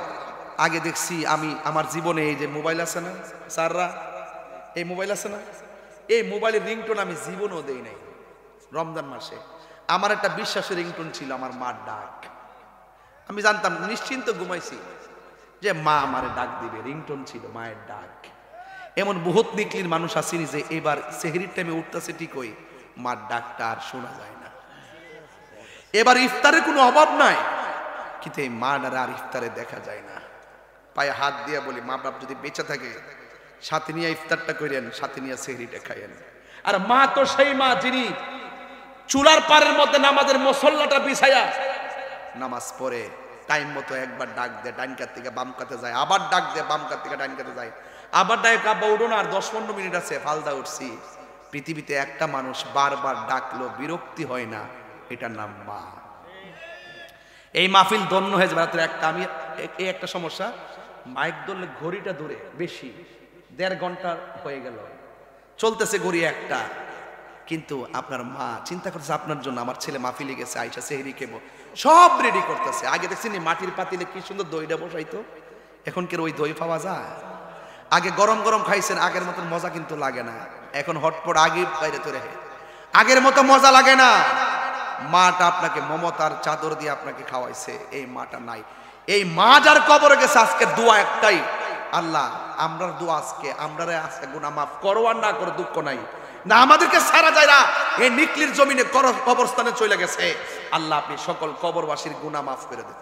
আগে দেখছি আমি আমার জীবনে এই যে মোবাইল আছে না স্যাররা, এই মোবাইল আছে না, এই মোবাইলের রিংটোন আমি জীবনেও দেই নাই। রমজান মাসে আমার একটা বিশ্বাসের রিংটোন ছিল, আমার মার ডাক। আমি জানতাম, নিশ্চিন্ত ঘুমাইছি যে মা আমারে ডাক দিবে, রিংটোন ছিল মায়ের ডাক। এমন বহুত নিকলির মানুষ আসেনি যে এবার সেহরির টাইমে উঠতেছে ঠিকই, মার ডাকটা আর শোনা যায় না। এবার ইফতারের কোনো অভাব নাই, কিন্তু এই মা ডারে আর ইফতারে দেখা যায় না। পায়ে হাত দিয়ে বলি, মা বাপ যদি বেঁচে থাকে সাথে নিয়ে ইফতারটা করেন, সাথে নিয়ে সেহরিটা খাইয়েন। আর মা তো সেই মা যিনি চুলার পাড়ের মধ্যে নামাজের মুসল্লাটা বিছায়া নামাজ পড়ে টাইম মতো একবার ডাক দেয়, ডান কাত থেকে বাম কাতে যায়, আবার ডাক দেয়, বাম কাত থেকে ডান কাতে যায়, আবার ডাকে কাব্বা উঠো না, আর 10-15 মিনিট আছে, ফালদা উঠছি। পৃথিবীতে একটা মানুষ বারবার ডাকলো বিরক্তি হয় না, এটার নাম মা। এই মাহফিল ধন্য হয়ে যাবে। রাত্রে একটা আমি এই একটা সমস্যা, মাইক ধরলে ঘড়িটা ধরে বেশি 1.5 ঘন্টা হয়ে গেল, চলতেছে ঘড়ি একটা, কিন্তু আপনার মা চিন্তা করতেছে আপনার জন্য, আমার ছেলে মাহফিলে গেছে, আইসা সেহরি খেবো, সব রেডি করতেছে। আগে দেখছি মাটির পাতিলে কি সুন্দর দইটা বসাইতো, এখন কি ওই দই পাওয়া যায়? আগে গরম গরম খাইছেন, আগের মতন মজা কিন্তু লাগে না। এখন হটপট আগে বাইরে তো রেখে, আগের মতো মজা লাগে না। মাটা আপনাকে মমতার চাদর দিয়ে আপনাকে খাওয়াইছে, এই মাটা নাই। এই মা যার কবরে গেছে, আজকে দোয়া একটাই, আল্লাহ আমরার দোয়া আজকে আমরারে আজকে গুনাহ মাফ করো, আর না করে দুঃখ নাই না, আমাদেরকে সারা যায় না, এই নিকলির জমিনে কবরস্থানে চলে গেছে, আল্লাহ আপনি সকল কবরবাসীর গুনাহ মাফ করে দেন।